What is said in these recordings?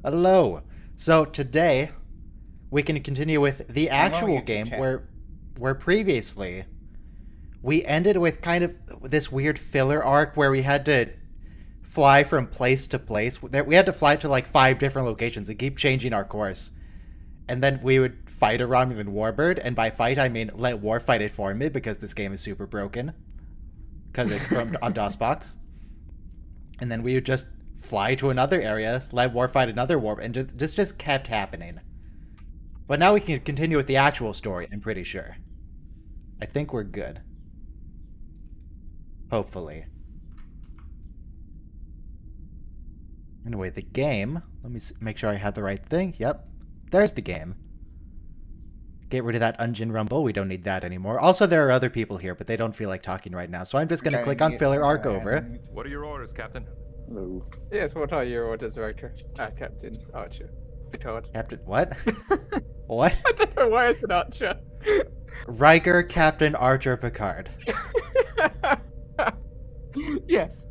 Hello. So today we can continue with the actual game where previously we ended with kind of this weird filler arc where we had to fly from place to place. We had to fly to like 5 different locations and keep changing our course. And then we would fight a Romulan warbird, and by fight I mean let war fight it for me because this game is super broken. Because it's from on DOSBox. And then we would just fly to another area, let war fight another war, and just kept happening. But now we can continue with the actual story, I'm pretty sure. I think we're good. Hopefully. Anyway, the game. Let me make sure I had the right thing. Yep. There's the game. Get rid of that engine rumble. We don't need that anymore. Also, there are other people here, but they don't feel like talking right now. So I'm just going to click on filler arc over. What are your orders, Captain? Hello. Yes, what are your orders, Riker? Captain Archer. Picard. Captain, what? What? I don't know why it's an Archer. Riker, Captain Archer, Picard. Yes.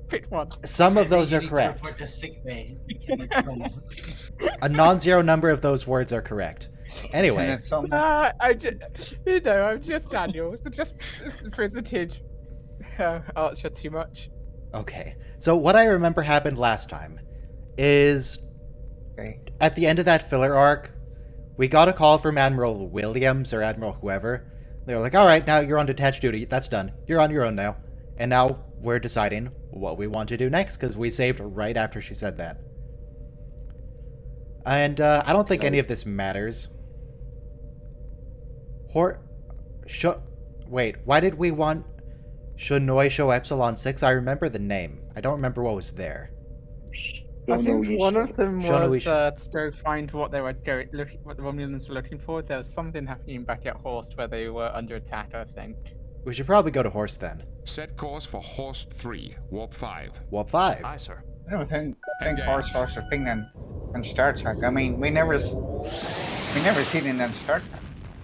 Pick one. Some of those are correct. A non-zero number of those words are correct. Anyway. I'm just Daniel. So just visited Archer too much. Okay. So what I remember happened last time is at the end of that filler arc, we got a call from Admiral Williams or Admiral whoever. They were like, all right, now you're on detached duty. That's done. You're on your own now. And now we're deciding what we want to do next because we saved right after she said that. And I don't think any of this matters. Wait, why did we want Shonoi Show Epsilon 6? I remember the name. I don't remember what was there. I think one of them was Shonoisha. to go find what they were what the Romulans were looking for. There was something happening back at Horst where they were under attack, I think. We should probably go to Horst then. Set course for Horst 3, Warp 5. Warp 5. Aye, sir. I don't think Engage. Horse was a thing in Star Trek. I mean, we never seen it in Star Trek.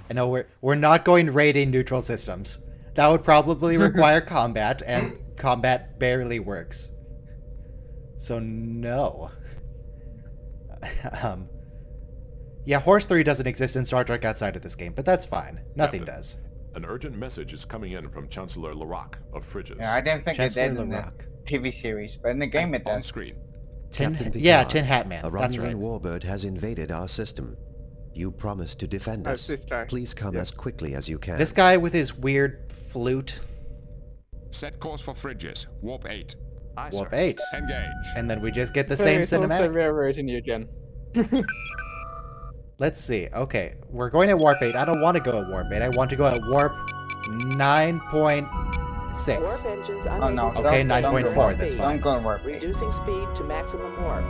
I know we're not going raiding neutral systems. That would probably require combat, and combat barely works. So no. Yeah, Horse 3 doesn't exist in Star Trek outside of this game, but that's fine. Nothing Captain, does. An urgent message is coming in from Chancellor Larock of Frigis. Yeah, I didn't think it Chancellor did in the Larock. TV series, but in the game it On does. screen. Captain Yeah, Picard, Tin Hat Man. A That's Romulan right. warbird has invaded our system. You promised to defend Oh, us. it's this guy. Please come as quickly as you can. This guy with his weird flute. Set course for Frigis, Warp 8. Aye, Warp sir. 8. Engage. And then we just get the So same it's also cinematic. railroading you again. Let's see. Okay, we're going at Warp 8. I don't want to go at Warp 8. I want to go at Warp 9.6. Warp engines Oh no, unable to Okay, don't 9.4, go. that's Don't fine. go and warp. reducing speed to maximum warp.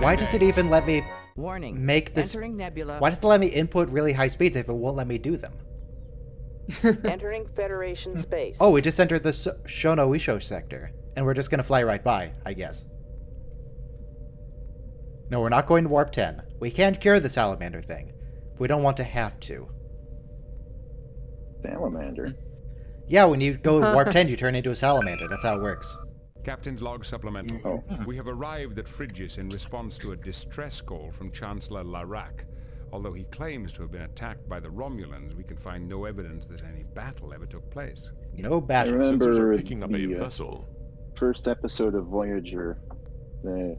Why does it even let me Warning. make this... Entering nebula. Why does it let me input really high speeds if it won't let me do them? Entering Federation space. Oh, we just entered the Shonoisho sector. And we're just going to fly right by, I guess. No, we're not going to Warp 10. We can't cure the salamander thing. We don't want to have to. Salamander. Yeah, when you go to Warp 10, you turn into a salamander. That's how it works. Captain's log supplemental. Oh. We have arrived at Frigis in response to a distress call from Chancellor Larock. Although he claims to have been attacked by the Romulans, we can find no evidence that any battle ever took place. No I battle. Sensors are remember picking up a the vessel. first episode of Voyager, the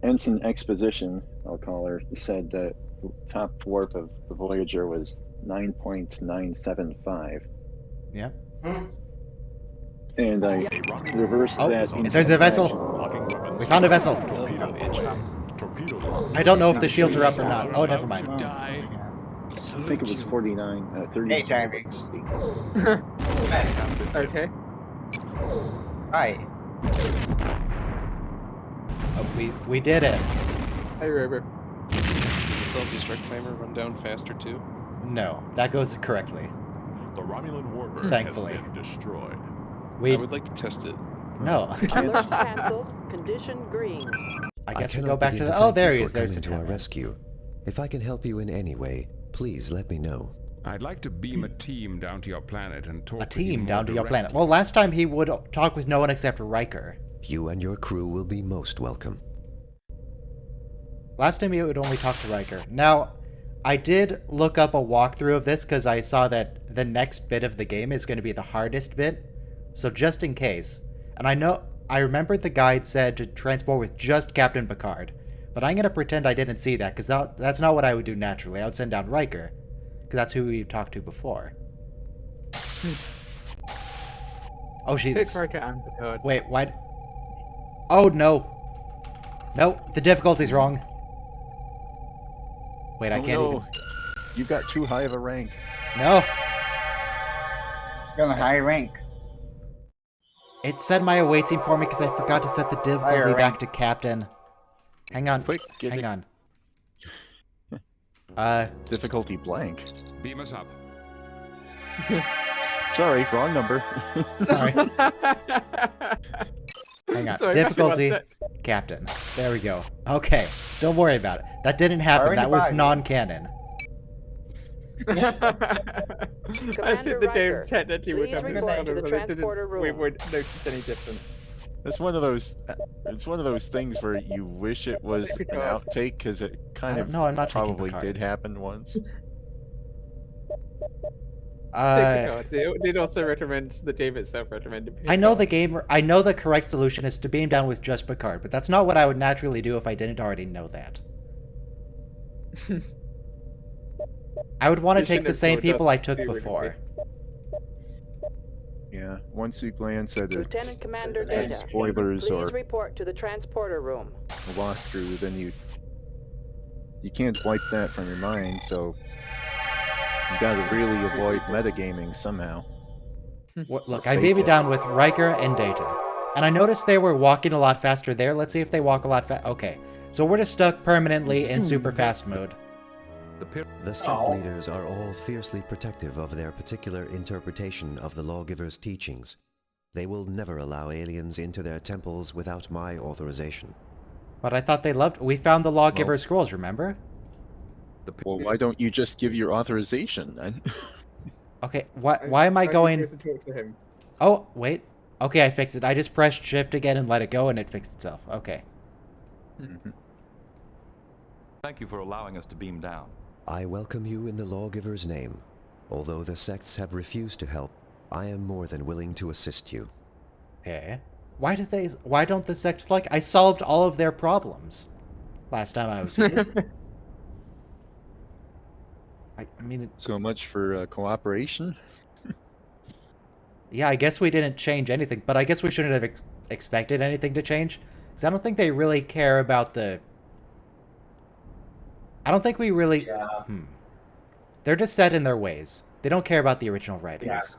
Ensign Exposition, I'll call her, said that top warp of the Voyager was 9.975. Yeah. And I reversed Oh, that. there's a vessel. Locking weapons. We found a vessel. Torpedo engine. Torpedo. I don't know if the shields are up or not. Oh, never mind. I think it was 49, 30. Hey, Tyrese. Okay. Hi. Oh, we did it. Hey, Robo. Does the self-destruct timer run down faster too? No, that goes correctly. The Romulan warbird Thankfully. has been destroyed. We I would like to test it. no. Alert cancelled. Condition green. I guess we cannot go back to begin the. thank Oh, there you he for is. There's coming the to our camera. rescue. If I can help you in any way, please let me know. I'd like to beam a team down to your planet and talk A with you team more down to your planet. directly. Well, last time he would talk with no one except Riker. You and your crew will be most welcome. Last time you would only talk to Riker. Now, I did look up a walkthrough of this because I saw that the next bit of the game is going to be the hardest bit. So just in case. And I remembered the guide said to transport with just Captain Picard. But I'm going to pretend I didn't see that because that's not what I would do naturally. I would send down Riker. Because that's who we talked to before. Oh, she's... Pick Riker and Picard. Wait, what? Oh, no. No, the difficulty's wrong. Wait, I can't even... You got too high of a rank. No. You're on a high rank. It said my awaiting for me because I forgot to set the difficulty back to Captain. Hang on. Quick, hang on. Difficulty blank. Beam us up. Sorry, wrong number. Sorry. Hang on. Sorry, Difficulty, Captain. There we go. Okay, don't worry about it. That didn't happen. That was non-canon. I think the game Riker, technically would please have been report to the but transporter we room. wouldn't notice any difference. It's one of those. It's one of those things where you wish it was an outtake because it kind of I'm not taking probably Picard. did happen once. They'd also recommend the game itself recommended. I know I know the correct solution is to beam down with just Picard, but that's not what I would naturally do if I didn't already know that. I would want to take the same people I took before. Yeah, once you glance at it, Lieutenant Commander Data. spoilers Please or report to the transporter room. a walkthrough, then you can't wipe that from your mind. So you gotta really avoid metagaming somehow. Look, I beamed down with Riker and Data, and I noticed they were walking a lot faster there. Let's see if they walk a lot fast. Okay, so we're just stuck permanently in super fast mode. The sect leaders are all fiercely protective of their particular interpretation of the lawgiver's teachings. They will never allow aliens into their temples without my authorization. But I thought they loved... We found the lawgiver scrolls, remember? Well, why don't you just give your authorization then? Okay, why am I going... To talk to him. Oh, wait. Okay, I fixed it. I just pressed shift again and let it go and it fixed itself. Okay. Thank you for allowing us to beam down. I welcome you in the lawgiver's name. Although the sects have refused to help, I am more than willing to assist you. Okay. Why don't the sects like... I solved all of their problems last time I was here. I mean... So much for cooperation. Yeah, I guess we didn't change anything, but I guess we shouldn't have expected anything to change. Because I don't think they really care about the... I don't think we really... They're just set in their ways. They don't care about the original writings.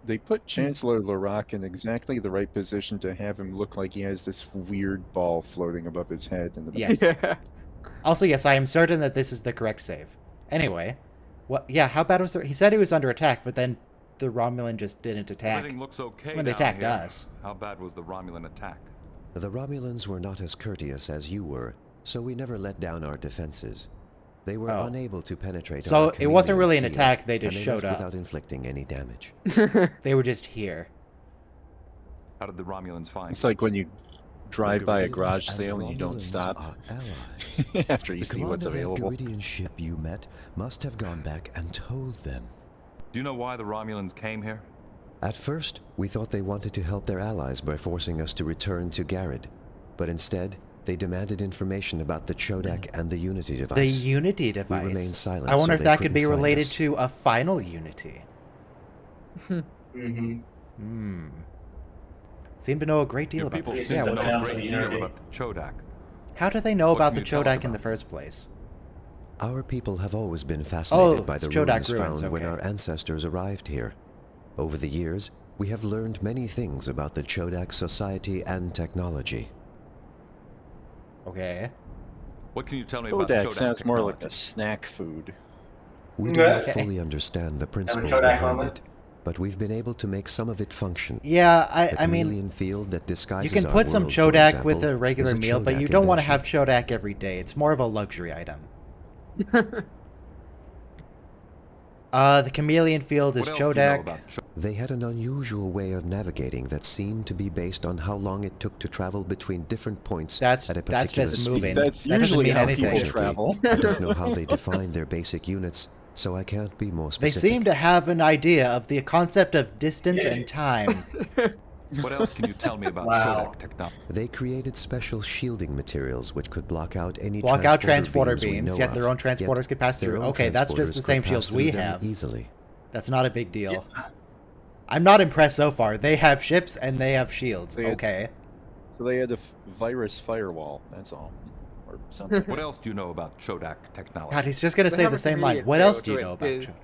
They put Chancellor Larock in exactly the right position to have him look like he has this weird ball floating above his head. In the Yes. Also, yes, I am certain that this is the correct save. Anyway, yeah, how bad was the... He said he was under attack, but then the Romulan just didn't attack. Everything looks okay when they attacked here. us. How bad was the Romulan attack? The Romulans were not as courteous as you were, so we never let down our defenses. They were unable to penetrate So our it wasn't really an field, attack, they just and showed left up. without inflicting any damage. They were just here. How did the Romulans find It's like when you drive by a Garidians garage and sale and you don't Romulans stop are allies. after you The see what's commander of that available. Garidian ship you met must have gone back and told them. Do you know why the Romulans came here? At first, we thought they wanted to help their allies by forcing us to return to Garrod. But instead, they demanded information about the Chodak and the Unity device. The Unity We device. remained silent, I wonder so if they that could be couldn't find related us. to a final Unity. Seem to know a great deal Your about people this. seem Yeah, to what's know up? a great deal about the Chodak. How do they know What about can the you tell us Chodak in the about first place? Our people have always been fascinated by the Chodak ruins ruins, found when okay. our ancestors arrived here. Over the years, we have learned many things about the Chodak society and technology. Okay. What can you tell me about the Chodak Chodak sounds more like technology? a snack food. We do not Okay. fully understand the principles Chodak behind moment? it, but we've been able to make some of it function. Yeah, The I mean, chameleon field that you disguises can our put some world, for Chodak with example, a regular is a meal, but Chodak you don't want to invention. have Chodak every day. It's more of a luxury item. The chameleon field is What else do you know Chodak. about Chodak? They had an unusual way of navigating that seemed to be based on how long it took to travel between different points That's at a particular just speed. moving. That's That doesn't usually mean how anything. people travel. I don't know how they defined their basic units, so I can't be more They specific. seem to have an idea of the concept of distance and time. What else can you tell me about Wow. Chodak technology? They created special shielding materials which could block out any transporter we beams, know yet of. their own transporters Yet could pass their through. own Okay, that's just the transporters same could shields pass we through them have. easily. That's not a big deal. I'm not impressed so far. They have ships and they have shields. Okay. So they had a virus firewall, that's all. Or something. What else do you know about Chodak technology? God, he's just going to They say the haven't same really line. What else do you revealed know it about is Chodak?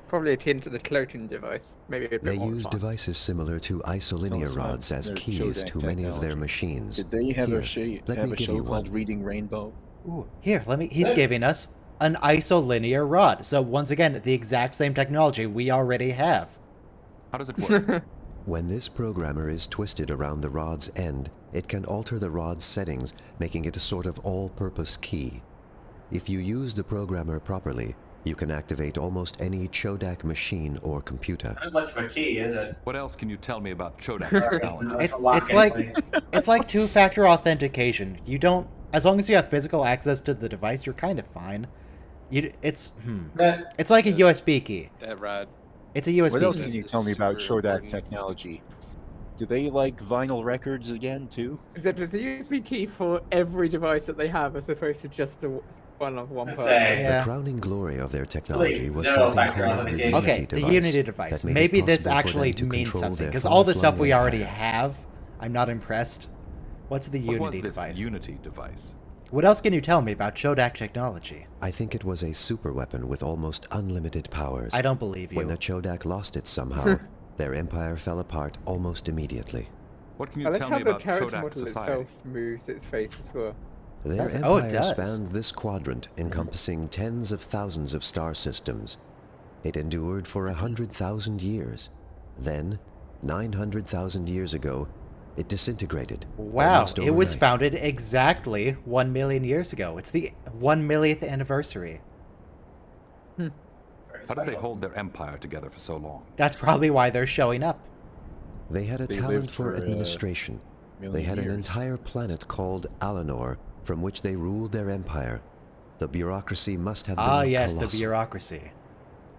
Probably akin to the cloaking device. Maybe a bit They more use advanced. devices similar to isolinear Also, rods as their keys Chodak to many of their technology. machines. Did they have Here, a let me show give you called one. Reading Rainbow? Ooh, here, he's giving us an isolinear rod. So once again, the exact same technology we already have. How does it work? When this programmer is twisted around the rod's end, it can alter the rod's settings, making it a sort of all-purpose key. If you use the programmer properly, you can activate almost any Chodak machine or computer. Not much of a key, is it? What else can you tell me about Chodak Sorry, technology? it's a lock anyway. It's like two-factor authentication. You don't, as long as you have physical access to the device, you're kind of fine. It's like a USB key. That rod. It's a USB What else key. can you tell me about Super Chodak important. technology? Do they like vinyl records again, too? Except it's a USB key for every device that they have, as opposed to just the one of one Let's person. say- Yeah. The crowning glory of their technology was zero something factor called the authentication. Unity Okay, the device Unity device. that made it Maybe this possible for actually them to means control something, their because all the stuff far-flung we already empire. have, I'm not impressed. What's the What was Unity this device? Unity device? What else can you tell me about Chodak technology? I think it was a superweapon with almost unlimited powers. I don't believe you. When the Chodak lost it somehow, their empire fell apart almost immediately. What can you I like tell how me the about character Chodak model society? itself moves its face as well. Their Does it? empire Oh, it does. spanned this quadrant, encompassing tens of thousands of star systems. It endured for 100,000 years. Then, 900,000 years ago, it disintegrated. Wow, almost it was overnight. founded exactly 1 million years ago. It's the 1 millionth anniversary. How did they hold their empire together for so long? That's probably why they're showing up. They had a They talent lived for for, administration. They million had an years. entire planet called Alanor, from which they ruled their empire. The bureaucracy must have been Ah, yes, the colossal. bureaucracy.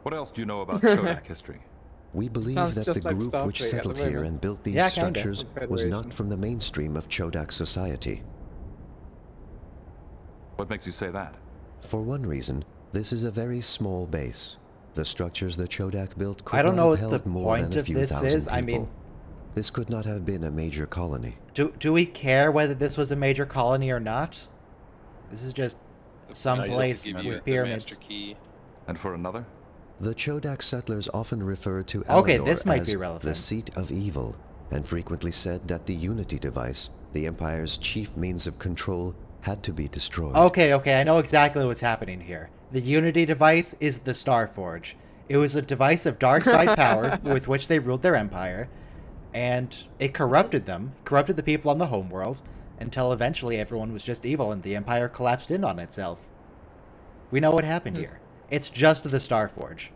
What else do you know about Chodak history? We believe Sounds that just the like group which Starfleet at the settled here moment. and built these Yeah, kinda. structures Like was Federation. not from the mainstream of Chodak society. What makes you say that? For one reason, this is a very small base. The structures the Chodak built could I don't not know have what held the more point than a of few this thousand is. I people. mean, This could not have been a major colony. do we care whether this was a major colony or not? This is just some No, you have to place give you with the pyramids. master key. And for another? The Chodak settlers often refer to Okay, Alanor this might as be the relevant. seat of evil, and frequently said that the Unity device, the Empire's chief means of control, had to be destroyed. Okay, I know exactly what's happening here. The Unity device is the Starforge. It was a device of dark side power with which they ruled their empire, and it corrupted them, corrupted the people on the homeworld, until eventually everyone was just evil and the empire collapsed in on itself. We know what happened here. It's just the Starforge.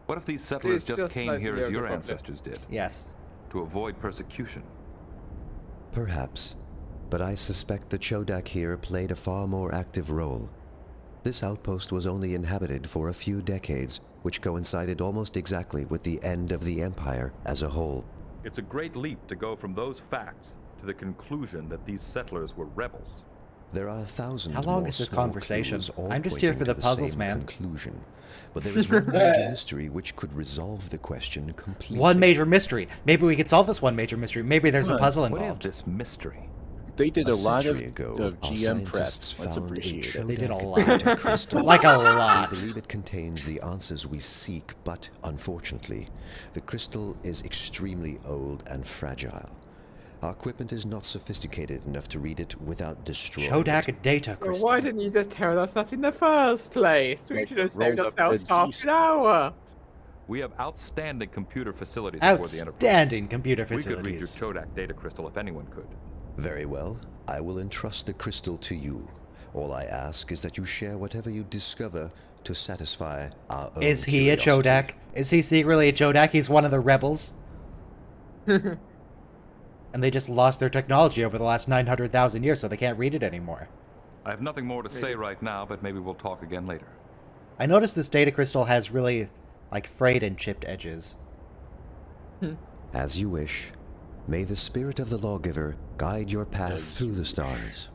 What if these settlers It's just just came like here the as Yoga your Republic. ancestors did, Yes. to avoid persecution? Perhaps, but I suspect the Chodak here played a far more active role. This outpost was only inhabited for a few decades, which coincided almost exactly with the end of the Empire as a whole. It's a great leap to go from those facts to the conclusion that these settlers were rebels. There are thousands How long more is this small conversation? clues, all I'm just here pointing for to the puzzles, same man. Conclusion. But there is one major mystery which could resolve the question completely. One major mystery. Maybe we could solve this one major mystery. Maybe there's a What? puzzle What is involved. this mystery? They did a lot of century ago, of our GM prep. scientists Let's found a appreciate it. Chodak They did a data lot. crystal. Like a lot. We believe it contains the answers we seek, but unfortunately, the crystal is extremely old and fragile. Our equipment is not sophisticated enough to read it without destroying it. Chodak data Well, crystal. why didn't you just tell us that in the first place? We Like, should have saved rolled up ourselves Red half Sea an hour. We have outstanding computer facilities for the Enterprise. Outstanding computer We could read your facilities. Chodak data crystal if anyone could. Very well. I will entrust the crystal to you. All I ask is that you share whatever you discover to satisfy our own Is he a curiosity. Chodak? Is he secretly a Chodak? He's one of the rebels? And they just lost their technology over the last 900,000 years, so they can't read it anymore. I have nothing more to say right now, but maybe we'll talk again later. I noticed this data crystal has really, like, frayed and chipped edges. As you wish. May the spirit of the lawgiver guide your path through the stars.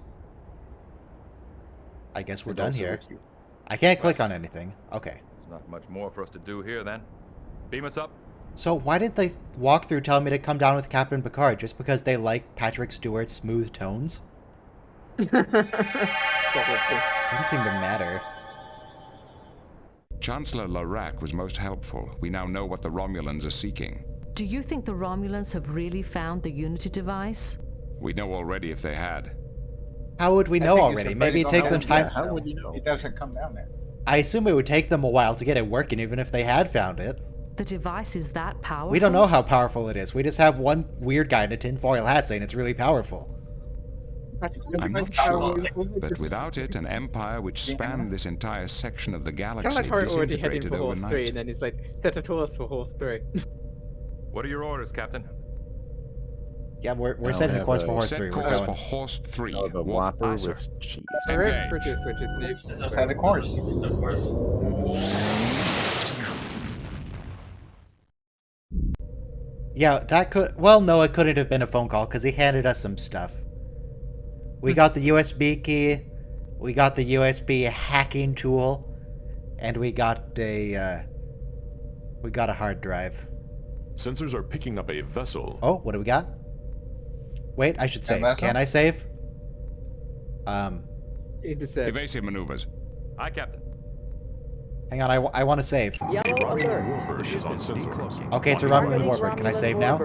I guess we're And done also here. with you. I can't click on anything. Okay. There's not much more for us to do here then. Beam us up. So why did they walk through telling me to come down with Captain Picard? Just because they like Patrick Stewart's smooth tones? Doesn't seem to matter. Chancellor Larac was most helpful. We now know what the Romulans are seeking. Do you think the Romulans have really found the Unity device? We know already if they had. How would we I know think already? it's Maybe it takes them time. How would you know? It doesn't come down there. I assume it would take them a while to get it working, even if they had found it. The device is that powerful? We don't know how powerful it is. We just have one weird guy in a tinfoil hat saying it's really powerful. I'm not sure, but without it, an empire which spanned this entire section of the Kind of galaxy like how it already heading disintegrated for Horse 3, overnight. and then it's like, set a course for Horse 3. What are your orders, Captain? Yeah, we're I'll setting a have course a for Horse Set 3. We're course going. for Horse 3. Of a Warp Whopper Isaac. with cheese. I read Engage. Bridges, which is new. Set a course. Of course. Yeah, that could... Well, no, it couldn't have been a phone call, because he handed us some stuff. We got the USB key, we got the USB hacking tool, and we got a hard drive. Sensors are picking up a vessel. Oh, what do we got? Wait, I should save. vessel? Can I save? It is a Evasive maneuvers. Aye, Captain. Hang on, I want to save. Yellow alert. Warbird is on sensor. Okay, it's a Romulan warbird. Can I save now?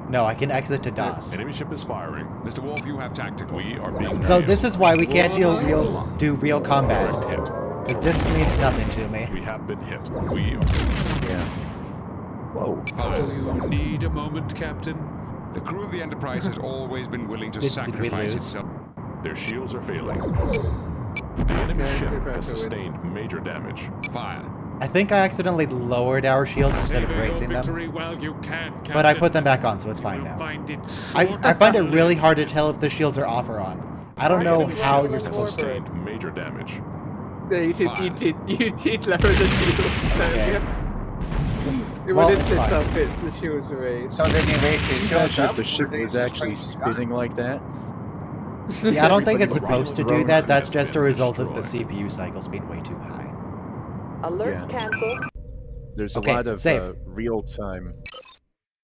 No, I can exit to DOS. Enemy ship is firing. Mr. Wolf, you have tactical. We are being So nailed. this is why we can't do real combat, Hit. because this means nothing to me. We have been hit. We are... Yeah. Whoa. You need a moment, Captain. The crew of the Enterprise has always been willing to Did we sacrifice lose? itself. Their shields are failing. The enemy Yeah, ship we're about has to win. sustained major damage. Fire. I think I accidentally lowered our shields instead of raising them, but I put them back on, so it's fine now. I find it really hard to tell if the shields are off or on. I don't know how you're Has supposed to. sustained major damage. Yeah, you did lower the shield. Okay. It Well, was it's it fine. up, the shields were raised. So did he raise his shields Imagine up? if the ship or did he was just actually place it spinning like that. Yeah, I don't think it's Everybody supposed to was do that. That's has just a been result of the destroyed. CPU cycles being way too high. Alert Yeah. canceled. There's Okay, a lot of save. real-time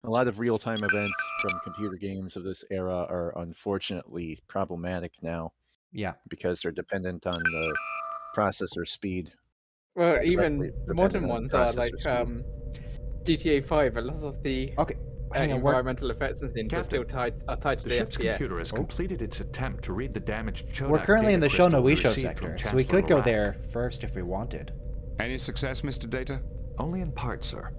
events from computer games of this era are unfortunately problematic now Yeah. because they're dependent on the processor speed. Well, directly even dependent modern on ones are processor like speed. GTA 5. A lot of the Okay. Hang on. environmental effects and things are still tied to The the ship's FPS. computer has completed its attempt to read the damaged Chodak We're currently in the data crystal we Shono-Wisho received sector, from so we Chancellor could go Larac. there first if we wanted. Any success, Mr. Data? Only in part, sir.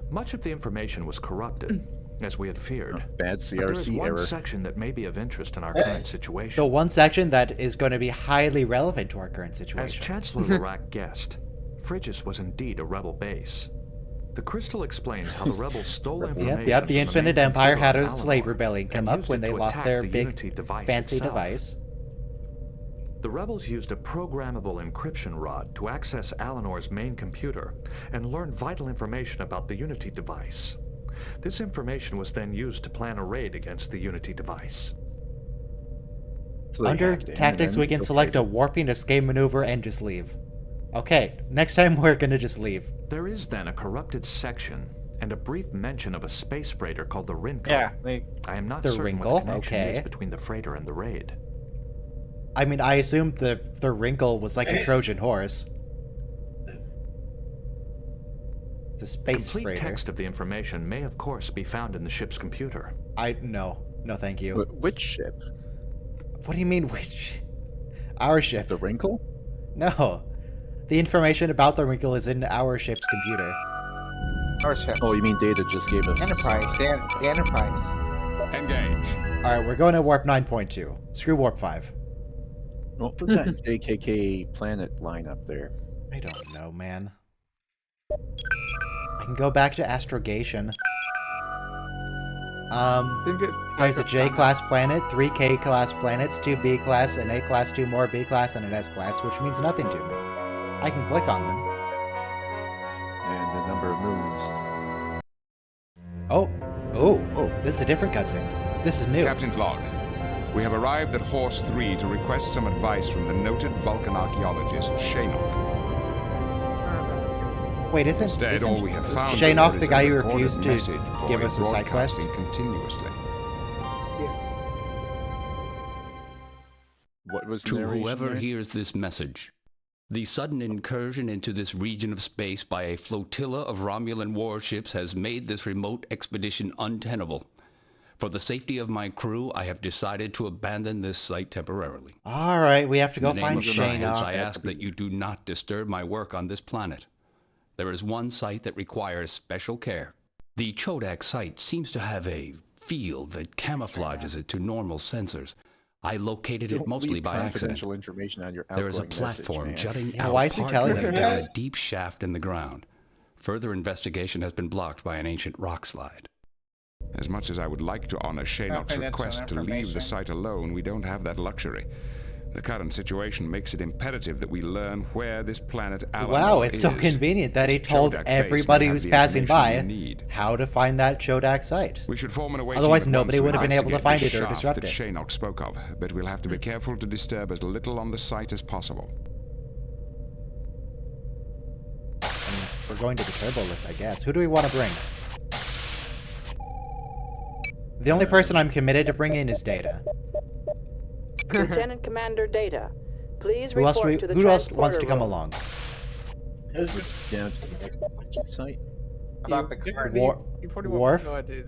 Much of the information was corrupted, as we had feared. Bad But there is CRC one error. section that may be of interest in our current situation. The one section that is going to be highly relevant to our current As situation. Chancellor Larac guessed, Frigis was indeed a rebel base. The crystal explains how the rebels stole information. Yep, the from Infinite main Empire computer had on a slave Alamar rebellion come and up used when it they to lost attack their the big Unity device fancy itself. device. The rebels used a programmable encryption rod to access Alinor's main computer and learn vital information about the Unity device. This information was then used to plan a raid against the Unity device. So they Under hacked in and tactics, then we can okay. select a warping escape maneuver and just leave. Okay, next time we're gonna just leave. There is then a corrupted section and a brief mention of a space freighter called the Rinko. Yeah, I am not The certain Wrinkle, what the connection okay. is between the freighter and the raid. I mean, I assumed the wrinkle was like a Trojan horse. It's a space Complete freighter. text of the information may of course be found in the ship's computer. No, thank you. But which ship? What do you mean, which? Our ship. The Wrinkle? No. The information about the wrinkle is in our ship's computer. Our ship. Oh, you mean Data just gave us Enterprise. The Enterprise. Engage. Alright, we're going to warp 9.2. Screw warp 5. What was that JKK planet lineup there? I don't know, man. I can go back to astrogation. There's a J class planet, 3 K class planets, 2 B class, an A class, 2 more B class, and an S class, which means nothing to me. I can click on them. And the number of moons. Oh, this is a different cutscene. This is new. Captain's log. We have arrived at Horse 3 to request some advice from the noted Vulcan archaeologist, Shaynok. Wait, Instead, all we have found Shaynok the guy who recorded refused to message give us a side quest? broadcasting continuously. Yes. What was the To narration whoever there? hears this message, the sudden incursion into this region of space by a flotilla of Romulan warships has made this remote expedition untenable. For the safety of my crew, I have decided to abandon this site temporarily. All right, we have to go In the name find of science, Shaynok. I ask that you do not disturb my work on this planet. There is one site that requires special care. The Chodak site seems to have a field that camouflages it to normal sensors. I located it Don't mostly leave by accident. confidential information on your There is a outgoing platform message, man. jutting Yeah, out why is he telling us partway down this? a deep shaft in the ground. Further investigation has been blocked by an ancient rock slide. As much as I would like to honor Shaynok's Confidential request to leave the information. site alone, we don't have that luxury. The current situation makes it imperative that we learn where this planet Alanor Wow, it's so is. convenient that he This told Chodak base may everybody have who's the passing by information we need. how to find that Chodak site. We should form an away Otherwise, team at once nobody to would have been able to investigate find this it or shaft disrupt that it. Shaynok spoke of, but we'll have to be careful to disturb as little on the site as possible. We're going to the turbo lift, I guess. Who do we want to bring? The only person I'm committed to bringing is Data. Lieutenant Commander Data, please Who else, report to the who else wants to transporter come room. along? Down to the next site. About the card. You probably Worf? won't know it.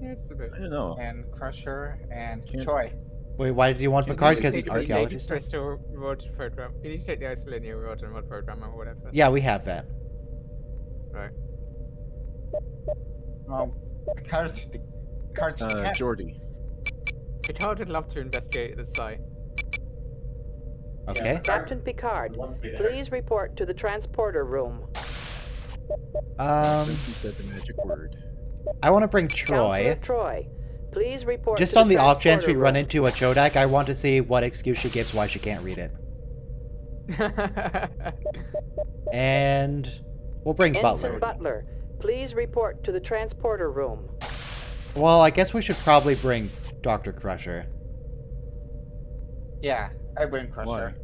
Yes, a bit. I don't know. And Crusher and Can't- Choi. Wait, why did you want Can't Picard? really Because take it, archaeologist? Crystal road program. You need to take the Isolinian road and road program or whatever. Yeah, we have that. Right. Picard's the captain. Geordi. Picard would love to investigate the site. Okay. Captain Picard, please report to the transporter room. Since you said the magic word. I want to bring Counselor Troy. Troy, please report Just to on the off chance we transporter run room. into a Chodak, I want to see what excuse she gives why she can't read it. And we'll bring Ensign Butler. Butler, please report to the transporter room. Well, I guess we should probably bring Dr. Crusher. Yeah, I bring Crusher.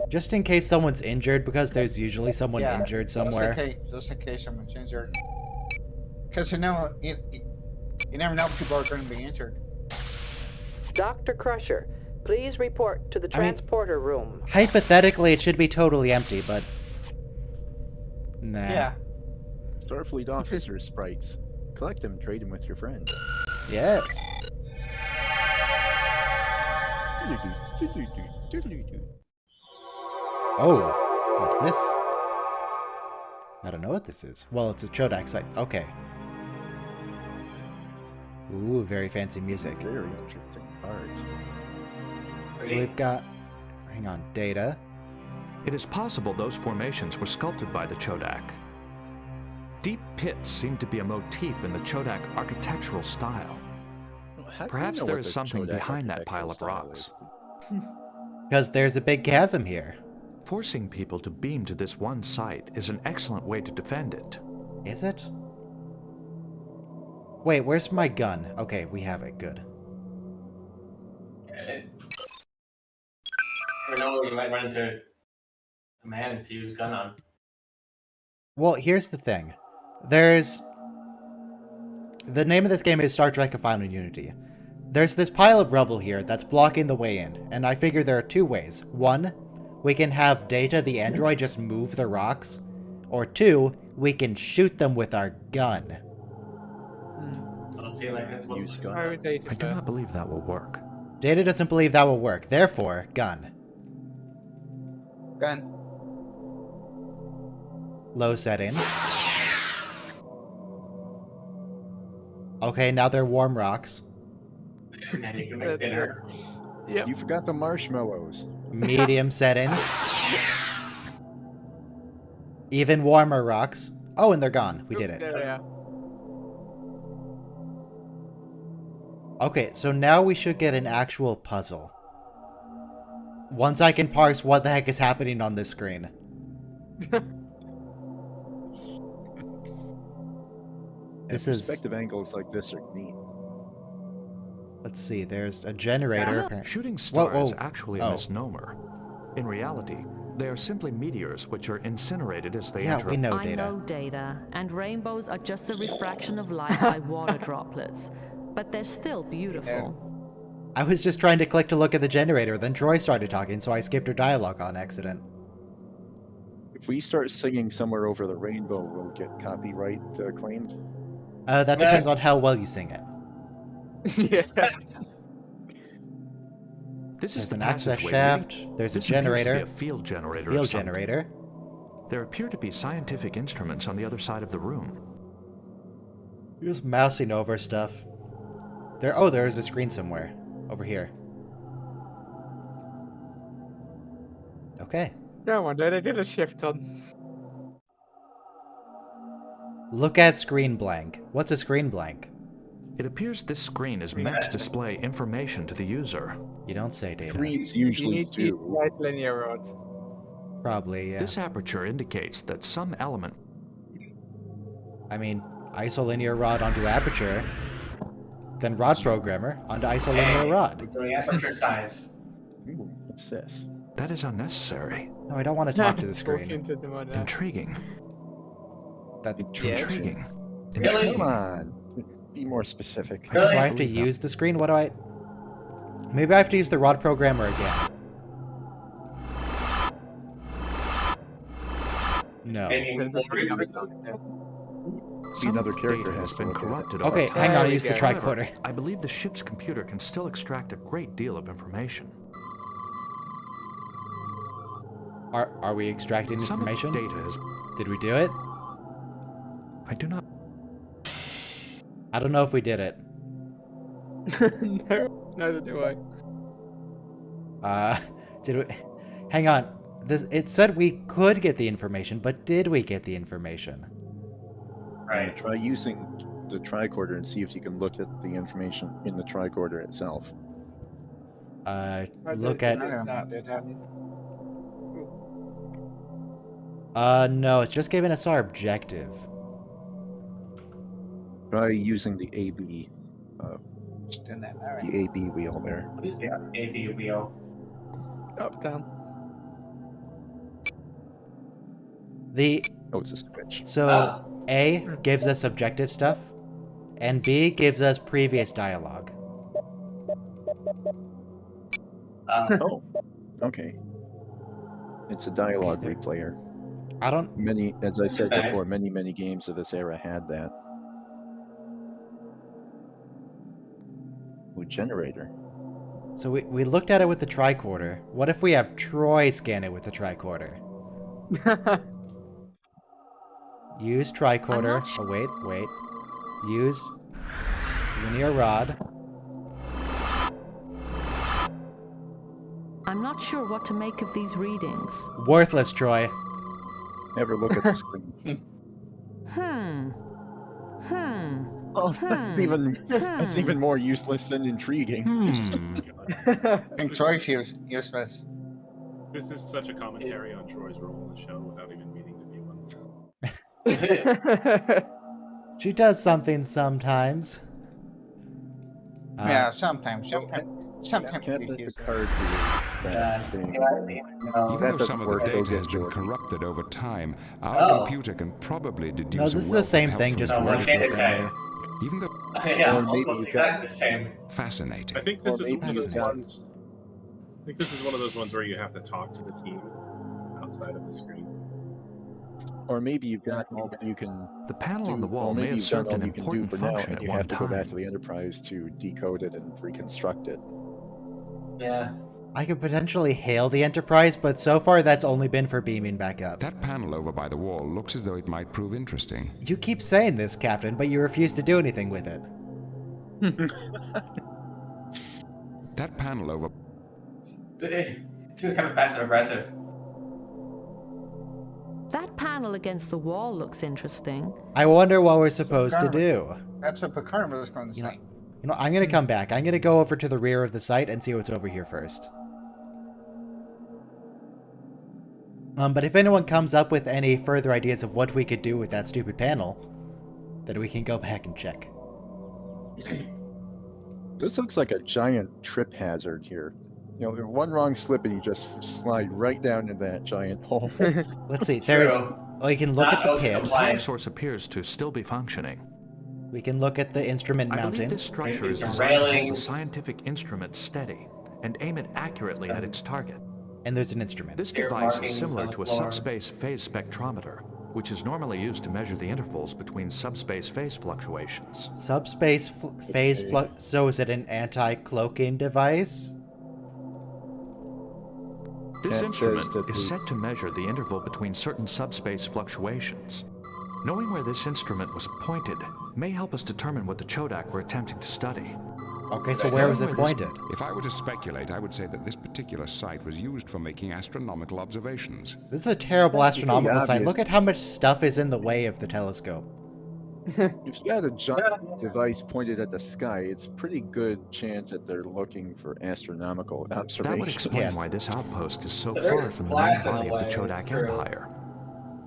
Just in case someone's injured, because there's usually someone Yeah, injured somewhere. Just in case someone's injured. Because you know, you never know if people are going to be injured. Dr. Crusher, please report to the I mean- transporter room. Hypothetically, it should be totally empty, but... Nah. Yeah. Starfleet officers sprites. Collect them, trade them with your friends. Yes. Oh, what's this? I don't know what this is. Well, it's a Chodak site. Okay. Ooh, very fancy music. Very interesting art. So we've got... Hang on, Data. It is possible those formations were sculpted by the Chodak. Deep pits seem to be a motif in the Chodak architectural style. How do you Perhaps know there what is the something Chodak behind that pile of architectural rocks. Because there's a big chasm here. Forcing people to beam to this one site is an excellent way to defend it. Is it? Wait, where's my gun? Okay, we have it. Good. I know you might run into a man to use a gun on. Well, here's the thing. There's... The name of this game is Star Trek: A Final Unity. There's this pile of rubble here that's blocking the way in, and I figure there are two ways. One, we can have Data the android just move the rocks. Or two, we can shoot them with our gun. I don't see like this. Use gun. I would date I it do not first. believe that will work. Data doesn't believe that will work. Therefore, gun. Gun. Low setting. Okay, now they're warm rocks. And then you can make dinner. Yep. You forgot the marshmallows. Medium setting. Even warmer rocks. Oh, and they're gone. We did it. There they are. Okay, so now we should get an actual puzzle. Once I can parse what the heck is happening on this screen. This is... Perspective angles like this are neat. Let's see, there's a generator. Shooting star Whoa, is actually a misnomer. In reality, they are simply meteors which are incinerated as they enter. We know I know Data, and rainbows are just the refraction of light by water droplets. But they're still beautiful. I was just trying to click to look at the generator, then Troy started talking, so I skipped her dialogue on accident. If we start singing Somewhere Over the Rainbow, we'll get copyright claimed. That depends on how well you sing it. There's an access shaft. There's a generator. A field generator. Field generator. There appear to be scientific instruments on the other side of the room. You're just mousing over stuff. There's a screen somewhere. Over here. Okay. No wonder they did a shift on. Look at screen blank. What's a screen blank? It appears this screen is meant to display information to the user. You don't say, Data. Screens usually do. Right linear rod. Probably, yeah. This aperture indicates that some element... I mean, isolinear rod onto aperture, then rod programmer onto isolinear rod. We're doing aperture science. Ooh, what's this? That is unnecessary. No, I don't want to talk to the screen. Intriguing. Intriguing. Really? Come on. Be more specific. Do I have to use the screen? What do I... Maybe I have to use the rod programmer again. No. Another character has been corrupted. Okay, hang on, I use the tricorder. I believe the ship's computer can still extract a great deal of information. Are we extracting information? Some data is... Did we do it? I do not... I don't know if we did it. No, neither do I. Did we... Hang on. It said we could get the information, but did we get the information? Right. Try using the tricorder and see if you can look at the information in the tricorder itself. Look at... no, it's just giving us our objective. Try using the AB. Just doing that now, right? The AB wheel there. What is the AB wheel? Up, down. Oh, it's a switch. So, A gives us objective stuff, and B gives us previous dialogue. Oh, okay. It's a dialogue replayer. I don't... As I said before, many games of this era had that. Ooh, generator. So we looked at it with the tricorder. What if we have Troy scan it with the tricorder? Use tricorder. Oh, wait. Use linear rod. I'm not sure what to make of these readings. Worthless, Troy. Never look at the screen. Oh, that's even more useless than intriguing. And Troy's useless. This is such a commentary on Troy's role in the show without even meaning to be one. She does something sometimes. Yeah, sometimes. Sometimes Can't you let use the it. card be that thing. Even though some of the data has been corrupted over time, our computer can probably deduce. No, this is the same thing, just worded differently. Even though Yeah, almost exactly the same. Fascinating. I think this is one of those ones. I think this is one of those ones where you have to talk to the team outside of the screen. Or maybe you've got all that you can. The panel on the wall may have served an important function at you one have to go back time. to the Enterprise to decode it and reconstruct it. Yeah. I could potentially hail the Enterprise, but so far that's only been for beaming back up. That panel over by the wall looks as though it might prove interesting. You keep saying this, Captain, but you refuse to do anything with it. That panel over... It seems kind of passive aggressive. That panel against the wall looks interesting. I wonder what we're supposed to do. That's what Picard was going to say. You know, I'm going to come back. I'm going to go over to the rear of the site and see what's over here first. But if anyone comes up with any further ideas of what we could do with that stupid panel, then we can go back and check. This looks like a giant trip hazard here. You know, one wrong slip and you just slide right down into that giant hole. Let's see. There's. Well, you can look at the pit. The power source appears to still be functioning. We can look at the instrument I mounting. believe this structure is designed to hold the scientific instrument steady and aim it accurately at its target. And there's an instrument. This device is similar to a subspace phase spectrometer, which is normally used to measure the intervals between subspace phase fluctuations. Subspace phase flux. So is it an anti-cloaking device? This instrument is set to measure the interval between certain subspace fluctuations. Knowing where this instrument was pointed may help us determine what the Chodak were attempting to study. Okay, so where was it pointed? If I were to speculate, I would say that this particular site was used for making astronomical observations. This is a terrible astronomical site. Look at how much stuff is in the way of the telescope. If you got a giant device pointed at the sky, it's a pretty good chance that they're looking for astronomical observations. That would explain why this outpost is so far from the main body of the Chodak Empire.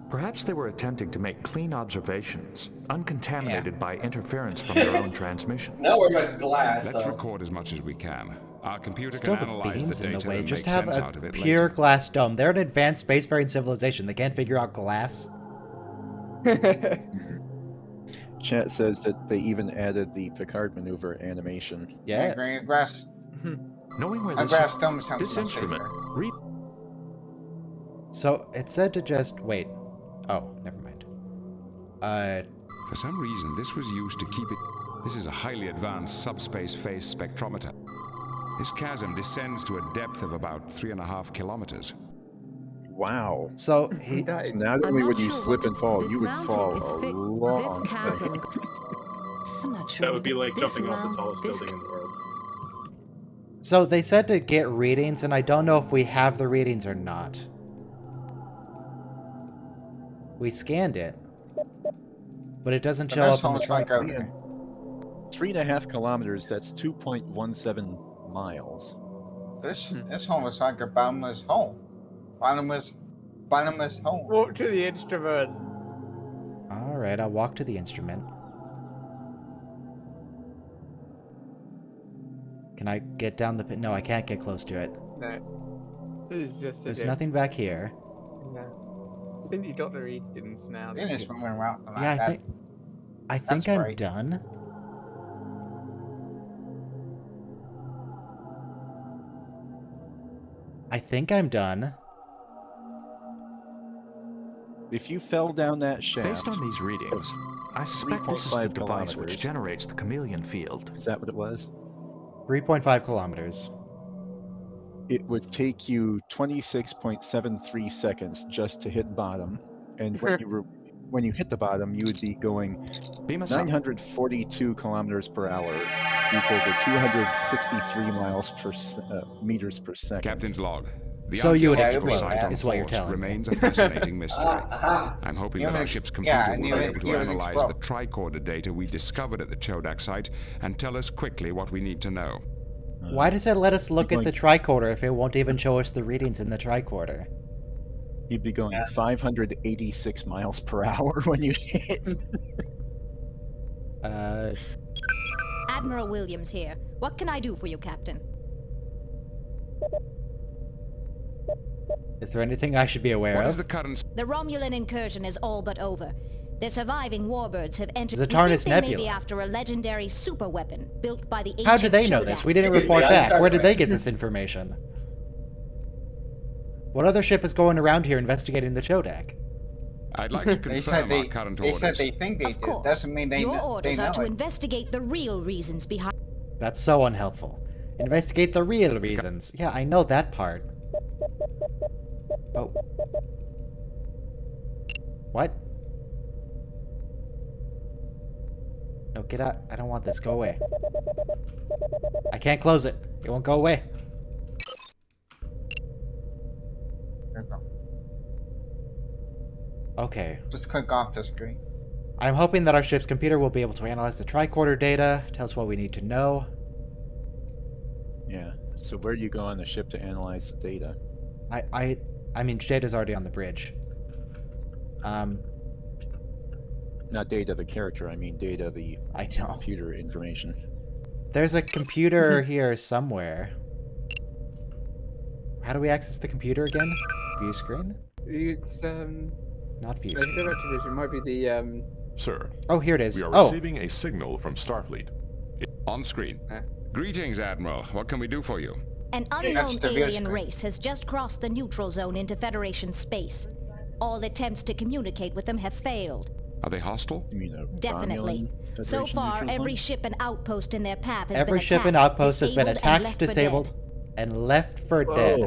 Perhaps they were attempting to make clean observations, uncontaminated by interference from their own transmissions. No, we're about glass. Let's record as much as we can. Our computer Still can the analyze beams the in data the way. and Just make have sense a out of it pure later. glass dome. They're an advanced spacefaring civilization. They can't figure out glass. Chat says that they even added the Picard maneuver animation. Yes. Glass. Knowing where A this, glass dome sounds this much instrument safer. So it said to just wait. Oh, never mind. For some reason, this was used to keep it. This is a highly advanced subspace phase spectrometer. This chasm descends to a depth of about 3.5 kilometers. Wow. So not only would you slip and fall, you would fall a long This chasm. I'm not sure. That would be like this jumping off the round- tallest this building in the world. So they said to get readings, and I don't know if we have the readings or not. We scanned it, but it doesn't show up on the tricorder. 3.5 kilometers, that's 2.17 miles. This hole is like a bottomless hole. Bottomless hole. Walk to the instrument. All right, I'll walk to the instrument. Can I get down the pit? No, I can't get close to it. No. This is just. There's nothing back here. No. I think you got the readings now. It is moving around. Yeah, I think I'm right. done. I think I'm done. If you fell down that shaft... Based on these readings, I suspect this is the device which generates the chameleon field. Is that what it was? 3.5 kilometers. It would take you 26.73 seconds just to hit bottom. And when you hit the bottom, you would be going 942 kilometers per hour, equal to 263 meters per second. Captain's log. The So you would archaeological explode, site on is what you're Force telling me. remains a fascinating mystery. I'm hoping that our ship's computer will be able to analyze the tricorder data we discovered at the Chodak site and tell us quickly what we need to know. Why does it let us look at the tricorder if it won't even show us the readings in the tricorder? You'd be going 586 miles per hour when you hit. Admiral Williams here. What can I do for you, Captain? Is there anything I should be aware What of? is the current... The Romulan incursion is all but over. The surviving warbirds have entered. The Tarnus they may be Nebula. after a legendary superweapon built by the ancient How do they know Chodak. this? We didn't report back. Where did they get this information? What other ship is going around here investigating the Chodak? I'd like to confirm our current orders. They said they think they Of do. course. Doesn't mean they Your know, orders they are know to it. investigate the real reasons behind. That's so unhelpful. Investigate the real reasons. Yeah, I know that part. Oh. What? No, get out. I don't want this. Go away. I can't close it. It won't go away. Okay. Just click off the screen. I'm hoping that our ship's computer will be able to analyze the tricorder data, tell us what we need to know. Yeah. So where do you go on the ship to analyze the data? I mean, data's already on the bridge. Not data the character, I mean data the computer information. There's a computer here somewhere. How do we access the computer again? View screen? It's not view If screen. you go back to vision, it might be the Sir. Oh, here it is. We are Oh. receiving a signal from Starfleet. On screen. Greetings, Admiral. What can we do for you? An unknown alien race has just crossed the neutral zone into Federation space. All attempts to communicate with them have failed. Are they hostile? You mean a Definitely. Romulan So Federation far, neutral every zone? ship and outpost in their path has Every been ship and attacked, outpost has been disabled, and attacked, left for disabled, dead. and left for dead.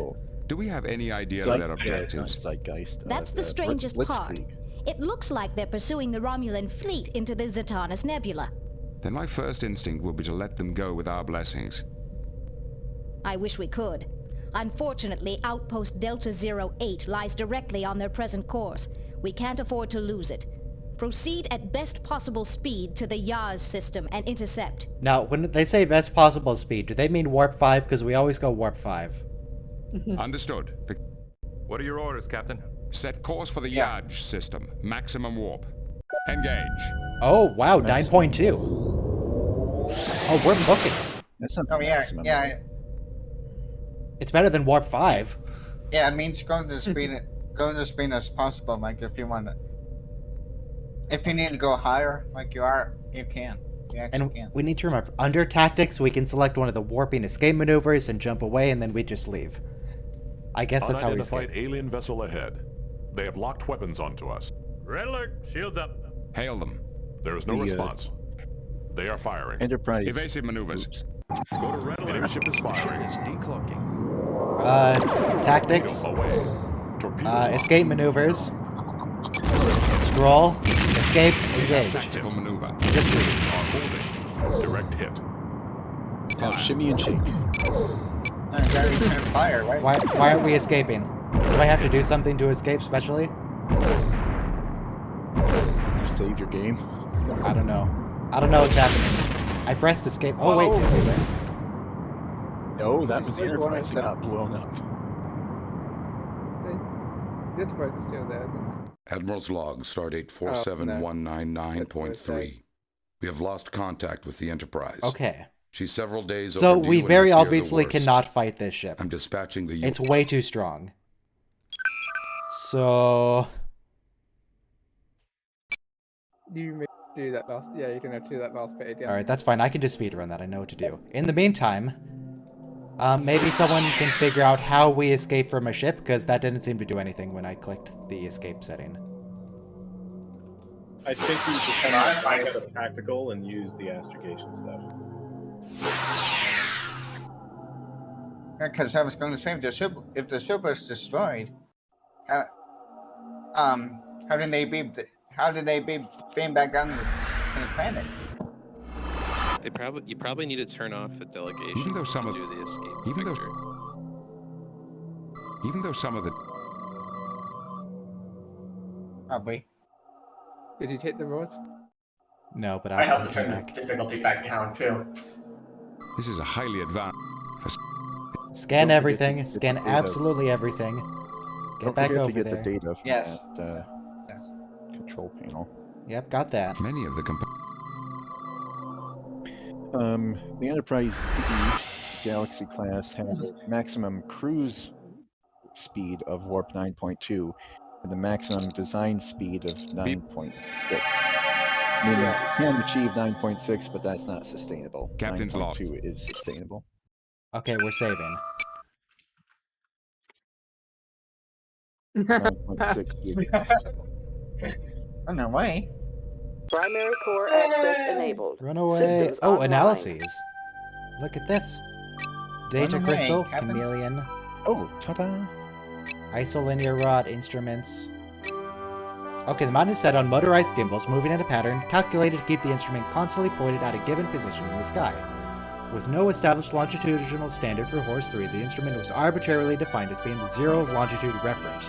Do we have any idea of their objectives? Zeitgeist. That's the strangest part. It looks like they're pursuing the Romulan fleet into the Zatanus Nebula. Then my first instinct will be to let them go with our blessings. I wish we could. Unfortunately, Outpost Delta 08 lies directly on their present course. We can't afford to lose it. Proceed at best possible speed to the Yaz system and intercept. Now, when they say best possible speed, do they mean warp 5? Because we always go warp 5. Understood. What are your orders, Captain? Set course for the Yaj system. Maximum warp. Engage. Oh, wow, 9.2. Oh, we're booking. That's not maximum. Yeah. It's better than warp 5. Yeah, it means go to the speed as possible. Like if you want to, if you need to go higher, like you can. You actually And can. we need to remember, under tactics, we can select one of the warping escape maneuvers and jump away, and then we just leave. I guess that's how we escape. Unidentified alien vessel ahead. They have locked weapons onto us. Red alert! Shields up! Hail them. There is no response. They are firing. Enterprise. Evasive maneuvers. Go to red alert. Enemy ship is firing. Is decloaking. Tactics. Torpedo Escape maneuvers. Scroll. Escape. Engage. Tactical maneuver. Just leave. are holding. Direct hit. Now shimmy and shake. Fire, right? Why aren't we escaping? Do I have to do something to escape specially? You saved your game. I don't know. I don't know what's happening. I pressed escape. Oh, wait. No, that was the Enterprise that got blown up. The Enterprise is still there, I think. Admiral's log, stardate 47199.3. We have lost contact with the Enterprise. Okay. She's several days So overdue we and very fear the obviously worst. cannot fight this ship. I'm dispatching the... It's way too strong. So... You may do that last. Yeah, you can have to do that last bit again. Alright, that's fine. I can just speedrun that. I know what to do. In the meantime, maybe someone can figure out how we escape from a ship, because that didn't seem to do anything when I clicked the escape setting. I think you just kind of bias up tactical and use the astrogation stuff. Because I was going to say, if the ship was destroyed, how did they be beamed back down to the planet? You probably need to turn off the delegation Even though some to of do the escape. even though some of the Probably. Did you take the road? No, but I I'll have to come turn back. the difficulty back down too. this is a highly advanced. Scan Don't forget everything. to get Scan the data. absolutely everything. Get Don't back forget over to get there. the data from Yes. that control panel. Yep, got that. Many of the The Enterprise D Galaxy class has a maximum cruise speed of warp 9.2 and the maximum design speed of 9.6. I mean, it can achieve 9.6, but that's not sustainable. Captain's log. 9.2 is sustainable. Okay, we're saving. 9.6 On their way. Primary core access enabled. Run away. Systems Oh, online. analyses. Look at this. Data Run away, crystal, Captain. chameleon, Oh, ta-da! isolinear rod, instruments. Okay, the mount is set on motorized gimbals, moving in a pattern calculated to keep the instrument constantly pointed at a given position in the sky. With no established longitudinal standard for Horse 3, the instrument was arbitrarily defined as being the zero longitude referent.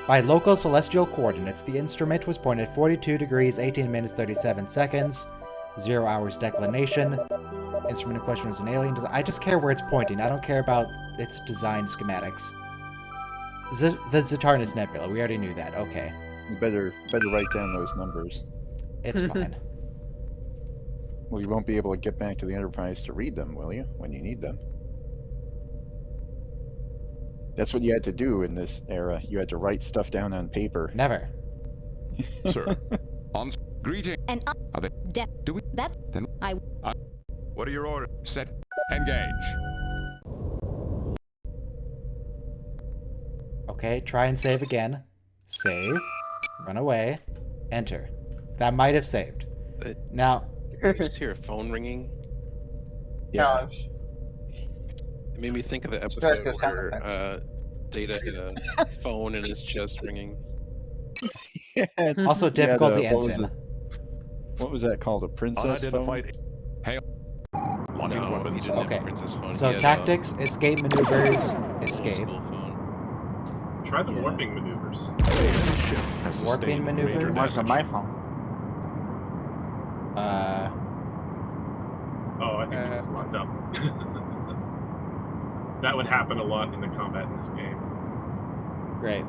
By local celestial coordinates, the instrument was pointed 42 degrees, 18 minutes, 37 seconds, 0 hours declination. Instrument in question was an alien design. I just care where it's pointing. I don't care about its design schematics. The Zatarnus Nebula. We already knew that. Okay. You better write down those numbers. It's fine. Well, you won't be able to get back to the Enterprise to read them, will you? When you need them. That's what you had to do in this era. You had to write stuff down on paper. Never. Sir. On greeting. And Are they? Do we? That Then I. What are your orders? Set. Engage. Okay, try and save again. Save. Run away. Enter. That might have saved. Now. I just hear a phone ringing. Yeah. It made me think of the episode where Data had a phone in his chest ringing. Also difficulty ensign. What was that called? A princess phone? Hail. Locking weapons. Okay. Princess phone. So tactics, escape maneuvers, escape. Try the warping maneuvers. Warping maneuvers? What's on my phone? Oh, I think it was locked up. That would happen a lot in the combat in this game. Great.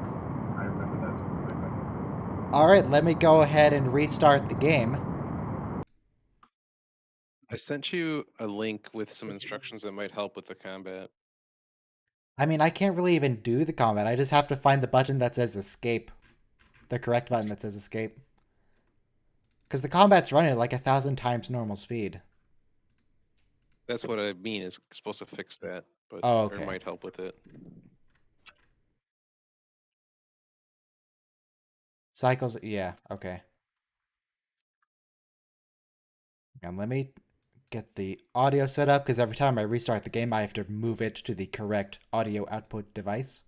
I remember that specifically. Alright, let me go ahead and restart the game. I sent you a link with some instructions that might help with the combat. I mean, I can't really even do the combat. I just have to find the button that says escape. The correct button that says escape. Because the combat's running at like 1,000 times normal speed. That's what I mean. It's supposed to fix that, but it might help with it. Cycles, yeah, okay. And let me get the audio set up, because every time I restart the game, I have to move it to the correct audio output device.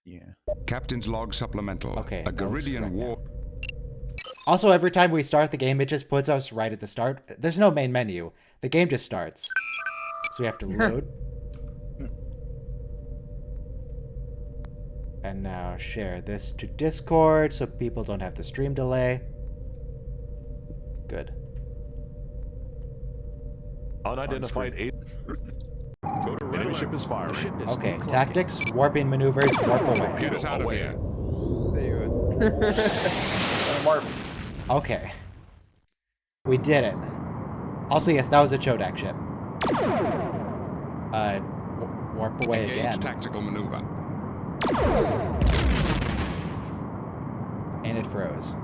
Yeah. Captain's log supplemental. Okay. A Garidian war. Also, every time we start the game, it just puts us right at the start. There's no main menu. The game just starts. So we have to load. And now share this to Discord so people don't have the stream delay. Good. Unidentified enemy ship is firing. Okay, tactics, warping maneuvers, warp away. Get us out of here. Warp. Okay. We did it. Also, yes, that was a Chodak ship. Warp away Engage again. Tactical maneuver. And it froze.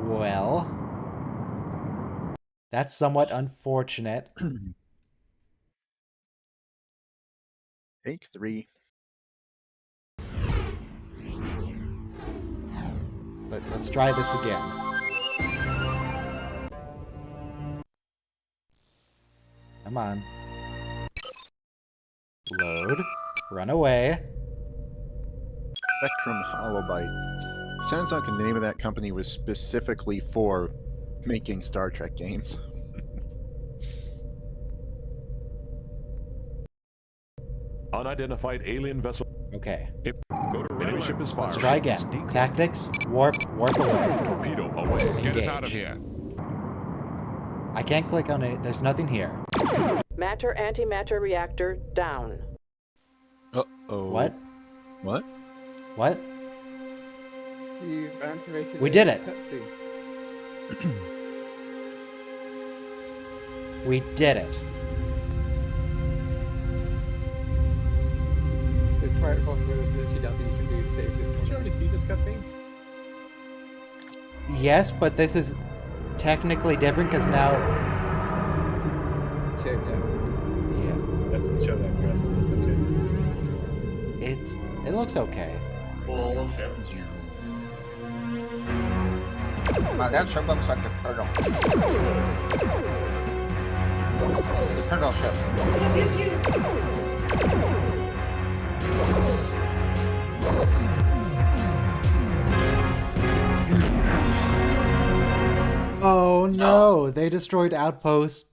Well, that's somewhat unfortunate. Take 3. Let's try this again. Come on. Load. Run away. Spectrum Holobyte. Sounds like the name of that company was specifically for making Star Trek games. Unidentified alien vessel. Okay. Enemy ship is firing. Let's try again. Tactics, warp away. Torpedo away. Get us out of here. I can't click on it. There's nothing here. Matter antimatter reactor down. Uh-oh. What? What? What? You've activated We did it. cutscene. We did it. There's quite possible there's literally nothing you can do to save this. Did you already see this cutscene? Yes, but this is technically different because now... Chodak. Yeah. That's the show that got. Okay. It looks okay. Bullshit. Wow, that ship looks like a turtle. The turtle ship. Oh no! no, they destroyed Outpost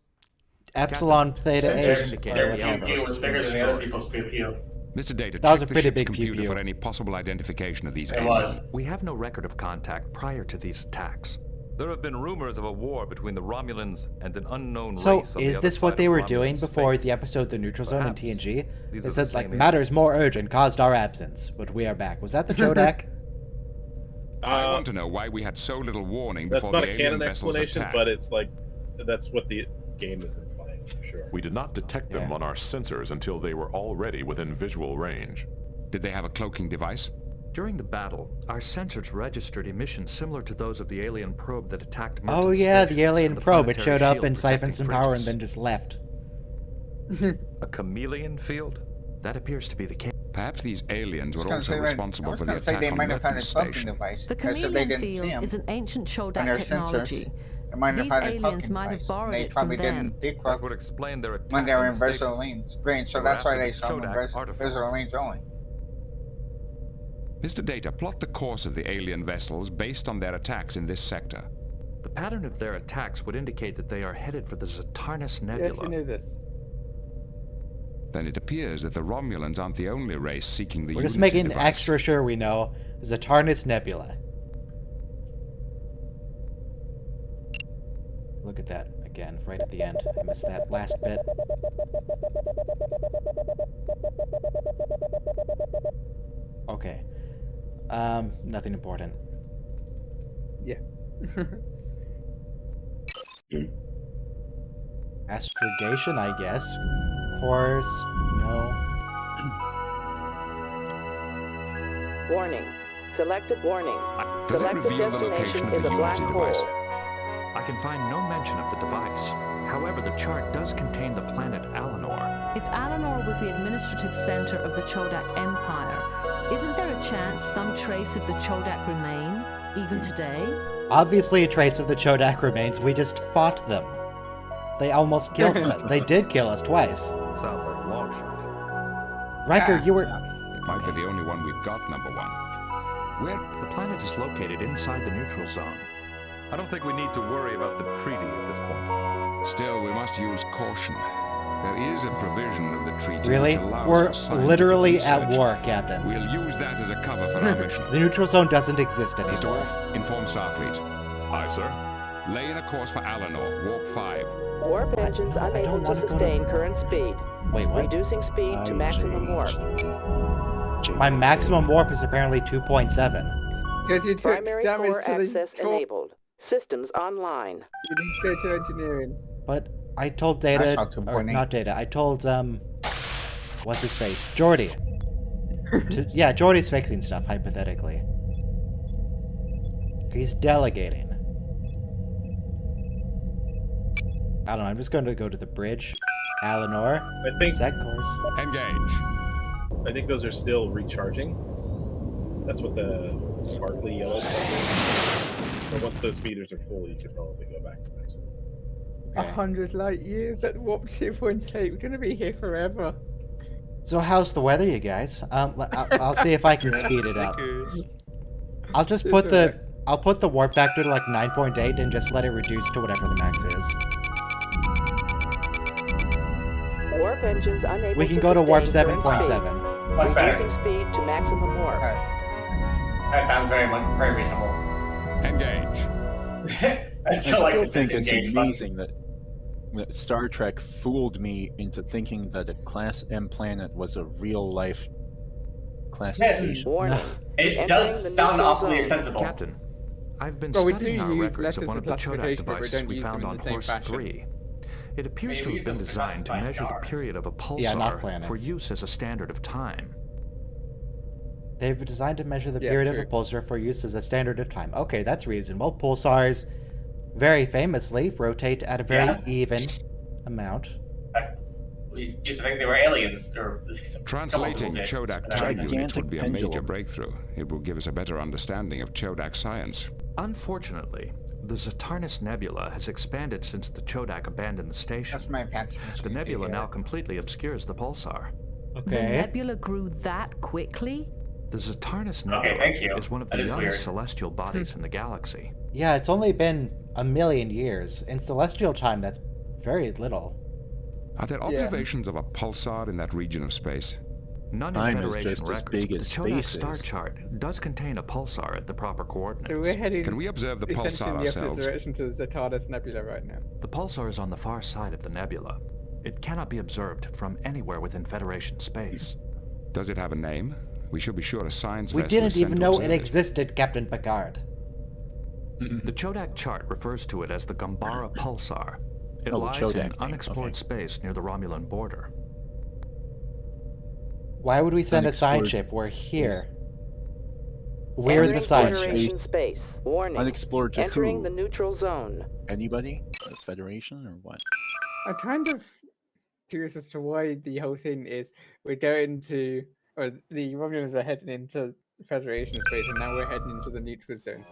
Epsilon Theta H. Their pew was bigger than the other people's pew. Mr. Data, that was check a pretty the ship's big computer pew. for any possible identification of these aliens. Was. We have no record of contact prior to these attacks. There have been rumors of a war between the Romulans and an unknown So, race on is the this other what side they of were Romulan doing before space. the episode The Neutral Zone in Perhaps TNG? these They are said, the like, same matters more urgent caused our absence, but we are back. Was that the Chodak? I want to know why we had so little warning That's before not the a alien canon vessels explanation, attacked. but it's like that's what the game is implying for sure. We did not detect them on our sensors until they were already within visual range. Did they have a cloaking device? During the battle, our sensors registered emissions similar to those of the alien probe that attacked Merton Oh yeah, the stations alien and the probe. It planetary showed up shield and siphoned protecting some power and fringes. then just left. A chameleon field? That appears to be the case. Perhaps these aliens were I was also gonna say, responsible for I the was gonna say attack they on might have had a Merton's cloaking station. device. The Because if they chameleon didn't see field them is an ancient on Chodak their technology. sensors, they might have These had a aliens cloaking might have device. borrowed They it probably from them. didn't That decloak would explain their attack when they were on in the visual station. range. So They were that's why after they the saw them in Chodak artifacts. visual range only. Mr. Data, plot the course of the alien vessels based on their attacks in this sector. The pattern of their attacks would indicate that they are headed for the Zatarnis Nebula. Yes, we knew this. Then it appears that the Romulans aren't the only race seeking the We're just Unity making device. extra sure we know. Zatarnis Nebula. Look at that again, right at the end. I missed that last bit. Okay. Nothing important. Yeah. Astrogation, I guess. Course, no. Warning. Selected warning. Does it Selected reveal the location destination of is the a black Unity hole. device? I can find no mention of the device. However, the chart does contain the planet Alanor. If Alanor was the administrative center of the Chodak Empire, isn't there a chance some trace of the Chodak remain, even today? Obviously, traits of the Chodak remains. We just fought them. They almost killed us. They did kill us twice. Sounds like a long shot. Riker, you were... It might be the only one we've got, number one. Where? The planet is located inside the neutral zone. I don't think we need to worry about the treaty at this point. Still, we must use caution. There is a provision of the treaty Really? which allows We're for scientific literally research. at war, Captain. We'll use that as a cover for our mission. The neutral zone doesn't exist Mr. anymore. Worf, inform Starfleet. Aye, sir. Lay in a course for Alanor, warp 5. Warp engines unable to sustain current speed. Wait, what? Reducing speed to maximum warp. My maximum warp is apparently 2.7. Because you took Primary damage core to the access core. enabled. Systems online. You need to go to engineering. But I told Data... I saw Or 2.8. not Data. I told, what's his face? Geordi. Yeah, Geordi's fixing stuff, hypothetically. He's delegating. I don't know, I'm just going to go to the bridge. Alanor. I think Set course. Engage. I think those are still recharging. That's what the sparkly yellow stuff is. So once those speeders are full, you should probably go back to maximum. 100 light years at warp 2.8. We're going to be here forever. So how's the weather, you guys? I'll see if I can speed it up. I'll just put the... I'll put the warp factor to like 9.8 and just let it reduce to whatever the max is. Warp engines unable We can go to warp sustain current 7.7. Much speed. better. Reducing speed to maximum warp. That sounds very reasonable. Engage. I still like still the think it's disengage button. amazing that Star Trek fooled me into thinking that a Class M planet was a real-life classification. Warning. It Entering does the sound neutral awfully zone. accessible. Captain, I've been Well, we studying do our use records of letters one of of the Chodak classification, but we devices don't we use them found in on the same Horse fashion. 3. It appears Maybe to use have been them to designed to classify measure the stars. period of a Yeah, not pulsar planets. for use as a standard of time. They've been designed to measure the Yeah, period of true. a pulsar for use as a standard of time. Okay, that's reasonable. Pulsars, very famously, rotate at a very even amount. We used to think they were aliens. Or Translating Chodak time units Gigantic would be a major pendulum. breakthrough. It will give us a better understanding of Chodak science. Unfortunately, the Zatarnis Nebula has expanded since the Chodak abandoned the station. That's my patch. The nebula now completely obscures the pulsar. The nebula grew that quickly? The Zatarnis Nebula thank you. is one of That the is youngest weird. celestial bodies in the galaxy. Yeah, it's only been 1 million years. In celestial time, that's very little. Are there observations of a pulsar in that region of space? None in Time is Federation just as records, big but the as Chodak space star is. chart does contain a pulsar at the proper coordinates. So we're heading Can we observe the pulsar essentially in the opposite ourselves? direction to the Zatarnis Nebula right now. The pulsar is on the far side of the nebula. It cannot be observed from anywhere within Federation space. Does it have a name? We should be sure a science We vessel is didn't sent even to know observe it existed, Captain Picard. The Chodak chart refers to it as the Gambara pulsar. It Oh, the lies Chodak in name, unexplored okay. space near the Romulan border. Why would we send a science Unexplored ship? We're here. We're the Entering science ship. Federation space. Warning. Unexplored to Entering who? the neutral zone. Anybody? A Federation or what? I'm kind of curious as to why the whole thing is we're going to, or the Romulans are heading into Federation space, and now we're heading into the neutral zone.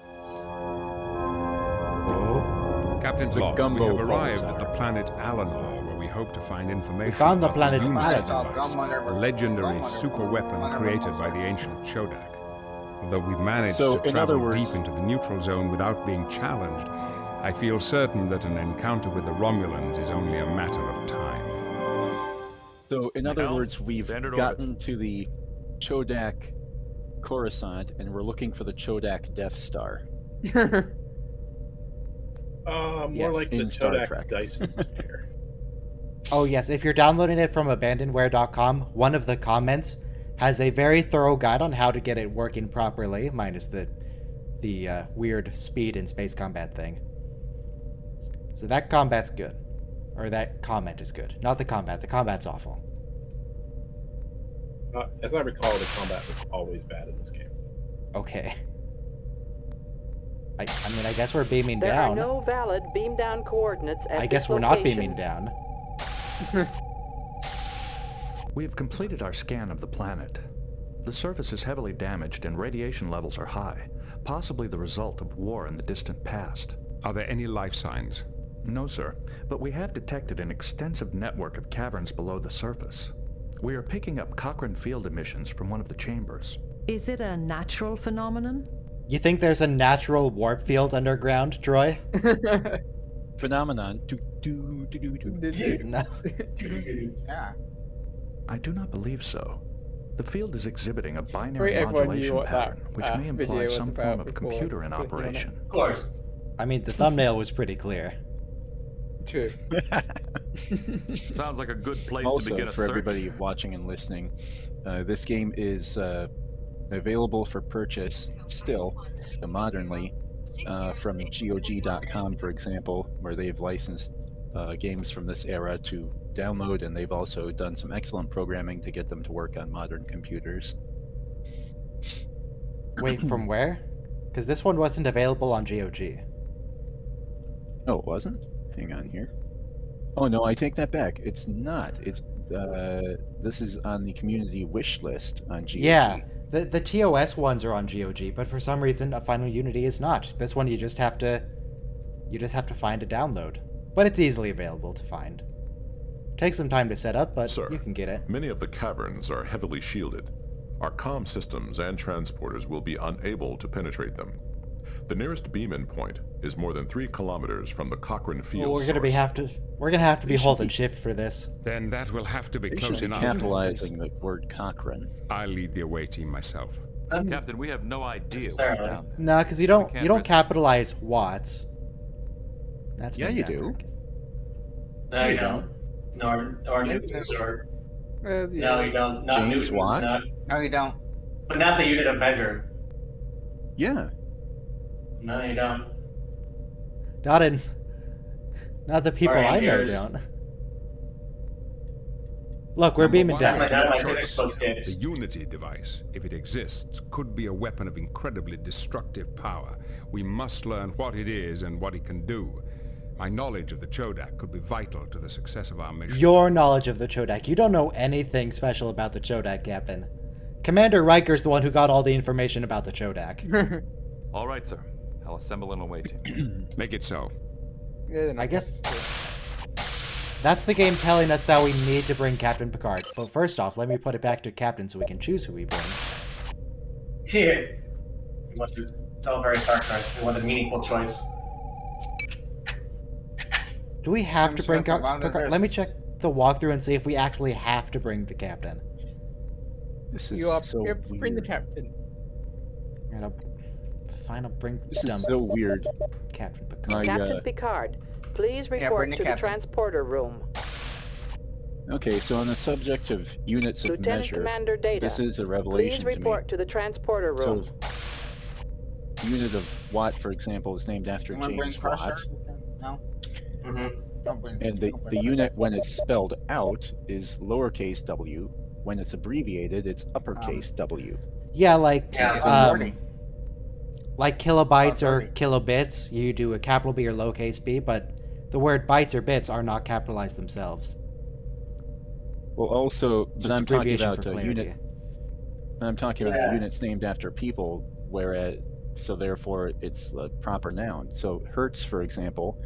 Captain's The log, we gumbo have arrived pulsar. at the planet Alanor, where we hope to find information found the about planet Unity Alanor. device, a legendary super weapon created by the ancient Chodak. Although we've managed So, to in travel other words- deep into the neutral zone without being challenged, I feel certain that an encounter with the Romulans is only a matter of time. So, in other Helm, words, we've standard gotten to the Chodak Coruscant, and we're looking for the Chodak Death Star. More Yes. like the In Star Chodak Trek. Dyson sphere. Oh yes, if you're downloading it from abandonware.com, one of the comments has a very thorough guide on how to get it working properly, minus the weird speed and space combat thing. So that combat's good. Or that comment is good. Not the combat. The combat's awful. As I recall, the combat was always bad in this game. Okay. I mean, I guess we're beaming There down. are no valid beam down coordinates at I guess this we're not location. beaming down. We have completed our scan of the planet. The surface is heavily damaged and radiation levels are high, possibly the result of war in the distant past. Are there any life signs? No, sir, but we have detected an extensive network of caverns below the surface. We are picking up Cochrane field emissions from one of the chambers. Is it a natural phenomenon? You think there's a natural warp field underground, Troy? Phenomenon. No. Yeah. I do not believe so. The field is exhibiting a binary Everyone knew modulation what that pattern, which may video imply was some about form of before computer in clicking on it. operation. Of course. I mean, the thumbnail was pretty clear. True. Sounds like a good place Also, to begin a for search. everybody watching and listening, this game is available for purchase still, modernly, from GOG.com, for example, where they've licensed games from this era to download, and they've also done some excellent programming to get them to work on modern computers. Wait, from where? Because this one wasn't available on GOG. Oh, it wasn't? Hang on here. Oh no, I take that back. It's not. It's this is on the community wish list on GOG. Yeah, the TOS ones are on GOG, but for some reason, a Final Unity is not. This one you just have to find a download, but it's easily available to find. Takes some time to set up, but Sir, you can get it. Many of the caverns are heavily shielded. Our comm systems and transporters will be unable to penetrate them. The nearest beam-in point is more than 3 kilometers from the Cochrane field Well, we're gonna source. have to be holding shift for this. Then that will have to be They close should be enough. capitalizing the word Cochrane. I'll lead the away team myself. Captain, we have no idea what's down there. Nah, because you don't capitalize Watts. That's Yeah, been you effort. do. No, you don't. Or Newtons, or... No, you don't. Not James Newtons, Watt? not... No, you don't. But not the unit of measure. Yeah. No, you don't. Not the people Alright, I know here's- don't. Look, we're beaming down. The Unity device, if it exists, could be a weapon of incredibly destructive power. We must learn what it is and what it can do. My knowledge of the Chodak could be vital to the success of our mission. Your knowledge of the Chodak. You don't know anything special about the Chodak, Captain. Commander Riker's the one who got all the information about the Chodak. All right, sir. I'll assemble an away team. Make it so. I guess that's the game telling us that we need to bring Captain Picard. But first off, let me put it back to Captain so we can choose who we bring. Yeah. It's all very Star Trek. We want a meaningful choice. Do we have to bring... Let me check the walkthrough and see if we actually have to bring the captain. This is You are so weird. bring the captain. Fine, I'll bring This is so weird. Captain Picard. Captain Picard, please report to the transporter room. Okay, so on the subject of units of Lieutenant measure, Commander Data, this is a revelation please report to the transporter room. So, unit of Watt, for example, is named after James Watt. No. And the unit, when it's spelled out, is lowercase w. When it's abbreviated, it's uppercase w. Yeah, like kilobytes or kilobits, you do a capital B or lowercase b, but the word bytes or bits are not capitalized themselves. Well, also, but I'm talking about a clarity. unit. I'm talking about units named after people, whereas, so therefore, it's a proper noun. So Hertz, for example,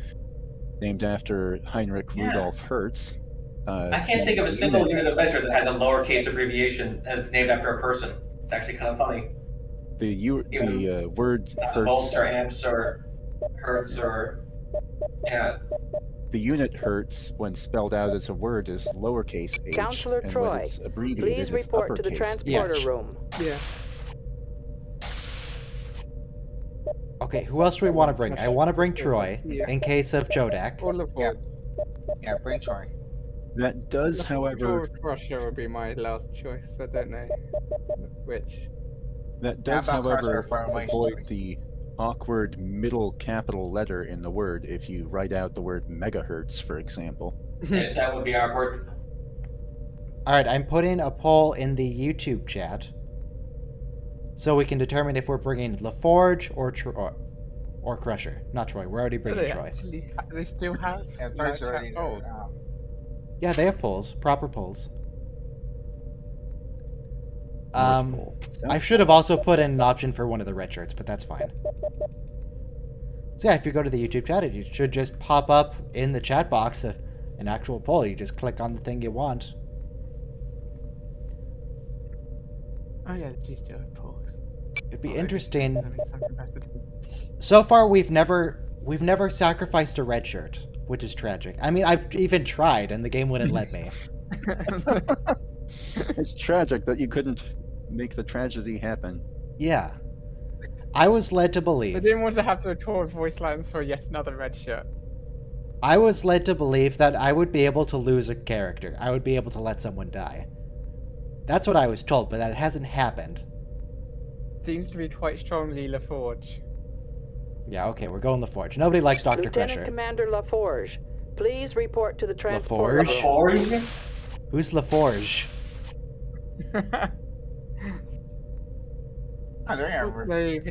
named after Heinrich Rudolf Hertz. I can't think of a single unit of measure that has a lowercase abbreviation and it's named after a person. It's actually kind of funny. The word Hertz. Volts or amps or hertz or The unit Hertz, when spelled out as a word, is lowercase h. Counselor and Troy, when it's abbreviated, please report to the transporter room. Yeah. Okay, who else do we want to bring? I want to bring Troy in case of Jodak. Or LaForge. Yeah, bring Troy. That does, however... Russia would be my last choice. I don't know which. That does, however, avoid the awkward middle capital letter in the word if you write out the word megahertz, for example. That would be awkward. Alright, I'm putting a poll in the YouTube chat so we can determine if we're bringing LaForge or Crusher. Not Troy. We're already bringing Troy. They still have... Yeah, they have polls. Proper polls. I should have also put in an option for one of the red shirts, but that's fine. So yeah, if you go to the YouTube chat, it should just pop up in the chat box an actual poll. You just click on the thing you want. Oh yeah, do still have polls. It'd be interesting. So far, we've never sacrificed a red shirt, which is tragic. I mean, I've even tried, and the game wouldn't let me. It's tragic that you couldn't make the tragedy happen. Yeah. I was led to believe... I didn't want to have to record voice lines for yet another red shirt. I was led to believe that I would be able to lose a character. I would be able to let someone die. That's what I was told, but that hasn't happened. Seems to be quite strongly LaForge. Yeah, okay, we're going LaForge. Nobody likes Dr. Crusher. Lieutenant Commander LaForge, please report to the transporter room. LaForge? Who's LaForge? I don't remember.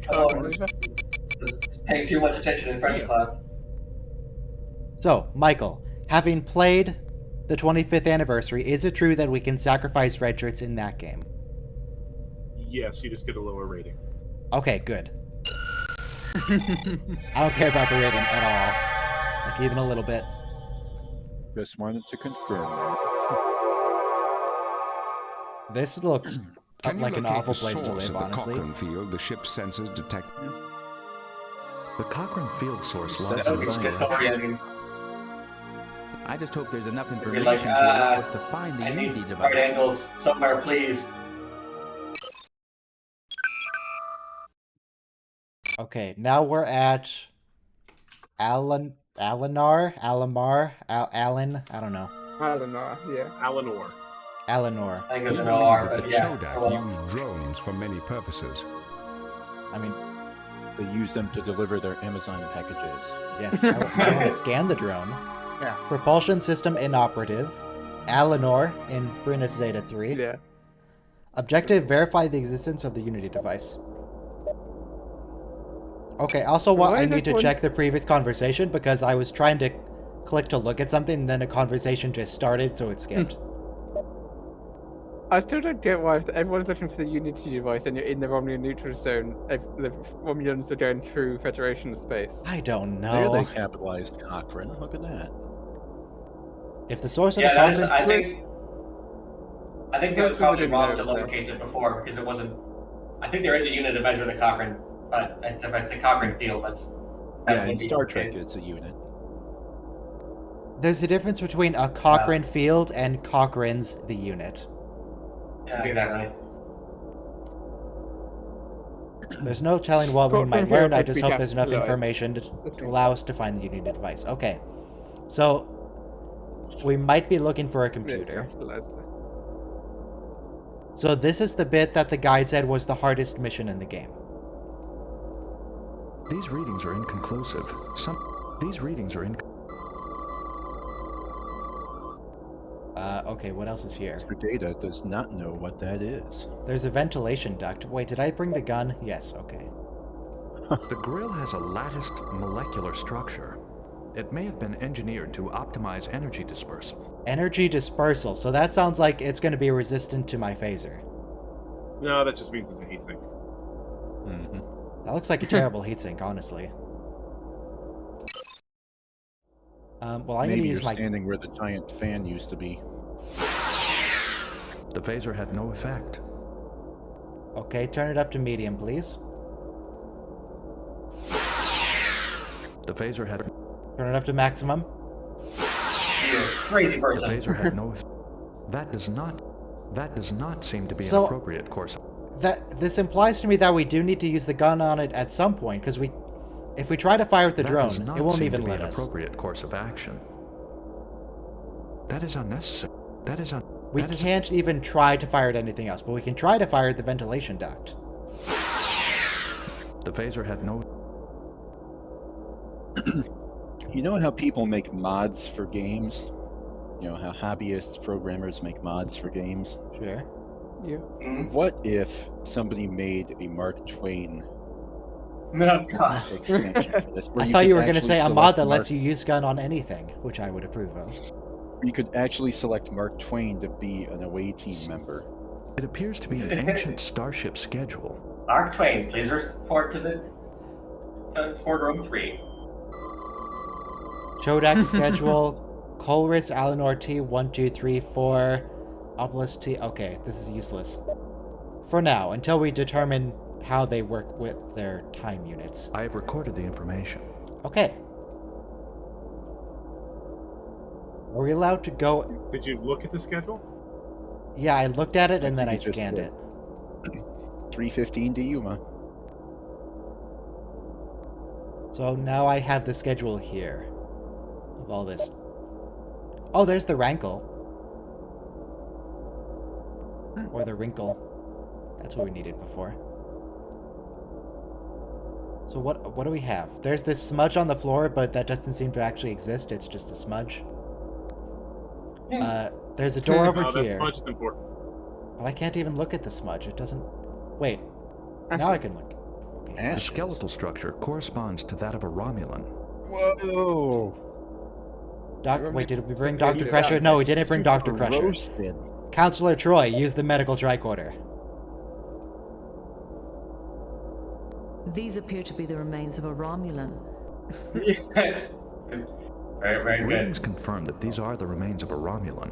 Paying too much attention in French class. So, Michael, having played the 25th anniversary, is it true that we can sacrifice red shirts in that game? Yes, you just get a lower rating. Okay, good. I don't care about the rating at all. Like, even a little bit. Just wanted to confirm. This looks like an awful place to live, the honestly. Cochrane field the ship's sensors detect. The Cochrane field source lies disorienting. I just hope there's enough information Like, to allow us to find the Unity device. Right angles somewhere, please. Okay, now we're at Alan, I don't know. Eleanor, yeah. Eleanor. I think there's an OR, The but yeah. Chodak use drones for many purposes. I mean, they use them to deliver their Amazon packages. Yes, I want to scan the drone. Yeah. Propulsion system inoperative. Eleanor in Brunus Zeta 3. Yeah. Objective, verify the existence of the Unity device. Okay, also I need to check the previous conversation because I was trying to click to look at something and then a conversation just started, so it skipped. I still don't get why everyone's looking for the Unity device and you're in the Romulan neutral zone. The Romulans are going through Federation space. I don't know. There they capitalized Cochrane. Look at that. If the source of the Cochrane... I think it was probably wrong to lowercase it before because it wasn't I think there is a unit to measure the Cochrane, but if it's a Cochrane field, that Yeah, would in be Star the Trek, case. it's a unit. There's a difference between a Cochrane field and Cochrane's the unit. Yeah, exactly. There's no telling what we might learn. I just hope there's enough capitalized. information to allow us to find the unit device. Okay. So, we might be looking for a computer. So this is the bit that the guide said was the hardest mission in the game. These readings are inconclusive. These readings are Okay, what else is here? Mr. Data does not know what that is. There's a ventilation duct. Wait, did I bring the gun? Yes, okay. The grill has a latticed molecular structure. It may have been engineered to optimize energy dispersal. Energy dispersal. So that sounds like it's going to be resistant to my phaser. No, that just means it's a heatsink. Mm-hmm. That looks like a terrible heatsink, honestly. Well, I'm going to use my... standing where the giant fan used to be. The phaser had no effect. Okay, turn it up to medium, please. The phaser had... Turn it up to maximum. You're a crazy person. The phaser had no effect. That does not seem to be an appropriate course. This implies to me that we do need to use the gun on it at some point, because if we try to fire with the drone, it won't even let us. Appropriate course of action. That is unnecessary. We can't even try to fire at anything else, but we can try to fire at the ventilation duct. The phaser had no... You know how people make mods for games? You know how hobbyist programmers make mods for games? Sure. Yeah. What if somebody made a Mark Twain Oh, God. extension for this, where I thought you were going to actually say a select mod that Mark- lets you use gun on anything, which I would approve of. You could actually select Mark Twain to be an away team member. It appears to be an ancient starship schedule. Mark Twain, please report to the Ford Room 3. Chodak schedule, Colress, Alanor T, 1, 2, 3, 4, Obelisk T. Okay, this is useless. For now, until we determine how they work with their time units. I have recorded the information. Okay. Are we allowed to go? Did you look at the schedule? Yeah, I looked at it and then I think you just scanned did. it. 315 to Yuma. So now I have the schedule here of all this. Oh, there's the rankle. Or the wrinkle. That's what we needed before. So what do we have? There's this smudge on the floor, but that doesn't seem to actually exist. It's just a smudge. There's a door over No, here. that smudge is important. But I can't even look at the smudge. It doesn't... Wait. Now I can look. Okay. The skeletal structure corresponds to that of a Romulan. Whoa! Wait, did we bring Dr. Crusher? No, we didn't bring Dr. Crusher. Roasted. Counselor Troy, use the medical tricorder. These appear to be the remains of a Romulan. Very good. Readings confirm that these are the remains of a Romulan.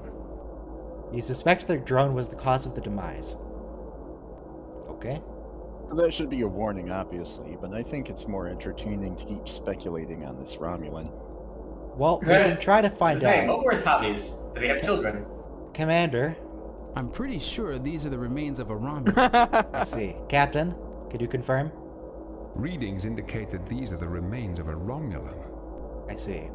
You suspect the drone was the cause of the demise. Okay. So that should be a warning, obviously, but I think it's more entertaining to keep speculating on this Romulan. Well, we can try to find out. What were his hobbies? Did he have children? Commander. I'm pretty sure these are the remains of a Romulan. Let's see. Captain, could you confirm? Readings indicate that these are the remains of a Romulan. I see.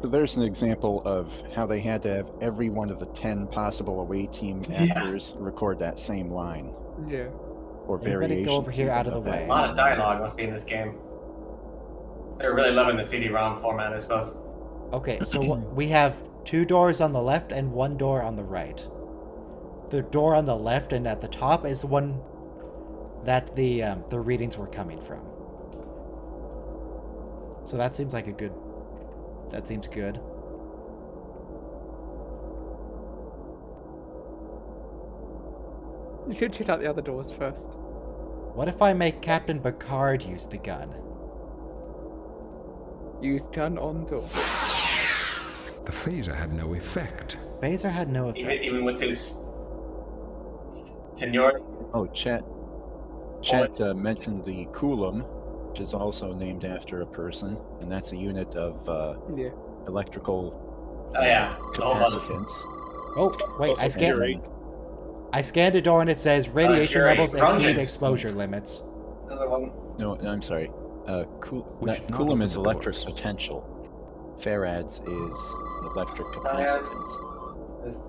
So there's an example of how they had to have every one of the 10 possible away team actors record that same line. Yeah. Or Everybody variations. go over here even out of the of that. way. A lot of dialogue must be in this game. They're really loving the CD-ROM format, I suppose. Okay, so we have 2 doors on the left and 1 door on the right. The door on the left and at the top is the one that the readings were coming from. So that seems like a good... That seems good. You should check out the other doors first. What if I make Captain Picard use the gun? Use gun on door. The phaser had no effect. Phaser had no effect. Even with his Seniority. Oh, Chat mentioned the Coulomb, which is also named after a person, and that's a unit of electrical capacitance. Oh, wait, I scanned a door and it says radiation levels exceed exposure limits. Another one. No, I'm sorry. Coulomb is electric potential. Farads is electric capacitance.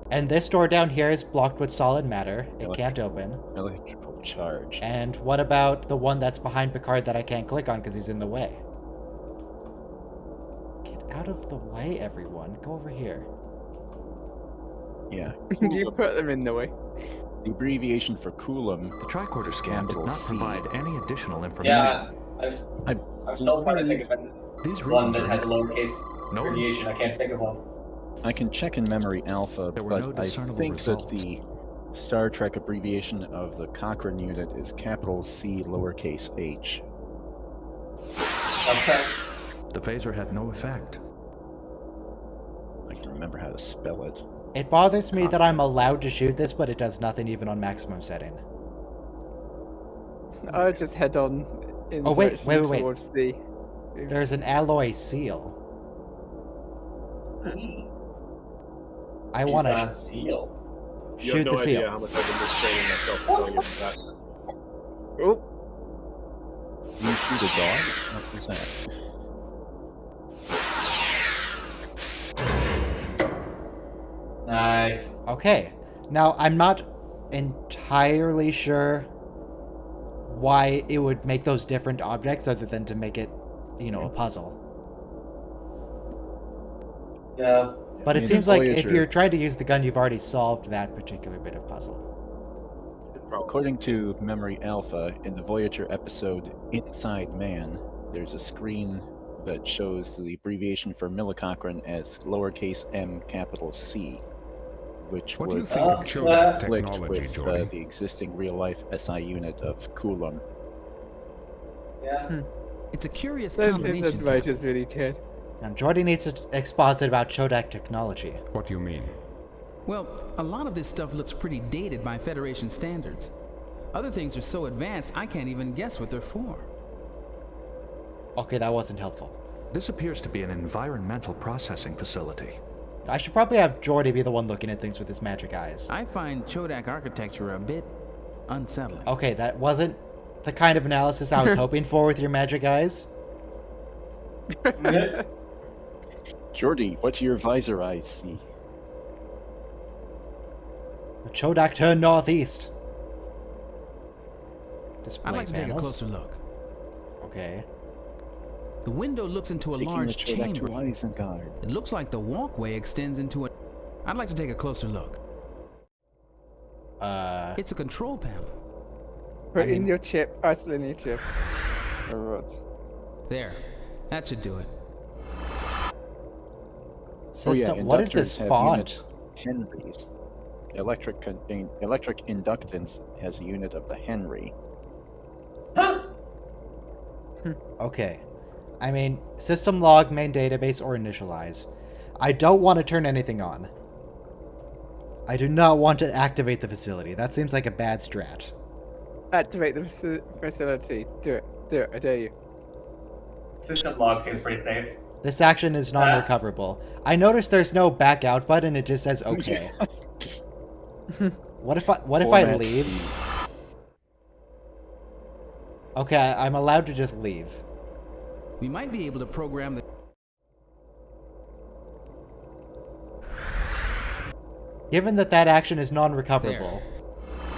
And this door down here is blocked with solid matter. It can't open. Electrical charge. And what about the one that's behind Picard that I can't click on because he's in the way? Get out of the way, everyone. Go over here. Yeah. You put them in the way. The abbreviation for Coulomb. The tricorder scan did not provide any additional information. Yeah, I'm still trying to think of one that has a lowercase radiation. I can't think of one. I can check in memory alpha, but I think that the Star Trek abbreviation of the Cochrane unit is capital C lowercase h. Okay. The phaser had no effect. I can remember how to spell it. It bothers me that I'm allowed to shoot this, but it does nothing even on maximum setting. I'll just head on in wait. towards the... There's an alloy seal. I want to seal. Shoot the seal. You have no idea how much I've been restraining myself from going into that. Oh. You shoot a dog? What was that? Nice. Okay. Now, I'm not entirely sure why it would make those different objects other than to make it, a puzzle. Yeah. But it seems like if you're trying to use the gun, you've already solved that particular bit of puzzle. According to Memory Alpha, in the Voyager episode Inside Man, there's a screen that shows the abbreviation for millicochrane as lowercase m capital C, which what would do you think of conflict technology, with Jordy? the existing real-life SI unit of Coulomb. Yeah. It's a curious That combination. writer's really good. Now, Jordy needs to exposit about Chodak technology. What do you mean? Well, a lot of this stuff looks pretty dated by Federation standards. Other things are so advanced, I can't even guess what they're for. Okay, that wasn't helpful. This appears to be an environmental processing facility. I should probably have Jordy be the one looking at things with his magic eyes. I find Chodak architecture a bit unsettling. Okay, that wasn't the kind of analysis I was hoping for with your magic eyes. Jordy, what do your visor eyes see? Chodak turned northeast. Display I'd like to take a panels. closer look. Okay. The window looks into a Taking large the Chodak chamber. to Isengard. It looks like the walkway extends into a... I'd like to take a closer look. It's a control panel. Put in your chip, isolate your chip. Alright. There. That should do it. System, what is this font? Henrys. Electric inductance has a unit of the Henry. Okay. I mean, system log, main database, or initialize. I don't want to turn anything on. I do not want to activate the facility. That seems like a bad strat. Activate the facility. Do it. Do it. I dare you. System log seems pretty safe. This action is non-recoverable. I noticed there's no back out button. It just says okay. What if I leave? Okay, I'm allowed to just leave. We might be able to program the... Given that that action is non-recoverable,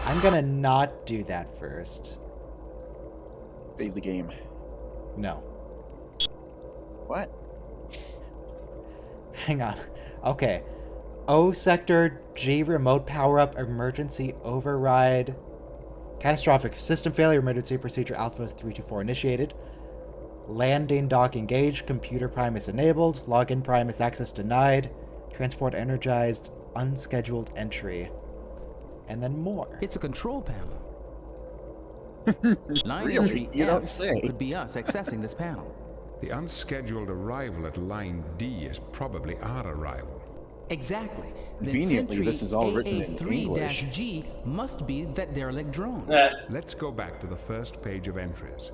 I'm gonna not do that first. Save the game. No. What? Hang on. Okay. O sector, G remote power-up, emergency override. Catastrophic system failure, emergency procedure Alpha 324 initiated. Landing dock engaged, computer Primus enabled, login Primus access denied, transport energized, unscheduled entry. And then more. It's a control panel. Line Really? entry You don't F say. could be us accessing this panel. The unscheduled arrival at line D is probably our arrival. Exactly. Then Conveniently, Sentry this is all written in English. AA3-G must be that derelict drone. Let's go back to the first page of entries.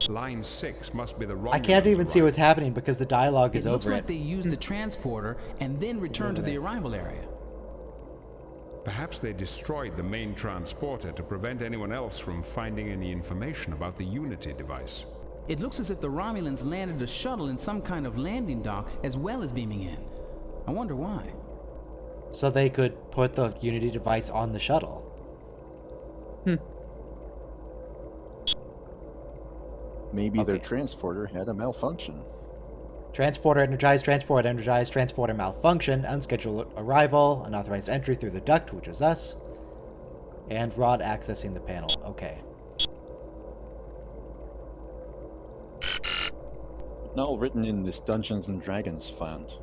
Line 6 must be the wrong. I can't even see what's happening because the dialogue is It looks over like they used the transporter and then returned to the arrival area. Perhaps they destroyed the main transporter to prevent anyone else from finding any information about the Unity device. It looks as if the Romulans landed a shuttle in some kind of landing dock as well as beaming in. I wonder why. So they could put the Unity device on the shuttle. Maybe their transporter had a malfunction. Transporter energized, transporter malfunction, unscheduled arrival, unauthorized entry through the duct, which was us, and Rod accessing the panel. Okay. All written in this Dungeons and Dragons font.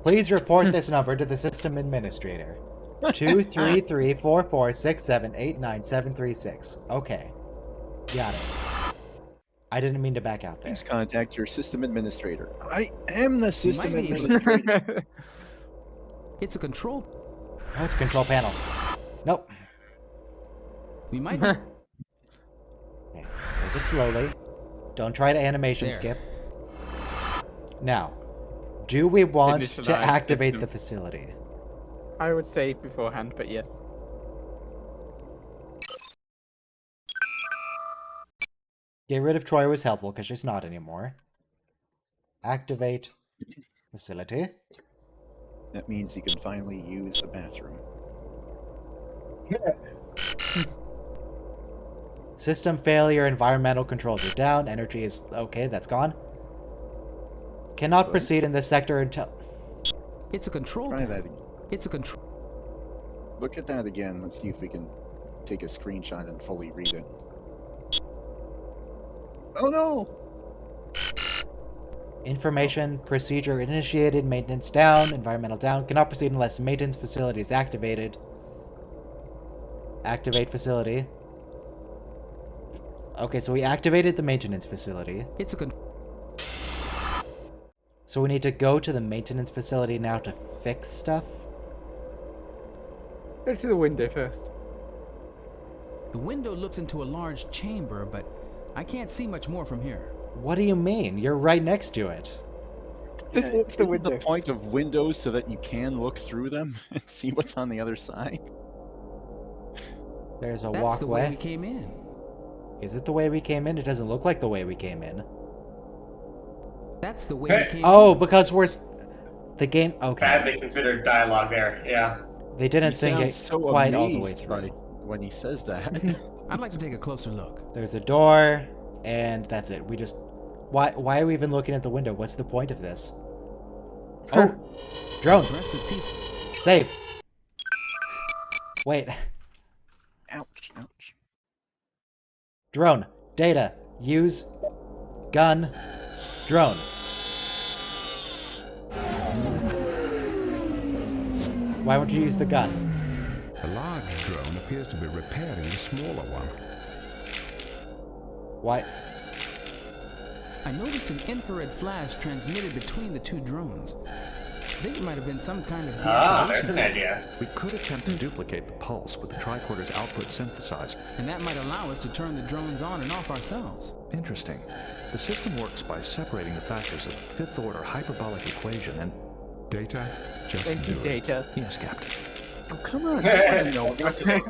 Please report this number to the system administrator. 233-446789736. Okay. Got it. I didn't mean to back out there. Please contact your system administrator. I am the system administrator. It's a control. Oh, it's a control panel. Nope. We might. Okay. Take it slowly. Don't try to animation skip. Now, do we want to activate the facility? I would say beforehand, but yes. Get rid of Troy was helpful because she's not anymore. Activate facility. That means you can finally use the bathroom. System failure, environmental controls are down, energy is okay, that's gone. Cannot proceed in this sector until... It's a control. Try that again. It's a control. Look at that again. Let's see if we can take a screenshot and fully read it. Oh no! Information, procedure initiated, maintenance down, environmental down. Cannot proceed unless maintenance facility is activated. Activate facility. Okay, so we activated the maintenance facility. It's a So we need to go to the maintenance facility now to fix stuff? Go to the window first. The window looks into a large chamber, but I can't see much more from here. What do you mean? You're right next to it. Just watch the window. The point of windows so that you can look through them and see what's on the other side. There's a That's walkway. the way we came in. Is it the way we came in? It doesn't look like the way we came in. That's the way we came Oh, in. because we're... The game... Okay. Badly considered dialogue there, yeah. They didn't think it so quite all the way amazed through. when he says that. I'd like to take a closer look. There's a door, and that's it. We just... Why are we even looking at the window? What's the point of this? Oh! Drone! Save! Wait. Ouch, ouch. Drone. Data. Use. Gun. Drone. Why won't you use the gun? The large drone appears to be repairing the smaller one. Why? I noticed an infrared flash transmitted between the two drones. I think it might have been some kind of... There's an idea. We could attempt to duplicate the pulse with the tricorder's output synthesizer. And that might allow us to turn the drones on and off ourselves. Interesting. The system works by separating the factors of fifth-order hyperbolic equation and... Data? Just Thank you, Data. Yes, Captain. Oh, come on. The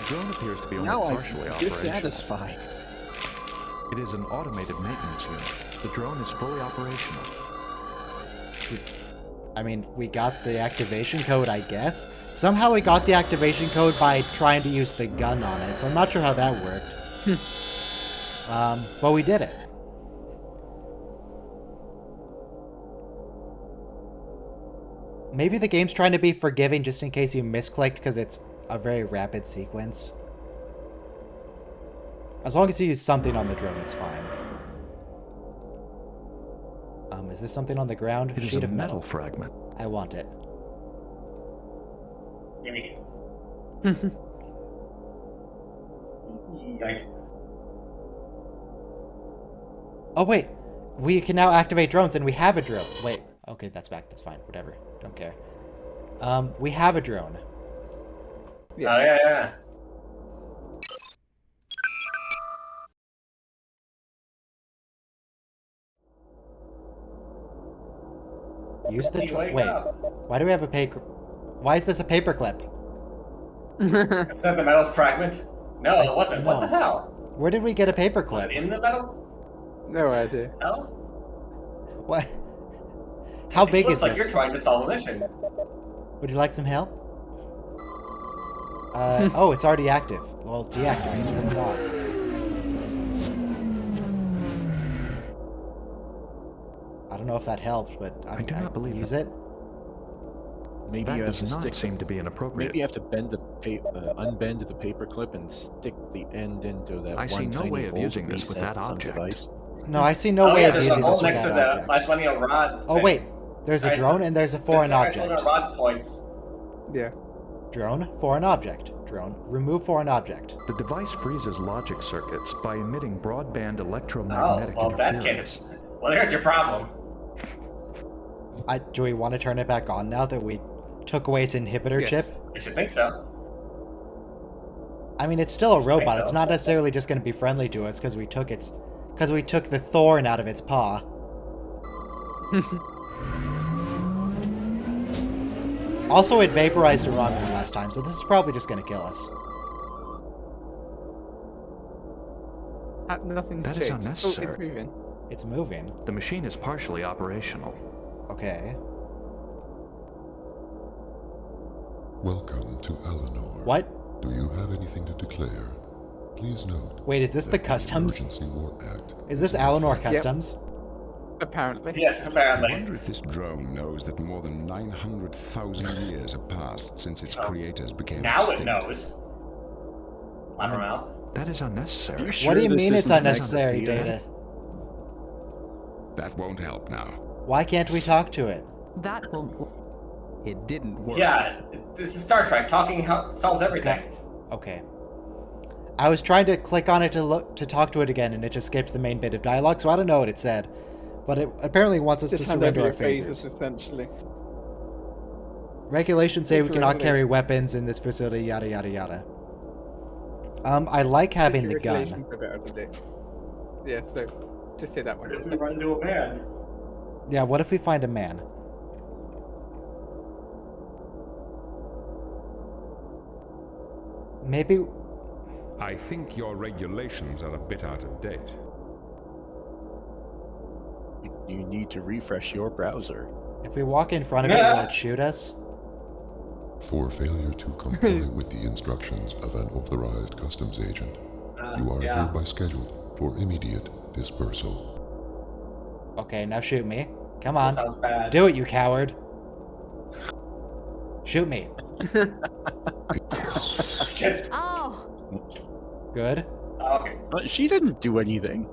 drone appears to be only Now I'm partially operational. dissatisfied. It is an automated maintenance unit. The drone is fully operational. I mean, we got the activation code, I guess. Somehow we got the activation code by trying to use the gun on it, so I'm not sure how that worked. But we did it. Maybe the game's trying to be forgiving just in case you misclicked because it's a very rapid sequence. As long as you use something on the drone, it's fine. Is this something on the ground? It is Sheet a of metal fragment. I want it. Give me. Right. Oh, wait. We can now activate drones, and we have a drone. Wait. Okay, that's back. That's fine. Whatever. Don't care. We have a drone. Yeah. Oh, yeah. Use the wait. Why do we have a paper? Why is this a paperclip? Is that the metal fragment? No, it wasn't. No. What the hell? Where did we get a paperclip? Was it in the metal? No idea. No. What? How big is this? Looks like you're trying to solve a mission. Would you like some help? Oh, it's already active. Well, deactivate. Turn it off. I don't know if that helps, but I do not believe use it. Maybe that you have does to not seem to be inappropriate. Maybe you have to bend the unbend the paperclip and stick the end into that. I see no way of using this with that object. No, I see no way of using this with next that to the object. Marshmallow rod. Oh wait, there's a drone and there's a foreign object. Rod points. Yeah. Drone, foreign object. Drone, remove foreign object. The device freezes logic circuits by emitting broadband electromagnetic interference. Well, there's your problem. Do we want to turn it back on now that we took away its inhibitor chip? I should think so. I mean, it's still a robot. It's not necessarily just going to be friendly to us because we took the thorn out of its paw. Also, it vaporized a Romulan last time, so this is probably just going to kill us. Nothing's That changed. is unnecessary. Oh, it's moving. It's moving. The machine is partially operational. Okay. Welcome to Eleanor. What? Do you have anything to declare? Please note. Wait, is this the customs? Is this Eleanor Customs? Yep. Apparently. Yes, apparently. I wonder if this drone knows that more than 900,000 years have passed since its creators became extinct. Now it knows. Blabbermouth. That is unnecessary. What do you mean it's unnecessary, Data? That won't help now. Why can't we talk to it? That won't. It didn't work. Yeah, this is Star Trek. Talking solves everything. Okay. I was trying to click on it to talk to it again, and it just skipped the main bit of dialogue, so I don't know what it said. But it apparently wants us to surrender our phasers. Essentially. Regulations say we cannot carry weapons in this facility, yada yada yada. I like having the gun. Yeah, so just say that one. What if we run into a man? Yeah, what if we find a man? Maybe... I think your regulations are a bit out of date. You need to refresh your browser. If we walk in front of it, will it shoot us? For failure to comply with the instructions of an authorized customs agent, you are hereby scheduled for immediate dispersal. Okay, now shoot me. Come on. Sounds bad. Do it, you coward. Shoot me. Oh! Good. Okay. She didn't do anything.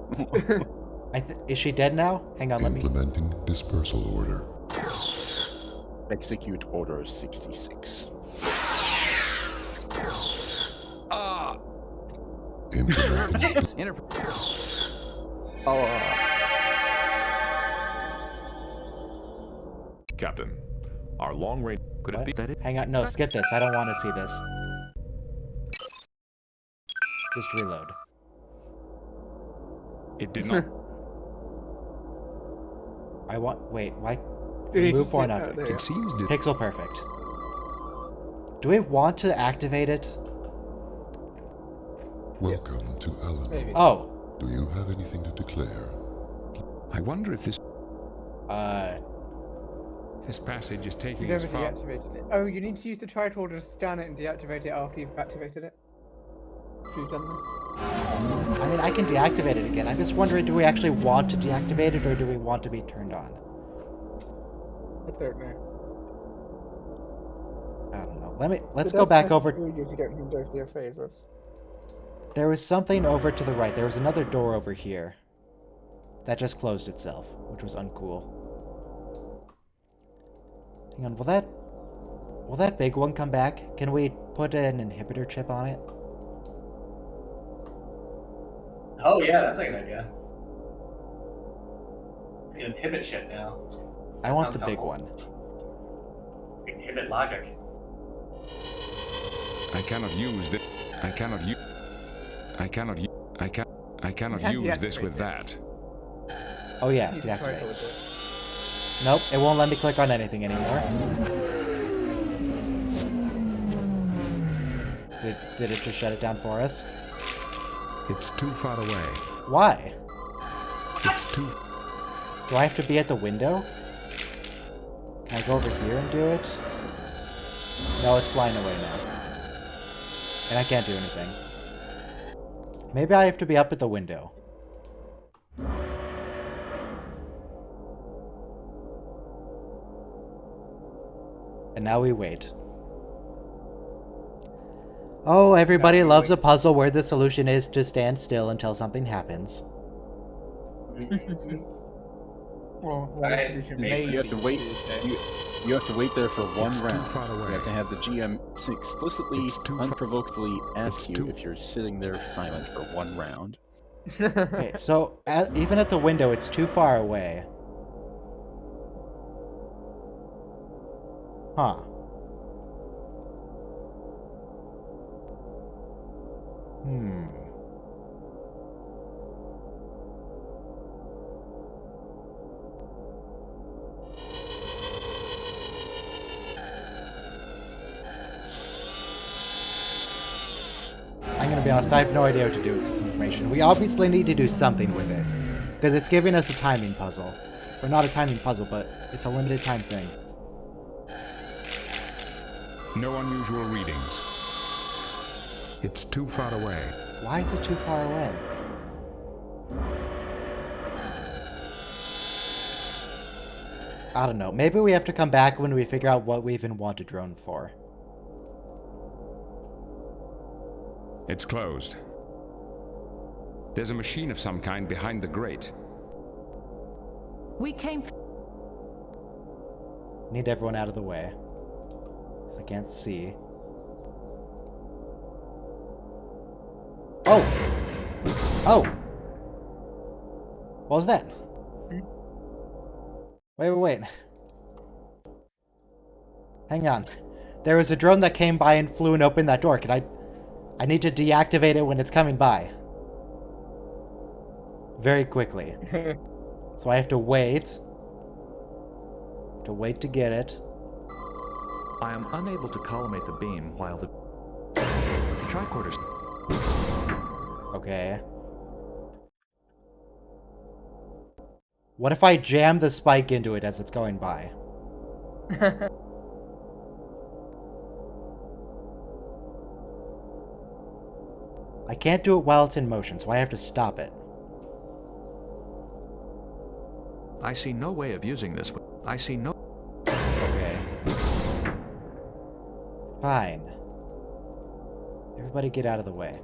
Is she dead now? Hang on, let me... Implementing dispersal order. Execute Order 66. Implementing... Captain, our long-range... Could it be that it... Hang on, no, skip this. I don't want to see this. Just reload. It did not... I want... Wait, why... Remove foreign object. It seems... Pixel perfect. Do we want to activate it? Welcome to Eleanor. Maybe. Oh. Do you have anything to declare? I wonder if this... This passage is taking You've us never far... deactivated it. Oh, you need to use the tricorder to scan it and deactivate it after you've activated it. Have you done this? I mean, I can deactivate it again. I'm just wondering, do we actually want to deactivate it, or do we want to be turned on? I don't know. I don't know. Let's go back over... You don't hand over your phasers. There was something over to the right. There was another door over here. That just closed itself, which was uncool. Hang on, will that big one come back? Can we put an inhibitor chip on it? Oh yeah, that's a good idea. We can inhibit shit now. I want the big one. Inhibit logic. I cannot use this. I cannot use this with that. Oh yeah, deactivate. Nope, it won't let me click on anything anymore. Did it just shut it down for us? It's too far away. Why? It's too... Do I have to be at the window? Can I go over here and do it? No, it's flying away now. And I can't do anything. Maybe I have to be up at the window. And now we wait. Oh, everybody loves a puzzle where the solution is to stand still until something happens. Well, you have to wait. You have to wait there for one round. You have to have the GM explicitly, unprovokedly ask you if you're sitting there silent for one round. Okay, so even at the window, it's too far away. Huh. I'm gonna be honest, I have no idea what to do with this information. We obviously need to do something with it. Because it's giving us a timing puzzle. Or not a timing puzzle, but it's a limited time thing. No unusual readings. It's too far away. Why is it too far away? I don't know. Maybe we have to come back when we figure out what we even want a drone for. It's closed. There's a machine of some kind behind the grate. We came... Need everyone out of the way. Because I can't see. Oh! Oh! What was that? Wait. Hang on. There was a drone that came by and flew and opened that door. Can I need to deactivate it when it's coming by. Very quickly. So I have to wait. To get it. I am unable to collimate the beam while the tricorders... Okay. What if I jam the spike into it as it's going by? I can't do it while it's in motion, so I have to stop it. I see no way of using this. I see no... Okay. Fine. Everybody get out of the way.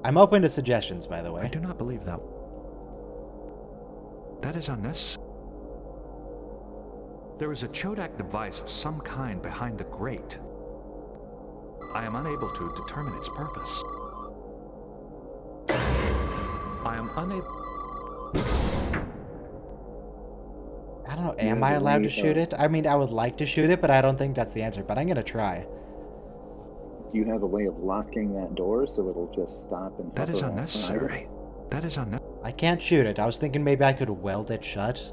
I'm open to suggestions, by the way. I do not believe that. That is unnecessary. There is a Chodak device of some kind behind the grate. I am unable to determine its purpose. I am unable... I don't know, am I allowed to shoot it? I mean, I would like to shoot it, but I don't think that's the answer, but I'm gonna try. Do you have a way of locking that door so it'll just stop and... That is unnecessary. That is unnecessary. I can't shoot it. I was thinking maybe I could weld it shut.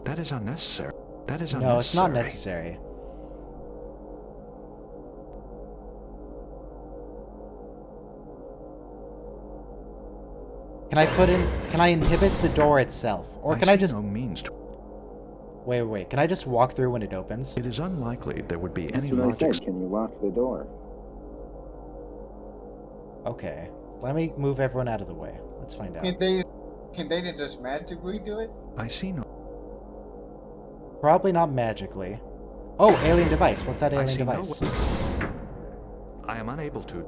That is unnecessary. That is unnecessary. No, it's not necessary. Can I inhibit the door itself? Or can I just... no means to... Wait. Can I just walk through when it opens? It is unlikely there would be any logic. logic... Can you lock the door? Okay. Let me move everyone out of the way. Let's find out. Can they just magically do it? I see no... Probably not magically. Oh, alien device. What's that alien device? I am unable to...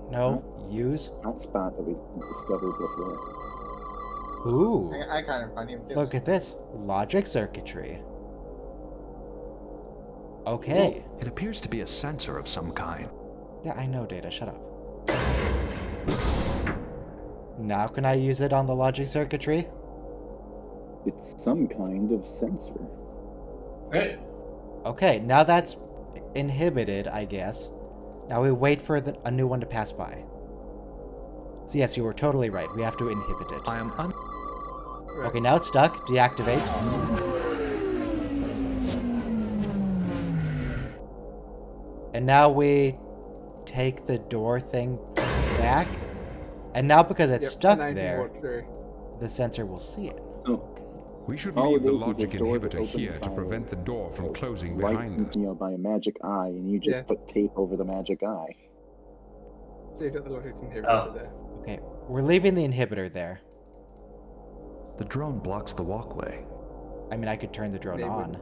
No. Use. Hotspot that we discovered before. Ooh. I kind of find him. Look at this. Logic circuitry. Okay. It appears to be a sensor of some kind. Yeah, I know, Data. Shut up. Now can I use it on the logic circuitry? It's some kind of sensor. Right. Okay, now that's inhibited, I guess. Now we wait for a new one to pass by. So yes, you were totally right. We have to inhibit it. I am Okay, now it's stuck. Deactivate. And now we take the door thing back. And now because it's stuck there, the sensor will see it. We should leave the logic inhibitor here to prevent the door from closing behind us. You know, by a magic eye, and you just put tape over the magic eye. So you've got the logic inhibitor there. Okay, we're leaving the inhibitor there. The drone blocks the walkway. I mean, I could turn the drone on.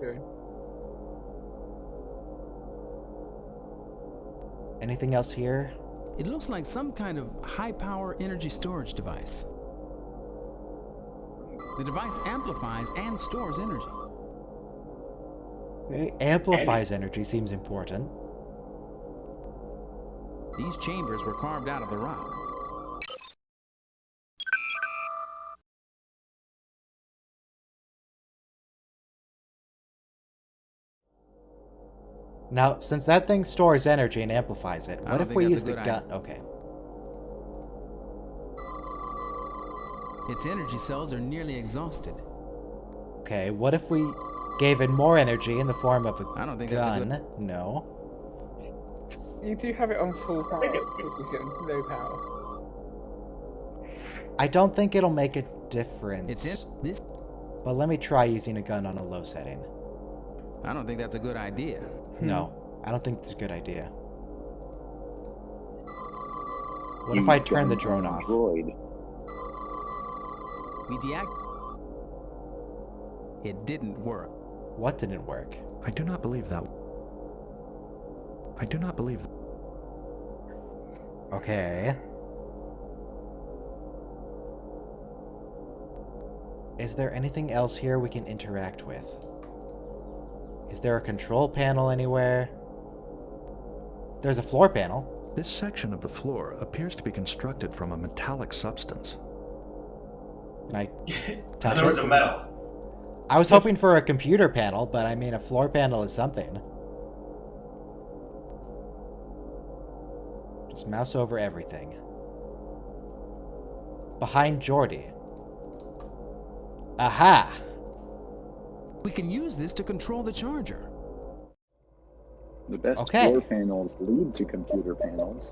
Anything else here? It looks like some kind of high-power energy storage device. The device amplifies and stores energy. Okay, amplifies energy seems important. These chambers were carved out of the rock. Now, since that thing stores energy and amplifies it, what if we use the gun? Okay. Its energy cells are nearly exhausted. Okay, what if we gave it more energy in the form of a gun? I don't think that's a good... No. You do have it on full power. It's on low power. I don't think it'll make a difference. It's in this. But let me try using a gun on a low setting. I don't think that's a good idea. No, I don't think it's a good idea. What if I turn the drone off? We It didn't work. What didn't work? I do not believe that. I do not believe. Okay. Is there anything else here we can interact with? Is there a control panel anywhere? There's a floor panel. This section of the floor appears to be constructed from a metallic substance. Can I touch it? There was a metal. I was hoping for a computer panel, but I mean, a floor panel is something. Just mouse over everything. Behind Jordy. Aha! We can use this to control the charger. The best floor panels lead to computer panels.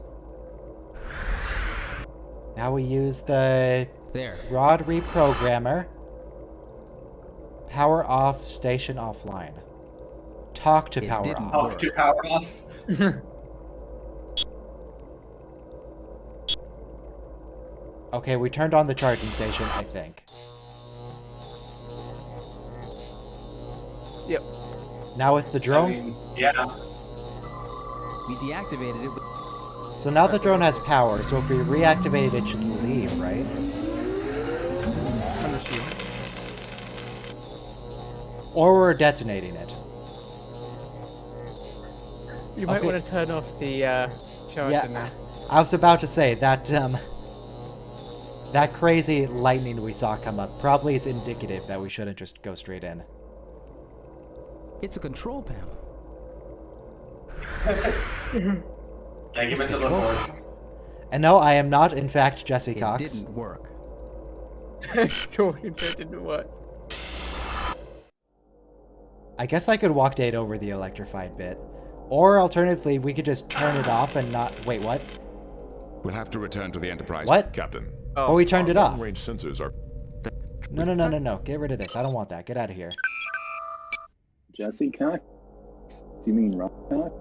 Now we use the rod reprogrammer. Power off, station offline. Talk to power off. Talk to power off. Okay, we turned on the charging station, I think. Yep. Now with the drone? I mean, yeah. We deactivated it. So now the drone has power, so if we reactivate it, it should leave, right? Or we're detonating it. You might want to turn off the charger now. I was about to say that that crazy lightning we saw come up probably is indicative that we shouldn't just go straight in. It's a control panel. Thank you, Mr. LaForge. And no, I am not, in fact, Jesse Cox. It didn't work. Jordan said it didn't work. I guess I could walk Date over the electrified bit. Or alternatively, we could just turn it off and not... Wait, what? We'll have to return to the Enterprise, What? Captain. Oh, we turned it off. Long-range sensors are... No. Get rid of this. I don't want that. Get out of here. Jesse Cox? Do you mean Rock Cox?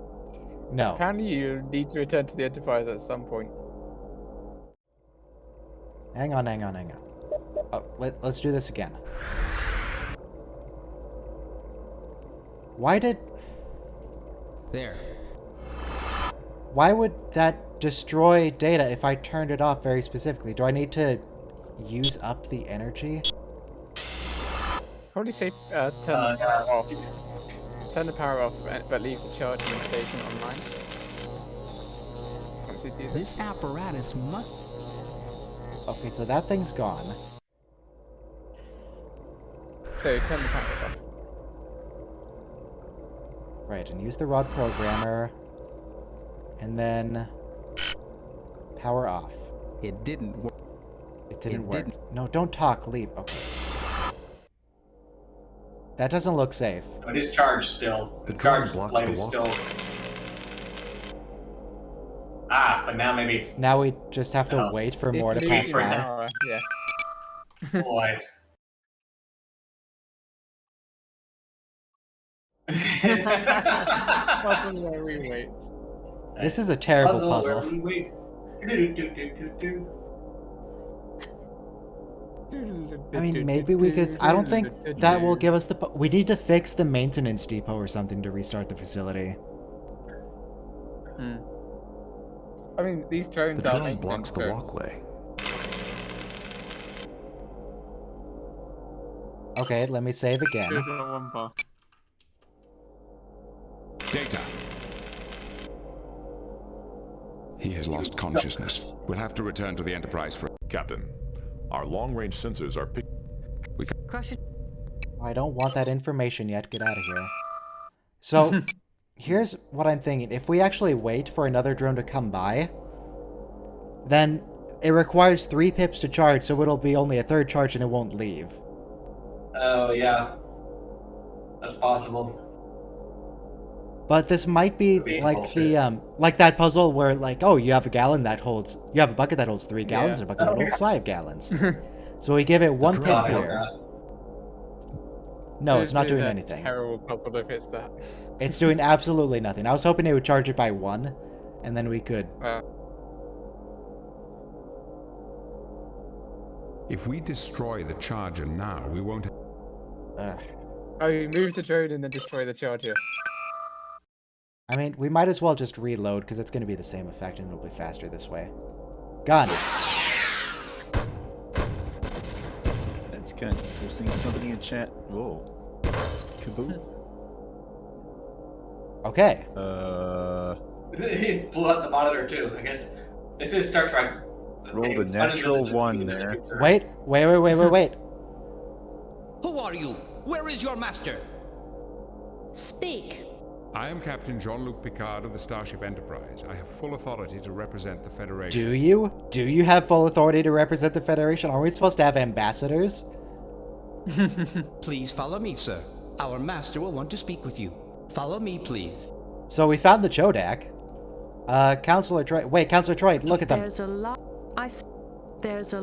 No. Apparently you need to return to the Enterprise at some point. Hang on. Oh, let's do this again. Why did... There. Why would that destroy data if I turned it off very specifically? Do I need to use up the energy? Probably say turn the power off. Turn the power off, but leave the charging station online. This apparatus must... Okay, so that thing's gone. So turn the camera off. Right, and use the rod programmer. And then power off. It didn't work. It didn't work. No, don't talk. Leave. Okay. That doesn't look safe. It is charged still. The charge blocks light the is walk. still. Ah, but now maybe it's. Now we just have to wait for more to pass by. Yeah. Boy. Puzzle where we wait. This is a terrible puzzle. Where we wait. I mean, maybe we could... I don't think that will give us the... We need to fix the maintenance depot or something to restart the facility. I mean, these drones The are drone blocks the drones. walkway. Okay, let me save again. Data. He has lost consciousness. We'll have to return to the Enterprise for... Captain, our long-range sensors are pick... Crush it. I don't want that information yet. Get out of here. So, here's what I'm thinking. If we actually wait for another drone to come by, then it requires 3 pips to charge, so it'll be only a third charge and it won't leave. Oh, yeah. That's possible. But this might be like the like that puzzle where like, oh, you have a bucket that holds 3 gallons, and a bucket that holds 5 gallons. So we give it 1 pip here. No, it's not doing anything. Terrible puzzle if it's that. It's doing absolutely nothing. I was hoping it would charge it by 1, and then we could. If we destroy the charger now, we won't... Oh, you move the drone and then destroy the charger. I mean, we might as well just reload, because it's going to be the same effect, and it'll be faster this way. Gun! That's kind of interesting. Somebody in chat... Whoa. Kaboom. Okay. It blew out the monitor, too. I guess this is Star Trek. Rolled a natural 1 there. Wait. Who are you? Where is your master? Speak. I am Captain Jean-Luc Picard of the Starship Enterprise. I have full authority to represent the Federation. Do you? Do you have full authority to represent the Federation? Are we supposed to have ambassadors? Please follow me, sir. Our master will want to speak with you. Follow me, please. So we found the Chodak. Counselor Troy... Wait, Counselor Troy, look at them. There's a lot... There's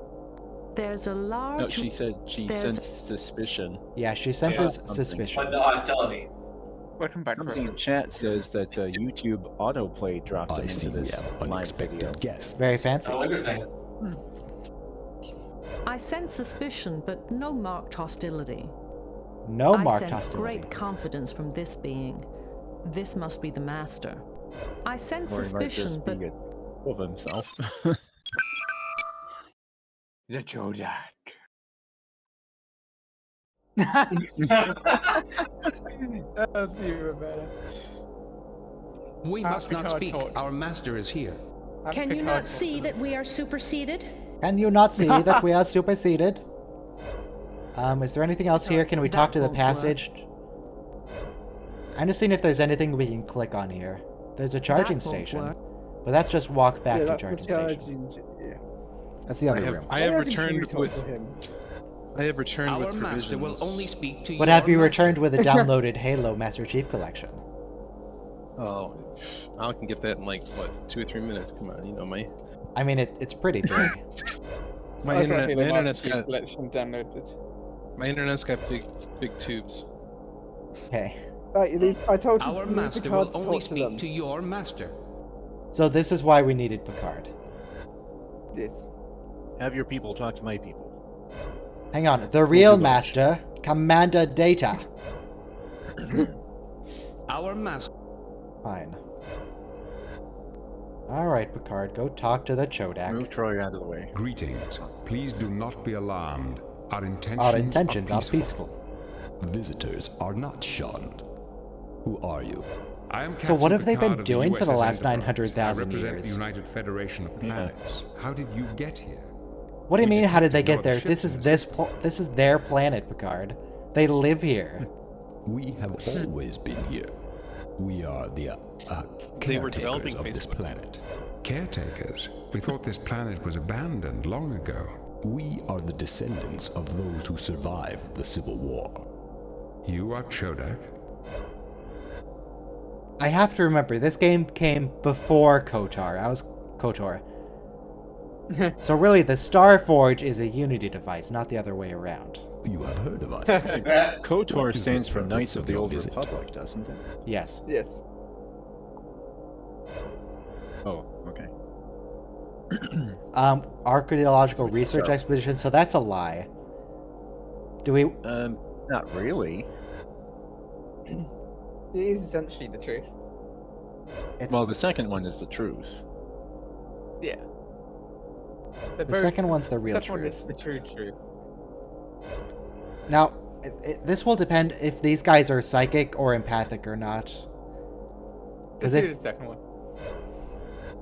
a large... No, she said she sensed suspicion. Yeah, she senses suspicion. But no hostility. Welcome back. Somebody in chat says that YouTube autoplay dropped them into this live video. Guest. Very fancy. Oh, interesting. I sense suspicion, but no marked hostility. No marked I sense hostility. great confidence from this being. This must be the master. I sense Or he might suspicion, just but be full of himself. The Chodak. That's even better. We must not speak. Our master is here. Can you not see that we are superseded? Can you not see that we are superseded? Is there anything else here? Can we talk to the passage? I'm just seeing if there's anything we can click on here. There's a charging station. But that's just walk back to charging station. That's the other room. I have returned with Our master provisions. will only speak to But have you returned with a downloaded Halo Master Chief Collection? Oh, I can get that in like what 2 or 3 minutes. Come on, you know me. I mean, it's pretty big. My internet's got collection downloaded. my internet's got big tubes. Okay. I told you Our to master Picard will to only talk to speak them. to your master. So this is why we needed Picard. Yes. Have your people talk to my people. Hang on. The real master, Commander Data. Our master. Fine. Alright, Picard, go talk to the Chodak. Move Troy out of the way. Greetings. Please do not be alarmed. Our Our intentions are peaceful. Visitors are not shunned. Who are you? I am So what Captain have they Picard been of doing for the USS last Enterprise. 900,000 I represent years? the United Federation of Planets. How did you get here? What do you mean, how did they get there? This is their planet, Picard. They live here. We have always been here. We are the They were caretakers developing of this Facebook. planet. Caretakers? We thought this planet was abandoned long ago. We are the descendants of those who survived the Civil War. You are Chodak? I have to remember, this game came before KOTOR. I was KOTOR. So really, the Starforge is a Unity device, not the other way around. You have heard of us. KOTOR stands for Knights of the Old Republic, doesn't it? Yes. Yes. Oh, okay. Archaeological research expedition, so that's a lie. Do we... Not really. It is essentially the truth. Well, the second one is the truth. Yeah. The second one's the real second one truth. is the true truth. Now, this will depend if these guys are psychic or empathic or not. Let's do the second one.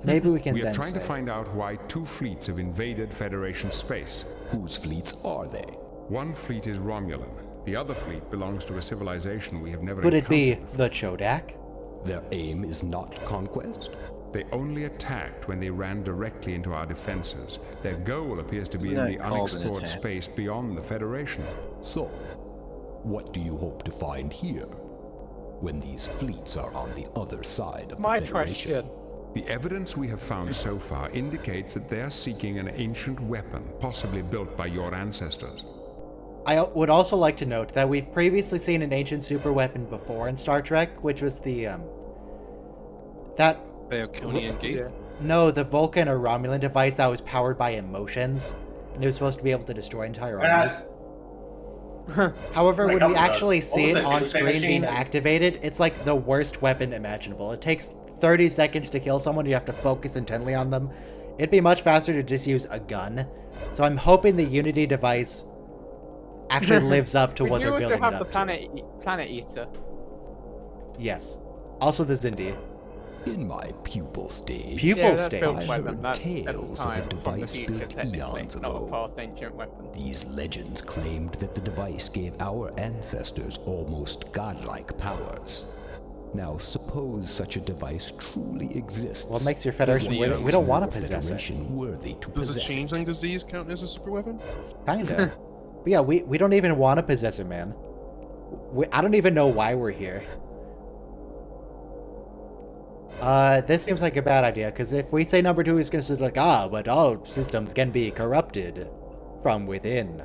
Maybe we can We are then trying to say. find out why 2 fleets have invaded Federation space. Whose fleets are they? One fleet is Romulan. The other fleet belongs to a civilization we have never Could it encountered. be the Chodak? Their aim is not conquest? They only attacked when they ran directly into our defenses. Their goal appears to be in Isn't the that called an unexplored attack? space beyond the Federation. So, what do you hope to find here, when these fleets are on the other side of My the Federation? question. The evidence we have found so far indicates that they are seeking an ancient weapon, possibly built by your ancestors. I would also like to note that we've previously seen an ancient superweapon before in Star Trek, which was the, that... Bioconian gate? No, the Vulcan or Romulan device that was powered by emotions, and it was supposed to be able to destroy entire armies. However, when we actually see it on screen being activated, it's like the worst weapon imaginable. It takes 30 seconds to kill someone, you have to focus intently on them. It'd be much faster to just use a gun. So I'm hoping the Unity device actually lives up to what they're building it We also have up the Planet Eater. to. Yes. Also the Zindi. In my pupil stage, Pupil stage. I by them, heard that, tales of a from the device future, built technically, eons not a ago. past ancient weapon. These legends claimed that the device gave our ancestors almost godlike powers. Now, suppose such a device truly exists. What makes your Federation we don't want to possess it. Worthy to Does a possess changeling disease count as a super weapon? Kinda. But yeah, we don't even want to possess it, man. I don't even know why we're here. This seems like a bad idea, because if we say number 2 is going to say like, but all systems can be corrupted from within.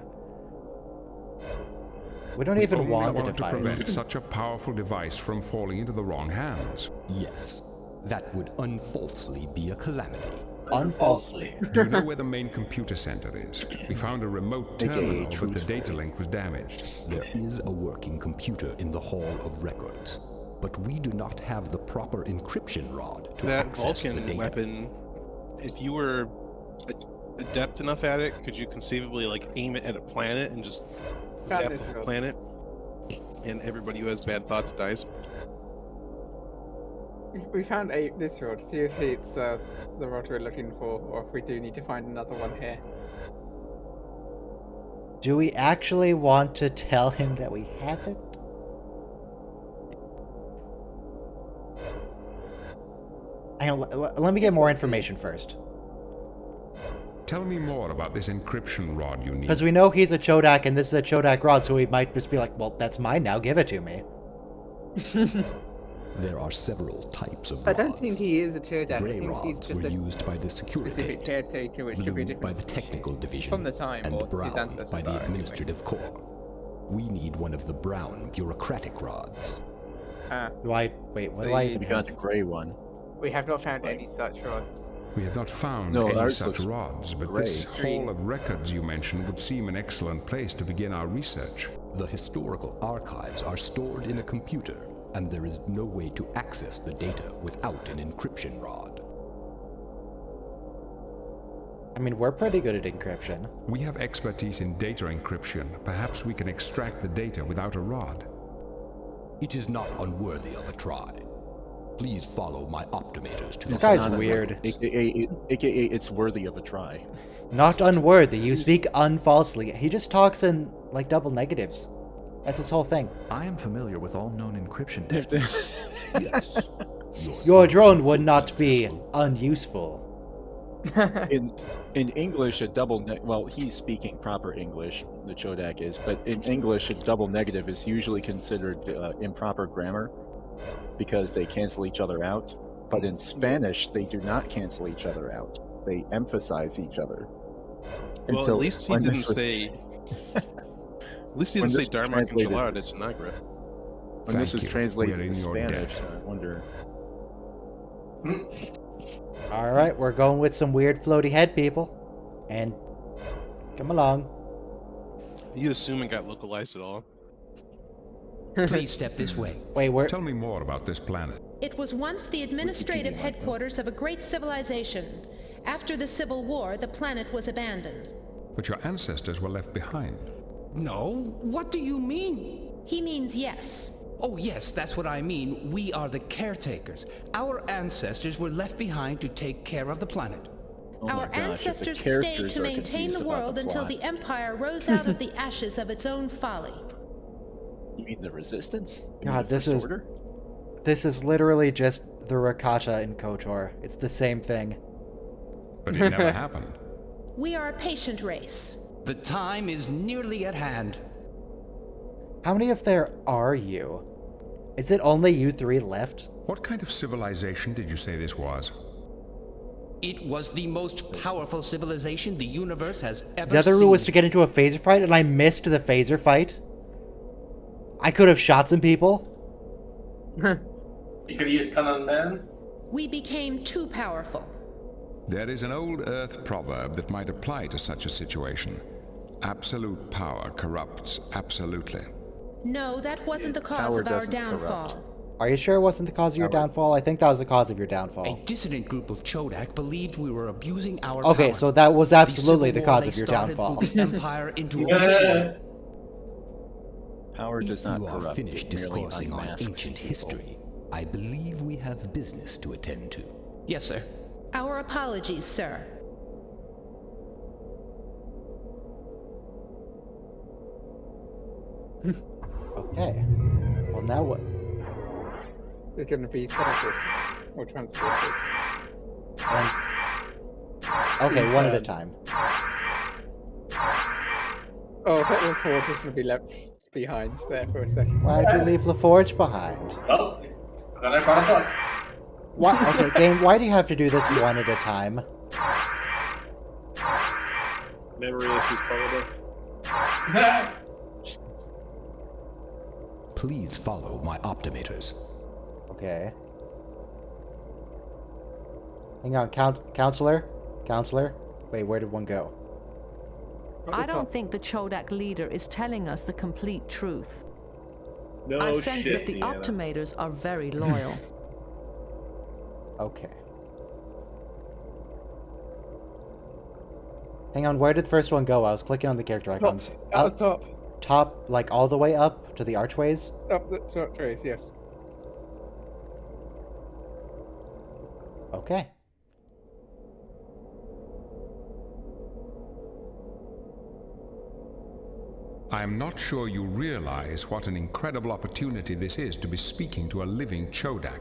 We don't even only want the to device. prevent such a powerful device from falling into the wrong hands. Yes, that would unfalsely be a calamity. Unfalsely. Do you know where the main computer center is? We found a remote terminal, but the data link was damaged. There is a working computer in the Hall of Records, but we do not have the proper encryption rod to That access the Vulcan data. weapon, if you were adept enough at it, could you conceivably like aim it at a planet and just zap the whole planet, and everybody who has bad thoughts dies? We found this rod. See if it's the rod we're looking for, or if we do need to find another one here. Do we actually want to tell him that we have it? Hang on, let me get more information first. Tell me more about this encryption rod you need. Because we know he's a Chodak and this is a Chodak rod, so he might just be like, well, that's mine now, give it to me. There are several types of I rods. don't think he is a Chodak. Gray I think he's rods just were a used by the security, specific caretaker, which could be a blue by different the technical division, from the time, and or his brown ancestors by the are, administrative corps. We need one of the brown bureaucratic rods. Wait, what So do I you even got have? the gray one. We have not found any such rods. We have not found No, any ours such looks rods, but gray. this Hall of Records you mentioned would seem an excellent place to begin our research. The historical archives are stored in a computer, and there is no way to access the data without an encryption rod. I mean, we're pretty good at encryption. We have expertise in data encryption. Perhaps we can extract the data without a rod. It is not unworthy of a try. Please follow my optimators to... This guy's weird. AKA, it's worthy of a try. Not unworthy, you speak unfalsely. He just talks in, like, double negatives. That's his whole thing. I am familiar with all known encryption techniques. Yes. Your drone would not be unuseful. In English, a double well, he's speaking proper English, the Chodak is, but in English, a double negative is usually considered improper grammar because they cancel each other out. But in Spanish, they do not cancel each other out. They emphasize each other. And Well, so at least he when didn't this was- say. At least he when didn't say this was Dharma translated- Congelada, it's Nagra. When this was Thank you. translated We're in to your Spanish, debt. I wonder. Alright, we're going with some weird floaty head people. And come along. You assume it got localized at all? Please step this way. Wait, where? Tell me more about this planet. It was once the administrative headquarters of a great civilization. After the Civil War, the planet was abandoned. But your ancestors were left behind. No, what do you mean? He means yes. Oh yes, that's what I mean. We are the caretakers. Our ancestors were left behind to take care of the planet. Oh my Our gosh, if the ancestors characters stayed to are maintain the confused about world until plot. the Empire rose out of the ashes of its own folly. You mean the Resistance? You mean God, the this First is Order? this is literally just the Rakata in KOTOR. It's the same thing. But it never happened. We are a patient race. The time is nearly at hand. How many of there are you? Is it only you three left? What kind of civilization did you say this was? It was the most powerful civilization the universe has ever The other seen. rule was to get into a phaser fight, and I missed the phaser fight. I could have shot some people. You could use Kanan Man. We became too powerful. There is an old Earth proverb that might apply to such a situation. Absolute power corrupts absolutely. No, that wasn't the cause Power of our doesn't downfall. corrupt. Are you sure it wasn't the cause of your downfall? I think that was the cause of your A downfall. dissident group of Chodak believed we were abusing our Okay, power. so that was absolutely the Civil War cause they of your started downfall. moved the empire into oblivion. Power does If not you are corrupt. finished it merely discoursing on unmasks ancient people. history, I believe we have business to attend to. Yes, sir. Our apologies, sir. Okay. Well, now what? They're going to be teleported or transported. And... Okay, one at a time. Oh, I thought the Ford was going to be left behind there for a second. Why'd you leave LaForge behind? Well, then I brought a book. Why? Okay, game. Why do you have to do this one at a time? Memory issues, probably. Please follow my optimators. Okay. Hang on, counselor? Counselor? Wait, where did one go? I don't think the Chodak leader is telling us the complete truth. No I sense shit, that the Deanna. Optimators are very loyal. Okay. Hang on, where did the first one go? I was clicking on the character icons. At the top. Top, like all the way up to the archways? Up the top trace, yes. Okay. I am not sure you realize what an incredible opportunity this is to be speaking to a living Chodak.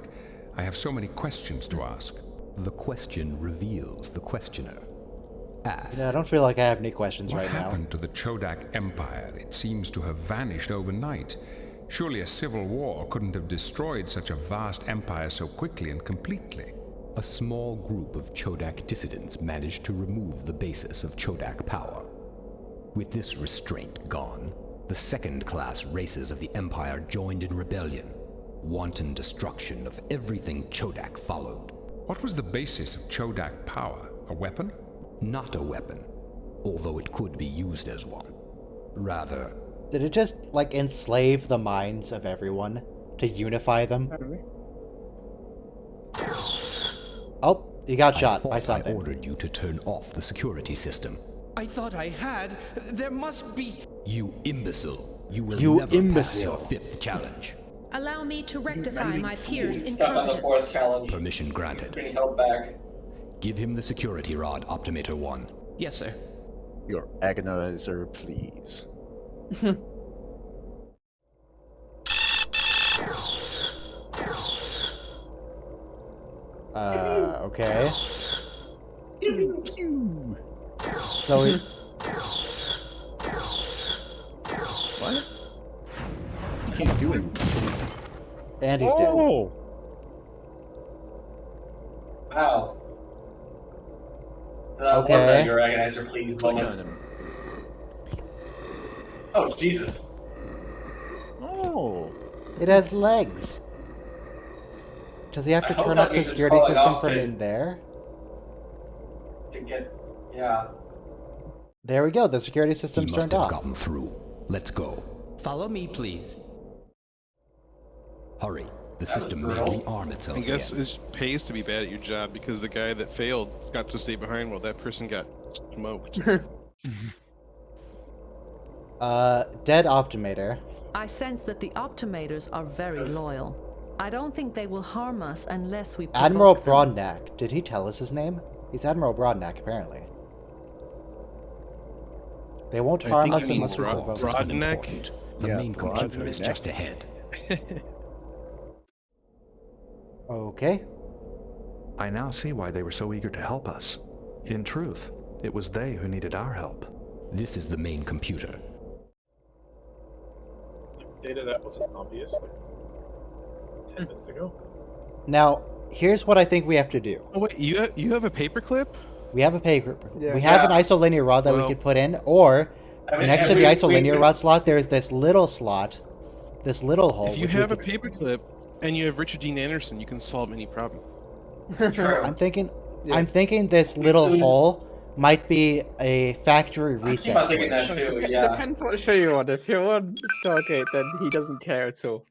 I have so many questions to ask. The question reveals the questioner. Ask. Yeah, I don't feel like I have any questions What right now. happened to the Chodak Empire? It seems to have vanished overnight. Surely a civil war couldn't have destroyed such a vast empire so quickly and completely. A small group of Chodak dissidents managed to remove the basis of Chodak power. With this restraint gone, the second-class races of the Empire joined in rebellion. Wanton destruction of everything Chodak followed. What was the basis of Chodak power? A weapon? Not a weapon, although it could be used as one. Rather... Did it just, like, enslave the minds of everyone to unify them? Oh, you got shot by something. I ordered you to turn off the security system. I thought I had. There must be... You imbecile. You will You never imbecile. pass your fifth challenge. Allow me to rectify my peers' Stuck on the fourth incompetence. challenge. Permission granted. Getting held back. Give him the security rod, Optimator 1. Yes, sir. Your agonizer, please. Okay. So he... What? You can't do it. And he's dead. Wow. Okay. Your agonizer, please, moment. Oh, Jesus. Oh. It has legs. Does he have to I hope turn that off the means it's security crawling system off from to- in there? To get, yeah. There we go. The security He system's must turned have off. gotten through. Let's go. Follow me, please. Hurry. The That system was may brutal. rearm itself I guess again. it pays to be bad at your job because the guy that failed got to stay behind while that person got smoked. Dead Optimator. I sense that the Optimators are very loyal. I don't think they will harm us unless we Admiral provoke them. Broadnack. Did he tell us his name? He's Admiral Broadnack, apparently. They won't I harm think us you mean unless we Broad- provoke Broad- them. Broadneck? The main computer Broadneck. is just ahead. Okay. I now see why they were so eager to help us. In truth, it was they who needed our help. This is the main computer. Data that wasn't obvious like 10 minutes ago. Now, here's what I think we have to do. Oh wait, you have a paperclip? We have a paper. Yeah. We have an Yeah. isolinear rod that we Well- could put in, or I mean, next and to the we- isolinear we- rod slot, there's this little slot, this little hole. If you which we have a could- paperclip and you have Richard Dean Anderson, you can solve any problem. It's true. I'm thinking Yeah. this little Dude. hole might be a factory I keep reset on switch. thinking that too, yeah. Depends what show you want. If you're on Stargate, then he doesn't care at all.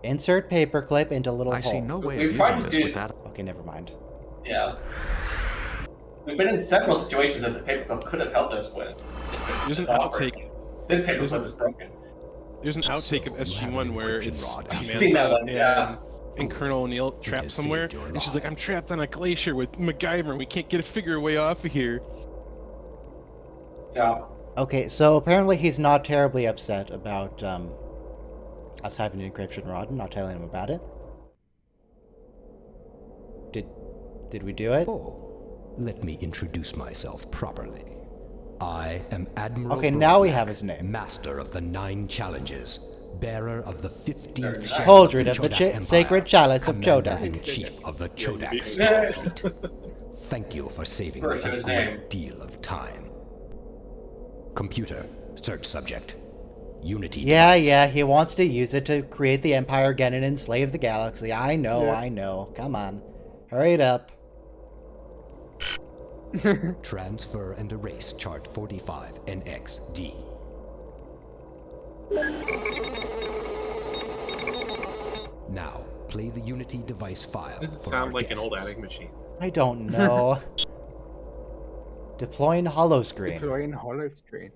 Insert paperclip into little I hole. see no way of We've tried using to this do- without... Okay, never mind. Yeah. We've been in several situations that the paperclip could have helped us with. There's an Offered. outtake. This There's paperclip a- is broken. There's an outtake of So, you have SG-1 an where encryption it's rod. I've seen that Samantha one, yeah. and Colonel O'Neill trapped has somewhere, saved your and she's like, life. "I'm trapped on a glacier with MacGyver. We can't get a figure way off of here." Yeah. Okay, so apparently he's not terribly upset about us having an encryption rod and not telling him about it. Did we do it? Oh, let me introduce myself properly. I am Admiral Okay, now we Broadneck, have his name. Master of the 9 challenges, bearer of the 15th nice. share Cauldron the of the Chodak Empire, sacred chalice of Commander-in-Chief of the Yeah, Chodak you Starfleet. Thank you for saving me First of a his great name. deal of time. Computer, search subject. Unity Yeah, device. yeah, he wants to use it to create the Empire again and enslave the galaxy. I know, Yeah. I know. Come on. Hurry it up. Transfer and erase chart 45 NXD. Now, play the Unity device file. Does it for sound our like an old guests. attic machine? I don't know. Deploying holoscreen. Deploying hollow screen.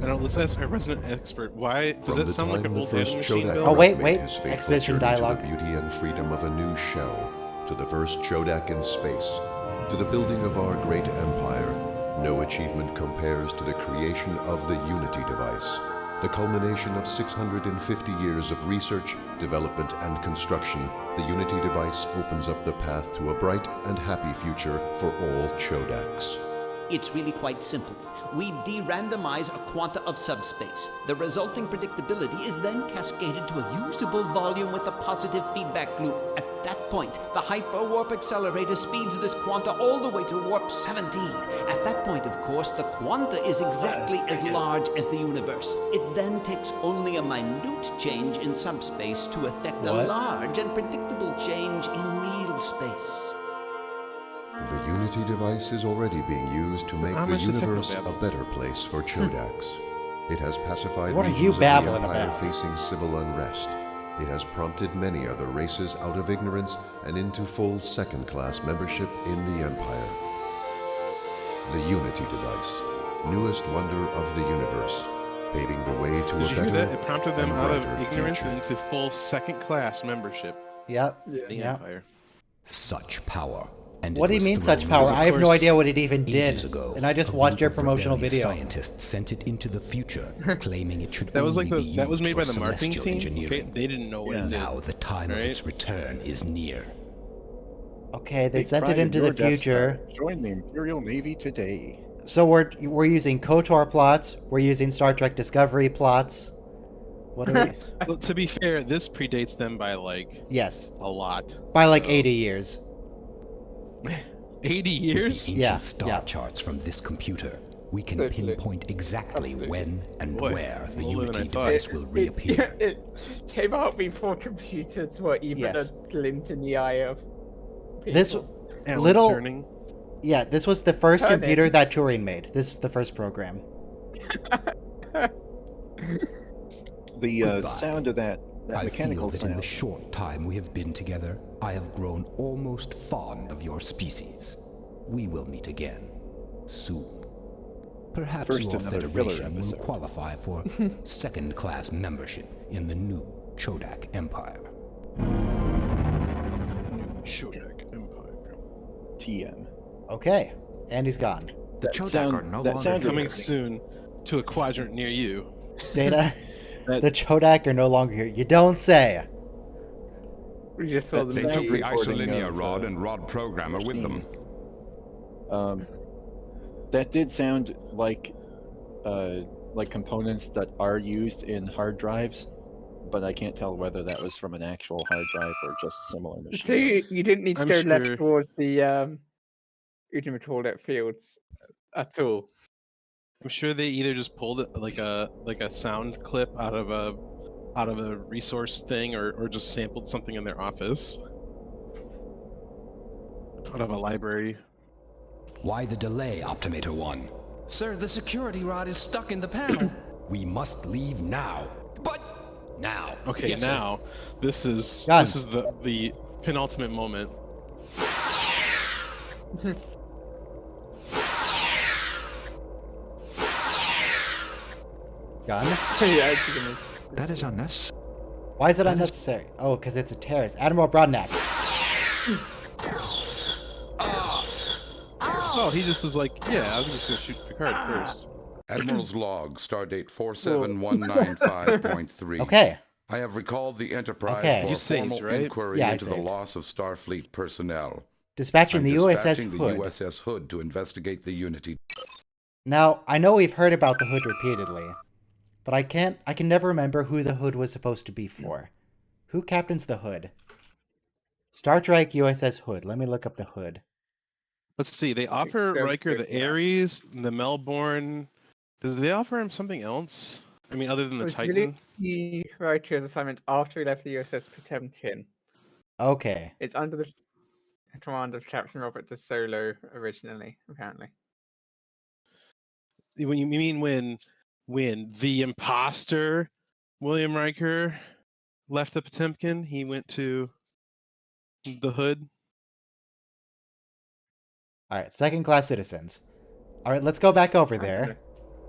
I don't. Let's ask our resident expert. Why does From that the sound like time an the old first attic machine? Chodak Bill? Oh, wait, made wait. his fateful Exposition journey dialogue. to the beauty and freedom of a new shell, to the first Chodak in space, to the building of our great empire, no achievement compares to the creation of the Unity device, the culmination of 650 years of research, development, and construction. The Unity device opens up the path to a bright and happy future for all Chodaks. It's really quite simple. We de-randomize a quanta of subspace. The resulting predictability is then cascaded to a usable volume with a positive feedback loop. At that point, the hyperwarp accelerator speeds this quanta all the way to warp 17. At that point, of course, the quanta is exactly as large as the universe. It then takes only a minute change in subspace to affect a What? large and predictable change in real space. The Unity device is already being used to make How the much the universe a technobabble? better place for Chodaks. It has pacified What are you regions of the babbling Empire about? facing civil unrest. It has prompted many other races out of ignorance and into full second-class membership in the Empire. the Unity device, newest wonder of the universe, paving the way to Did a you better hear that? It prompted them and out of brighter ignorance future. into full second-class membership. Yep. In the Yep. Empire. Such power. And What do you mean such power? I have no idea what it even did. And I just watched your promotional video. Scientists sent it into the future, claiming it should That was only like be that was used made by for the marketing celestial team. Okay? engineering. They didn't know what it did. Now the time of its return is near. Okay, they Take sent it pride in into your the Death future. Star. Join the Imperial Navy today. So we're using KOTOR plots. We're using Star Trek Discovery plots. What are we? Well, to be fair, this predates them by like Yes. a lot. By like 80 years. 80 years? With the ancient star charts from this computer, we can pinpoint exactly when and where the Unity device will reappear. It came out before computers were even Yes. a glint in the eye of people. This Yeah, this was the first Turning. computer that Turing made. This is the first program. The Goodbye. sound of that I mechanical feel that in the sound. short time we have been together, I have grown almost fond of your species. We will meet again soon. Perhaps First, your another filler federation will episode. qualify for second-class membership in the new Chodak Empire. Chodak Empire. TM. Okay, and he's gone. The Chodak are no longer coming here. soon to a quadrant near you. Data. The Chodak are no longer here. You don't say. We just saw They them. took the recording isolinear of, rod and rod programmer with them. That did sound like components that are used in hard drives, but I can't tell whether that was from an actual hard drive or just similar machine. So you didn't need to I'm go sure- left towards the Utimatoldek fields at all. I'm sure they either just pulled it like a sound clip out of a resource thing or just sampled something in their office. Out of a library. Why the delay, Optimator 1? Sir, the security rod is stuck in the panel. We must leave now. But now. Okay, Yes, sir. now this is Done. the penultimate moment. Gun? Yeah, it's gonna- That is unnecessary. Why is it unnecessary? Oh, because it's a terrorist. Admiral Broadneck. Oh, he just was like, yeah, I was just gonna shoot Picard first. Admiral's log, stardate 47195.3. Okay. I have recalled the Enterprise Okay. for You a saved, formal right? inquiry Yeah, I into the saved. loss of Starfleet personnel. Dispatching I'm the USS dispatching the Hood. USS Hood to investigate the Unity. Now, I know we've heard about the Hood repeatedly, but I can never remember who the Hood was supposed to be for. Who captains the Hood? Star Trek USS Hood. Let me look up the Hood. Let's see. They offer Except Riker the if- yeah. Ares, the Melbourne. Do they offer him something else? I mean, other than the was Titan. the Riker's assignment after he left the USS Potemkin. Okay. It's under the command of Captain Robert De Solo originally, apparently. When you mean when the imposter William Riker left the Potemkin, he went to the Hood. All right, second-class citizens. All right, let's go back over there.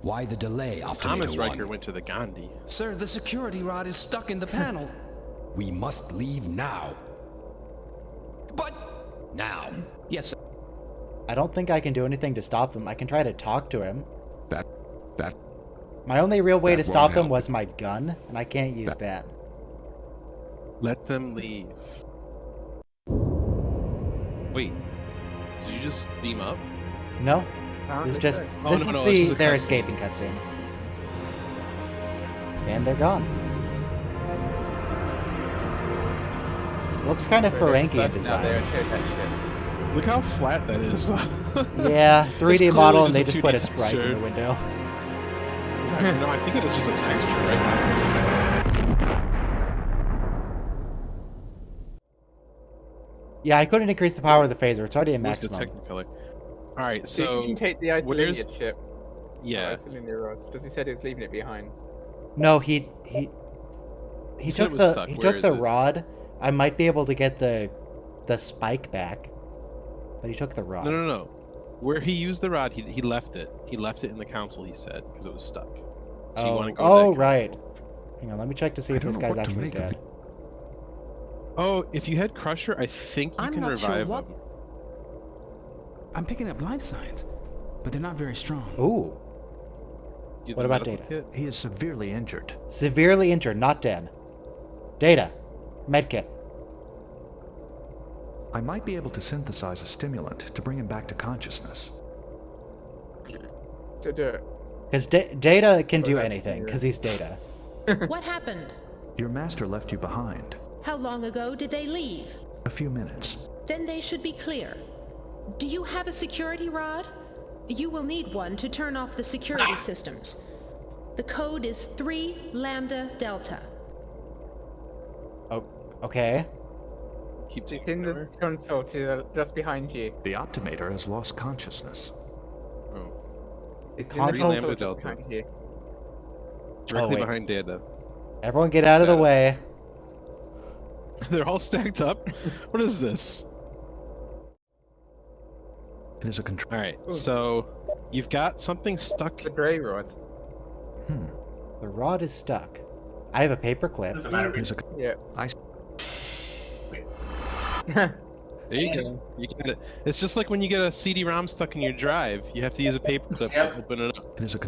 Why the delay, Optimator Thomas 1? Riker went to the Gandhi. Sir, the security rod is stuck in the panel. We must leave now. But now. Yes, sir. I don't think I can do anything to stop them. I can try to talk to him. That My only real way That to stop won't them help. was my gun, and I can't use that. Let them leave. Wait, did you just beam up? No, this is just Oh, this no, is no, it's just a their cutscene. escaping cutscene, and they're gone. Looks kind of Ferengi in design. Look how flat that is. Yeah, 3D It's model, clearly and they just just a put a 2D sprite in the texture. window. No, I think it is just a texture right now. Yeah, I couldn't increase the power of the phaser. It's already a Where's the maximum. Technicolor? All right, So so you can take the where's- Isolinian ship. Yeah. Isolinian rods. Because he said he was leaving it behind. No, he said took it was the stuck. he Where took is the it? rod. I might be able to get the spike back, but he took the rod. No. Where he used the rod, he left it. He left it in the console, he said, because it was stuck. So you want to go to that right. console. Hang on, let me check to see if this guy's actually dead. Oh, if you had Crusher, I think you can revive him. I'm picking up life signs, but they're not very strong. Ooh. What about Data? Kit? He is severely injured. Severely injured, not dead. Data. Medkit. I might be able to synthesize a stimulant to bring him back to consciousness. To do it. Because Data can do anything, because he's Data. What happened? Your master left you behind. How long ago did they leave? A few minutes. Then they should be clear. Do you have a security rod? You will need one to turn off the security systems. The code is 3 Lambda Delta. Oh, okay. Keep It's in the console just behind you. The Optimator has lost consciousness. Oh. It's in the console Lambda Delta. behind you. Directly wait. behind Data. Everyone get out of the way. They're all stacked up. What is this? It is a control. All right, so you've got something stuck. The gray rod. The rod is stuck. I have a paper clip. Doesn't matter. Yeah. There you go. You got it. It's just like when you get a CD-ROM stuck in your drive. You have to use a paper clip to open it up. It is a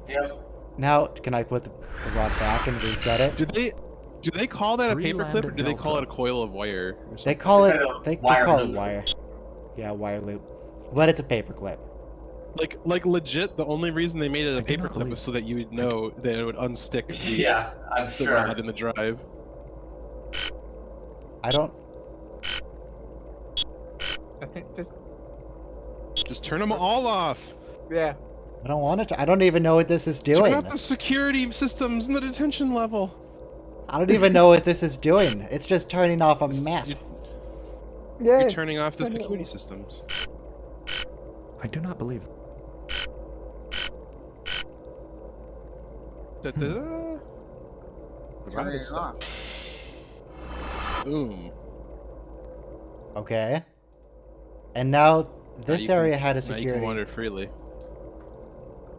Yep. Now, can I put the rod back and reset it? Do they call that a 3 paper clip, or Lambda do they call it Delta. a coil of wire? Or They something? call it. They Wire call it loop. wire. Yeah, wire loop. But it's a paper clip. Like legit. The only reason they made it a I do paper not clip believe- was so that you would know that it would unstick the, Yeah, I'm the sure. rod in the drive. I don't. I think Just turn them all off. yeah. I don't want it to. I don't even know what this is Turn doing. off the security systems in the detention level. I don't even know what this is doing. It's just turning off a map. You're turning off the security systems. I do not believe. Da, da, da. The rod Turning is it stuck. off. Boom. Okay. And now Now this you can- area had a Now you can security. wander freely.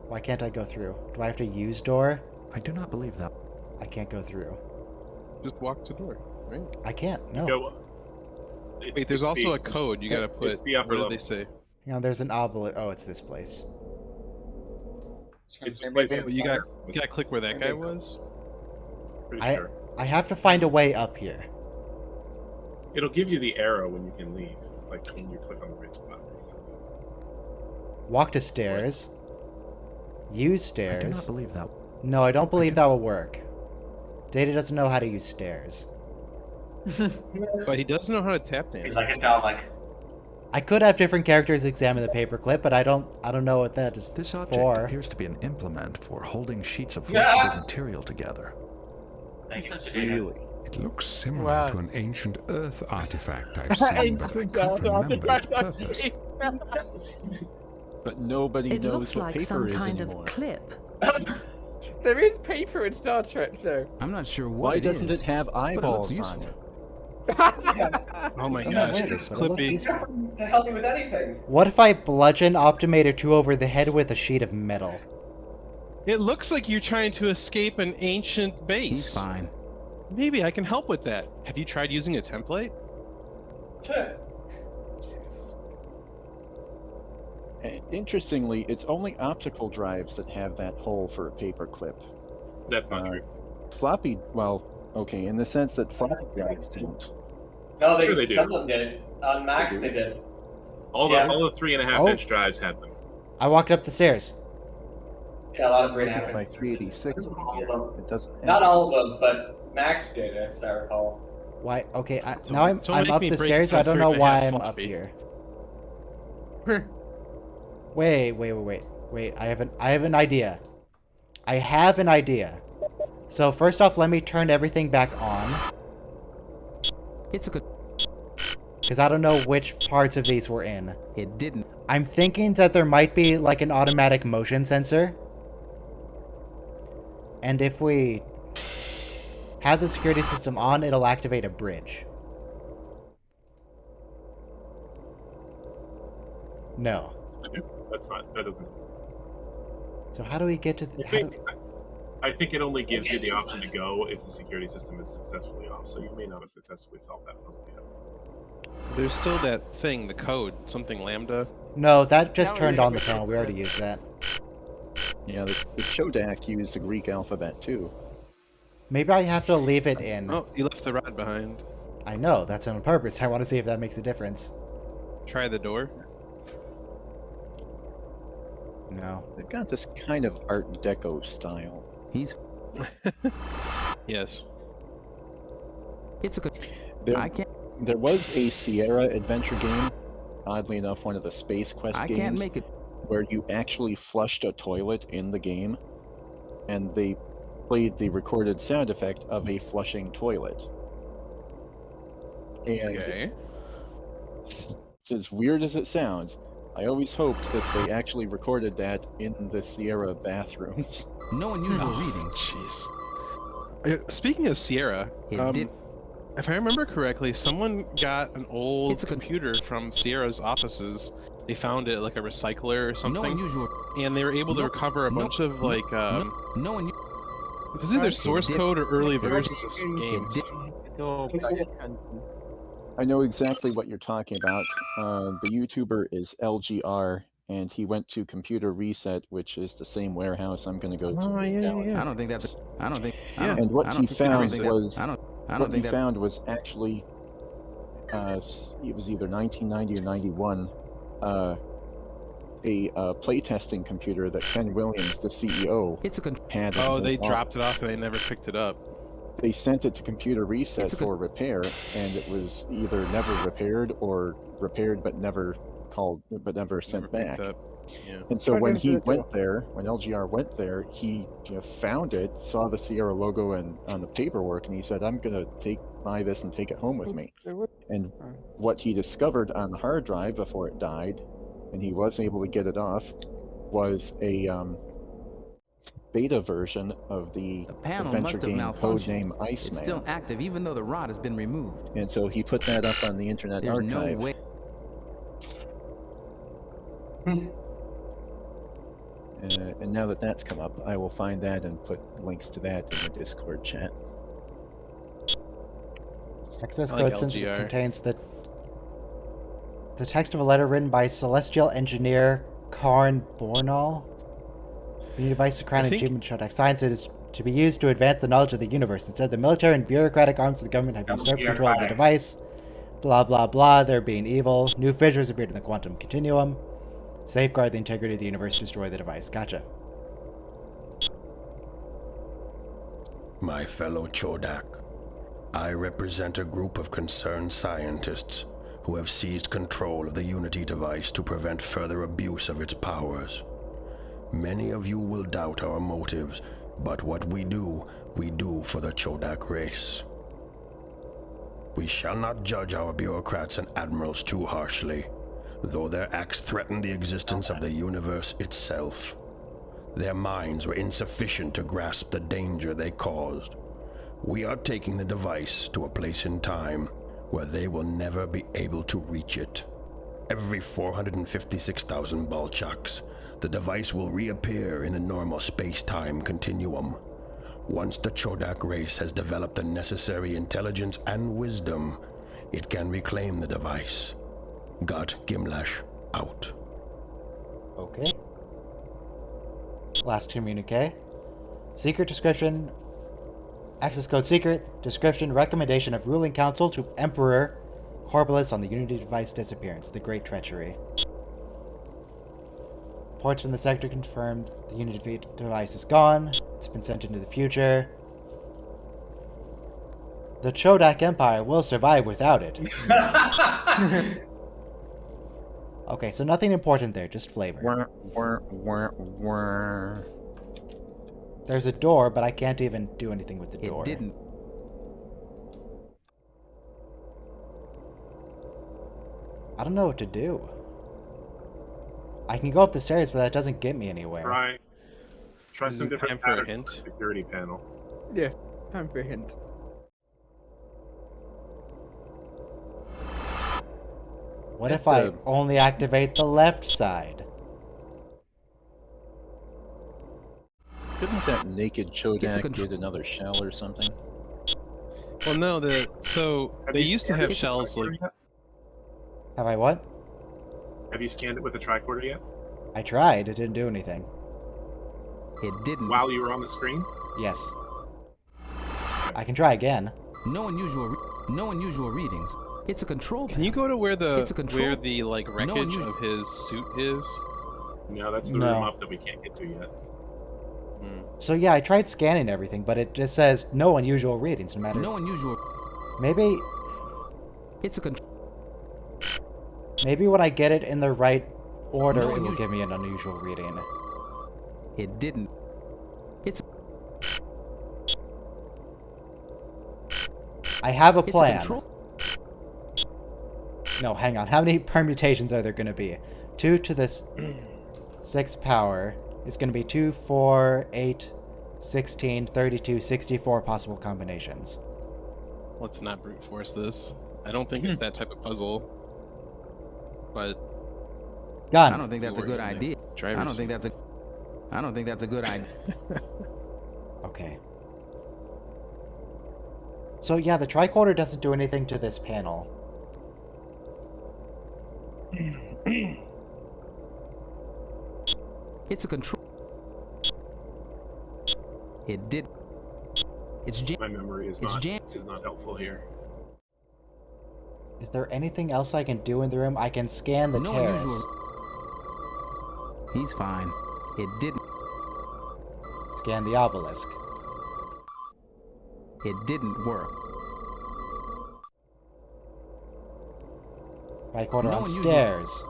Why can't I go through? Do I have to use door? I do not believe that. I can't go through. Just walk to door, right? I can't. No. Wait, there's also a code you gotta put. It's the upper What did level. they say? You know, there's an obelisk. Oh, it's this place. It's the place But you gotta click where that guy was. Pretty I sure. I have to find a way up here. It'll give you the arrow when you can leave, like when you click on the right spot. Walk to stairs. Use I do stairs. not believe that. No, I don't believe that will work. Data doesn't know how to use stairs. But he does know how to tap dance. Because I can tell, like, I could have different characters examine the paperclip, but I don't know what that is This object for. appears to be an implement for holding sheets of Yeah. flexible material together. thank you, Mr. Data. It looks similar Wow. to an ancient Earth artifact I've seen, but I Ancient can't remember its artifact I've purpose. seen. But nobody It knows looks what like paper some is kind anymore. of clip. There is paper in Star Trek, though. I'm not sure what Why it doesn't is, it have but it looks eyeballs useful. on it? Oh my It's not gosh, weird, it's but it looks Clippy. useful. To help me with anything. What if I bludgeon Optimator 2 over the head with a sheet of metal? It looks like you're trying to escape an ancient base. He's fine. Maybe I can help with that. Have you tried using a template? Sure. Interestingly, it's only optical drives that have that hole for a paper clip. That's not true. Floppy, well, okay, in the sense that floppy drives don't. No, they, Sure they do. some of them did. On Max, they did. All Yeah. the 3.5-inch drives have them. I walked up the stairs. Yeah, a lot of 3.5. My 386 over All here, of them. it doesn't have Not all of them, but Max did, as I recall. Why? Okay, Don't- now I'm don't make up me the break stairs. my I don't know why 3.5 I'm up floppy. here. Wait. I have an idea. I have an idea. So first off, let me turn everything back on, It's a good. because I don't know which parts of these we're in. It didn't. I'm thinking that there might be like an automatic motion sensor. And if we have the security system on, it'll activate a bridge. No. That doesn't. So how do we get to? I think it only gives you the option to go if the security system is successfully off. So you may not have successfully solved that puzzle yet. There's still that thing, the code, something lambda. No, that just turned on the panel. We already used that. Yeah, the Chodak used the Greek alphabet too. Maybe I have to leave it in. Oh, you left the rod behind. I know, that's on purpose. I want to see if that makes a difference. Try the door. No. They've got this kind of Art Deco style. He's. Yes. It's a good. I can't. There was a Sierra adventure game, oddly enough, one of the Space Quest games. I can't make it. Where you actually flushed a toilet in the game, and they played the recorded sound effect of a flushing toilet. And okay. As weird as it sounds, I always hoped that they actually recorded that in the Sierra bathrooms. No unusual readings. Jeez. Speaking of Sierra, if I remember correctly, someone got an old computer from Sierra's offices. They found it at like a recycler or something. No unusual. And they were able to recover a bunch of like it was either source code or early versions of some games. I know exactly what you're talking about. The YouTuber is LGR, and he went to Computer Reset, which is the same warehouse I'm going to go to. Oh yeah, yeah. I don't think that's. I don't think. And what he found was actually, it was either 1990 or 91, a playtesting computer that Ken Williams, the CEO, had. Oh, they dropped it off and they never picked it up. They sent it to Computer Reset for repair, and it was either never repaired or repaired but never sent back. Yeah. And so when he went there, when LGR went there, he found it, saw the Sierra logo on the paperwork, and he said, "I'm gonna buy this and take it home with me." And what he discovered on the hard drive before it died, and he was able to get it off, was a beta version of the adventure game codename Iceman. It's still active even though the rod has been removed. And so he put that up on the Internet There's Archive. No way. And now that that's come up, I will find that and put links to that in the Discord chat. Access code contains the text of a letter written by celestial engineer Karn Bornall. The new device to crown achievement Chodak science is to be used to advance the knowledge of the universe. Instead, the military and bureaucratic arms of the government have usurped control of the device. Blah, blah, blah. They're being evil. New fissures appeared in the quantum continuum. Safeguard the integrity of the universe. Destroy the device. Gotcha. My fellow Chodak, I represent a group of concerned scientists who have seized control of the Unity device to prevent further abuse of its powers. Many of you will doubt our motives, but what we do for the Chodak race. We shall not judge our bureaucrats and admirals too harshly, though their acts threaten the existence of the universe itself. Their minds were insufficient to grasp the danger they caused. We are taking the device to a place in time where they will never be able to reach it. Every 456,000 Balchaks, the device will reappear in the normal space-time continuum. Once the Chodak race has developed the necessary intelligence and wisdom, it can reclaim the device. Got Gimlash out. Okay. Last communique. Secret description. Access code secret. Description. Recommendation of ruling council to Emperor Corbalus on the Unity device disappearance. The Great Treachery. Reports from the sector confirmed the Unity device is gone. It's been sent into the future. The Chodak Empire will survive without it. Okay, so nothing important there, just flavor. There's a door, but I can't even do anything with the door. It didn't. I don't know what to do. I can go up the stairs, but that doesn't get me anywhere. Try some different for a patterns hint. on the security panel. Yeah, time for a hint. What if I only activate the left side? Couldn't that naked Chodak get another shell or something? Well, no. They used to have shells like. Have I what? Have you scanned it with a tricorder yet? I tried. It didn't do anything. It didn't. While you were on the screen? Yes. I can try again. No unusual readings. It's a control panel. Can you go to where the like wreckage of his suit is? No, that's the room up that we can't get to yet. So yeah, I tried scanning everything, but it just says no unusual readings. No matter. No unusual. Maybe. It's a control. Maybe when I get it in the right order, it will give me an unusual reading. It didn't. It's. I have a plan. No, hang on. How many permutations are there going to be? 2 to this 6th power is going to be 2, 4, 8, 16, 32, 64 possible combinations. Let's not brute force this. I don't think it's that type of puzzle. But Gun. I don't think that's a good idea. I don't think that's a good idea. Okay. So yeah, the tricorder doesn't do anything to this panel. It's a control. It did. It's jam. My memory is not helpful here. Is there anything else I can do in the room? I can scan the terrace. He's fine. It didn't. Scan the obelisk. It didn't work. Tricorder on stairs.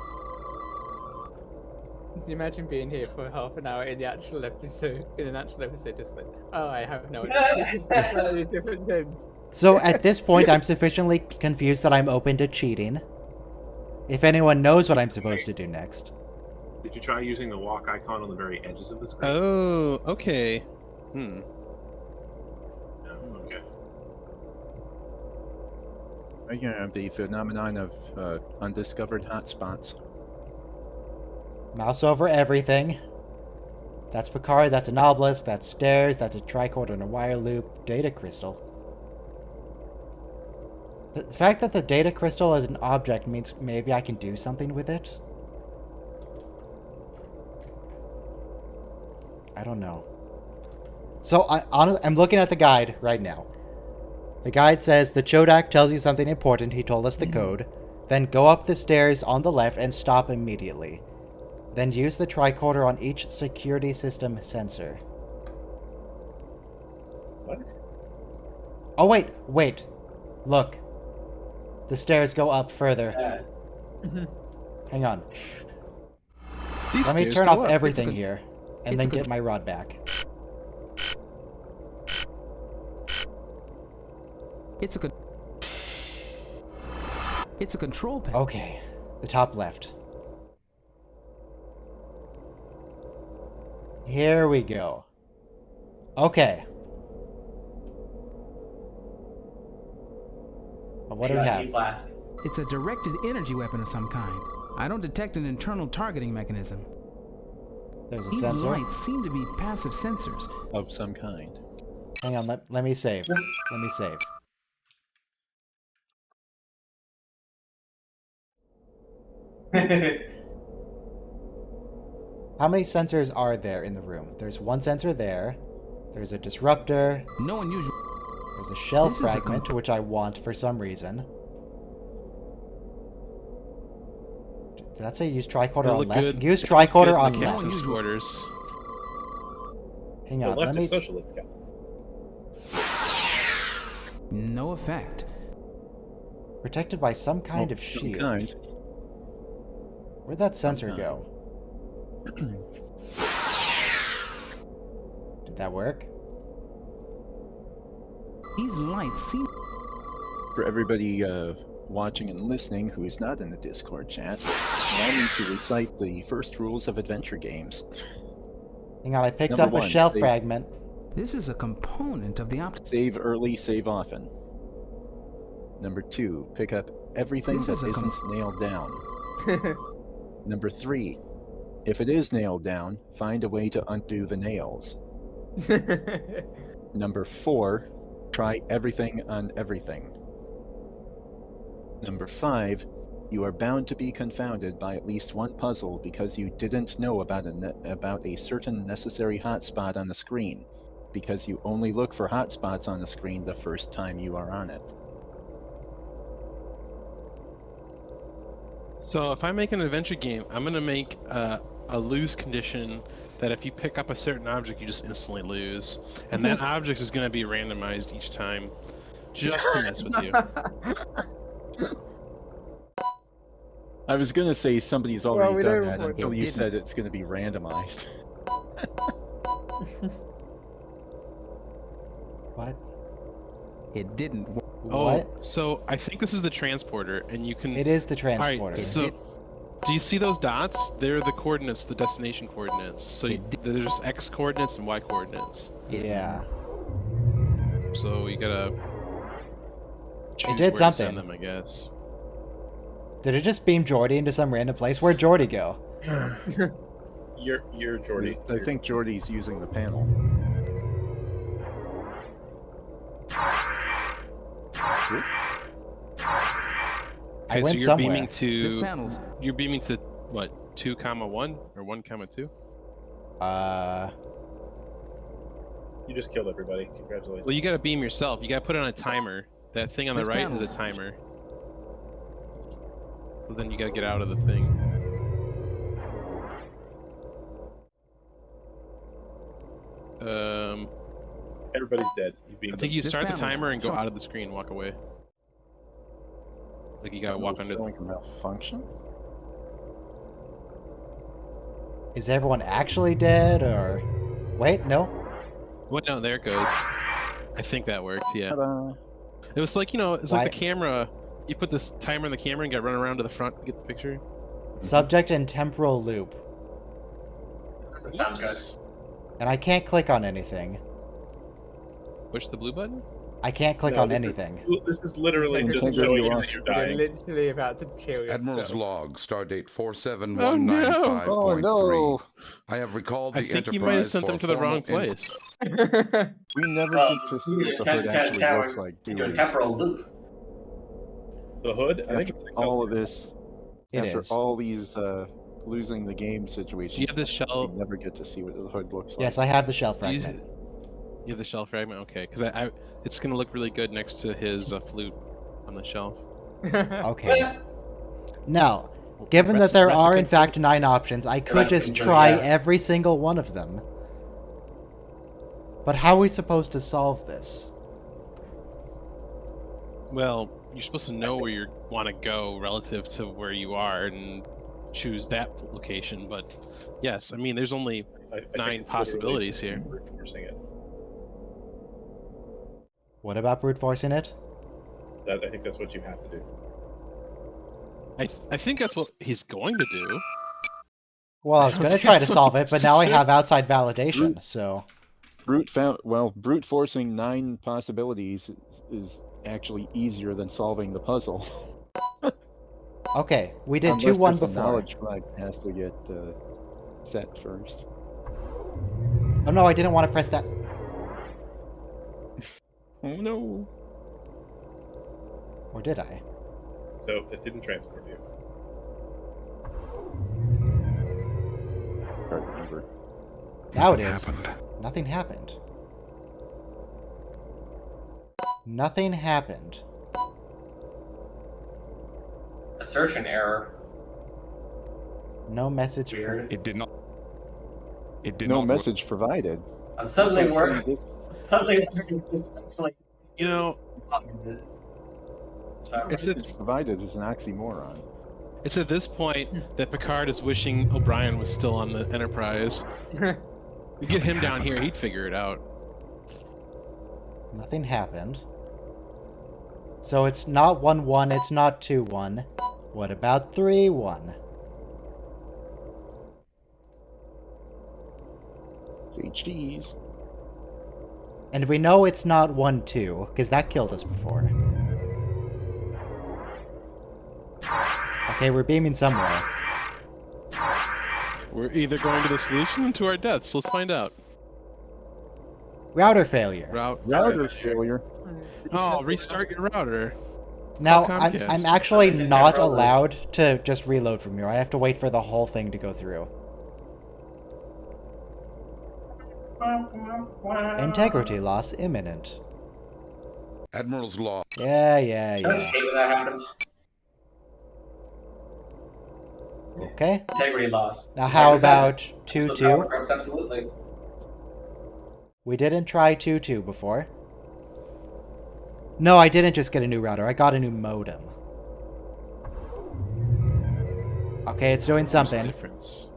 Can you imagine being here for half an hour in an actual episode, just like, oh, I have no idea. Different things. So at this point, I'm sufficiently confused that I'm open to cheating. If anyone knows what I'm supposed to do next. Did you try using the walk icon on the very edges of the screen? Oh, okay. Oh, okay. Again, the phenomenon of undiscovered hotspots. Mouse over everything. That's Picard, that's an obelisk, that's stairs, that's a tricorder and a wire loop, data crystal. The fact that the data crystal is an object means maybe I can do something with it. I don't know. So I'm looking at the guide right now. The guide says the Chodak tells you something important. He told us the code. Then go up the stairs on the left and stop immediately. Then use the tricorder on each security system sensor. What? Oh, wait. Look. The stairs go up further. Hang on. Let me turn off everything here, and then get my rod back. It's a control panel. Okay, the top left. Here we go. Okay. What do we have? It's a directed energy weapon of some kind. I don't detect an internal targeting mechanism. There's a These sensor. lights seem to be passive sensors. Of some kind. Hang on, let me save. Let me save. How many sensors are there in the room? There's one sensor there. There's a disruptor. No unusual. There's a shell fragment, which I want for some reason. Did that say use tricorder on left? Good. Use tricorder on the left. captain's orders. Hang on, The left let me... is socialist. No effect. Protected by some kind of some shield. kind. Where'd that sensor go? Did that work? These lights seem... For everybody watching and listening who is not in the Discord chat, allow me to recite the first rules of adventure games. Hang on, I picked Number up a one, shell save- fragment. This is a component of the Save early, save often. Number 2, pick up everything This that is a isn't nailed down. Number 3, if it is nailed down, find a way to undo the nails. Number 4, try everything on everything. Number 5, you are bound to be confounded by at least one puzzle because you didn't know about a certain necessary hotspot on the screen, because you only look for hotspots on the screen the first time you are on it. So if I make an adventure game, I'm going to make a lose condition that if you pick up a certain object, you just instantly lose. And that object is going to be randomized each time, just to mess with you. I was going to say somebody's already done that until you said it's going to be randomized. What? It didn't. Oh, What? so I think this is the transporter, and you can... It is the transporter. Alright, so do you see those dots? They're the coordinates, the destination coordinates. So there's X coordinates and Y coordinates. Yeah. So you gotta choose It did where something. to send them, I guess. Did it just beam Jordy into some random place? Where'd Jordy go? You're Jordy. I think Jordy's using the panel. I went so you're somewhere. beaming to... This panel's... You're beaming to, what, 2,1? Or 1,2? You just killed everybody. Congratulations. Well, you gotta beam yourself. You gotta put it on a timer. That thing on the This right panel's... is a timer. So then you gotta get out of the thing. Everybody's dead. I think you start the timer and go out of the screen, walk away. Like you gotta walk under. Going to malfunction? Is everyone actually dead, or... Wait, no? What? No, there it goes. I think that worked, yeah. Ta-da. It was like, you know, it's like the camera. You put this timer in the camera and got run around to the front to get the picture. Subject in temporal loop. Doesn't sound good. And I can't click on anything. Push the blue button? I can't click on anything. This is literally just showing you that you're You're dying. literally about to kill yourself. Admiral's log, stardate 47195.3. Oh, no. I have recalled the I think Enterprise you might have sent them to the wrong formal place. We never get to see what the hood actually looks like, do Into a we? temporal loop. The hood? I think it's all of this. It After is. all these losing the game situations, Do you have the shell? we never get to see what the hood looks like. Yes, I have the shell Do you- fragment. You have the shell fragment? Okay, because it's gonna look really good next to his flute on the shelf. Okay. Now, given Rest- that there are recipe- in fact 9 options, I could rest just in try Julia. every single one of them. But how are we supposed to solve this? Well, you're supposed to know where you want to go relative to where you are and choose that location. But yes, I mean, there's only I think 9 it's possibilities literally here. brute forcing it. What about brute forcing it? I think that's what you have to do. I think that's what he's going to do. Well, I was going to try to solve it, but now I have outside validation, so... Brute forcing 9 possibilities is actually easier than solving the puzzle. Okay, we did Unless 2-1 there's a before. knowledge flag has to get set first. Oh no, I didn't want to press that. Oh no. Or did I? So it didn't transport you. Hard to remember. Now it is. Nothing happened. Nothing happened. Assertion error. No message. Weird. It did not. It did No not. message provided. Suddenly It's like we're this- suddenly it's like You know, Message provided is an oxymoron. it's at this point that Picard is wishing O'Brien was still on the Enterprise. You get him down here, he'd figure it out. Nothing happened. So it's not 1-1, it's not 2-1. What about 3-1? HDs. And we know it's not 1-2, because that killed us before. Okay, we're beaming somewhere. We're either going to the solution or to our deaths. Let's find out. Router failure. Router failure. Oh, restart your router. Now, Call I'm Comcast. actually not allowed to just reload from here. I have to wait for the whole thing to go through. Integrity loss imminent. Admiral's Law. Yeah. I hate when that happens. Okay. Integrity loss. Now, how about So 2-2? absolutely. We didn't try 2-2 before. No, I didn't just get a new router. I got a new modem. Okay, it's doing something. Difference.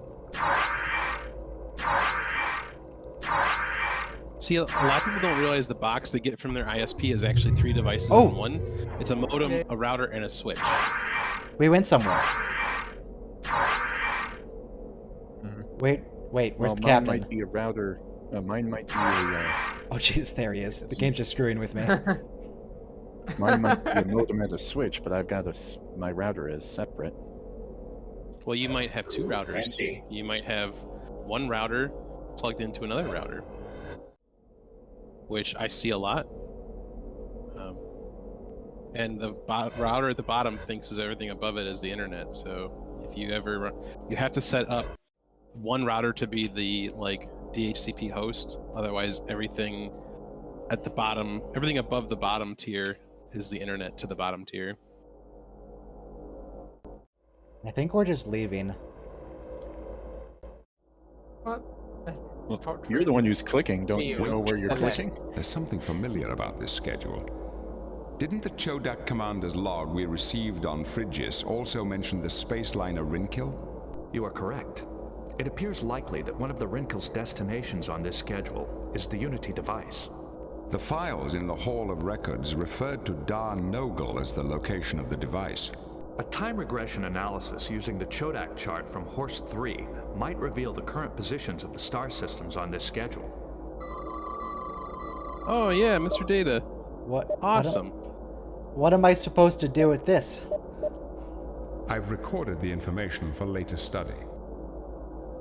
See, a lot of people don't realize the box they get from their ISP is actually 3 devices in one. It's a modem, a router, and a switch. We went somewhere. Wait, where's the captain? Mine might be a router. Mine might be a... Oh, jeez, there he is. The game's just screwing with me. Mine might be a modem and a switch, but I've got my router is separate. Well, you might have 2 routers. Fancy. You might have one router plugged into another router, which I see a lot. And the router at the bottom thinks everything above it is the internet. So if you ever, you have to set up one router to be the DHCP host. Otherwise, everything at the bottom, everything above the bottom tier is the internet to the bottom tier. I think we're just leaving. Well, you're the one who's clicking. Don't you know where you're clicking? There's something familiar about this schedule. Didn't the Chodak commander's log we received on Phrygius also mention the space liner Rinkill? You are correct. It appears likely that one of the Rinkill's destinations on this schedule is the Unity device. The files in the Hall of Records referred to Dar Nogel as the location of the device. A time regression analysis using the Chodak chart from Horst 3 might reveal the current positions of the star systems on this schedule. Oh yeah, Mr. Data. What? Awesome. What am I supposed to do with this? I've recorded the information for later study.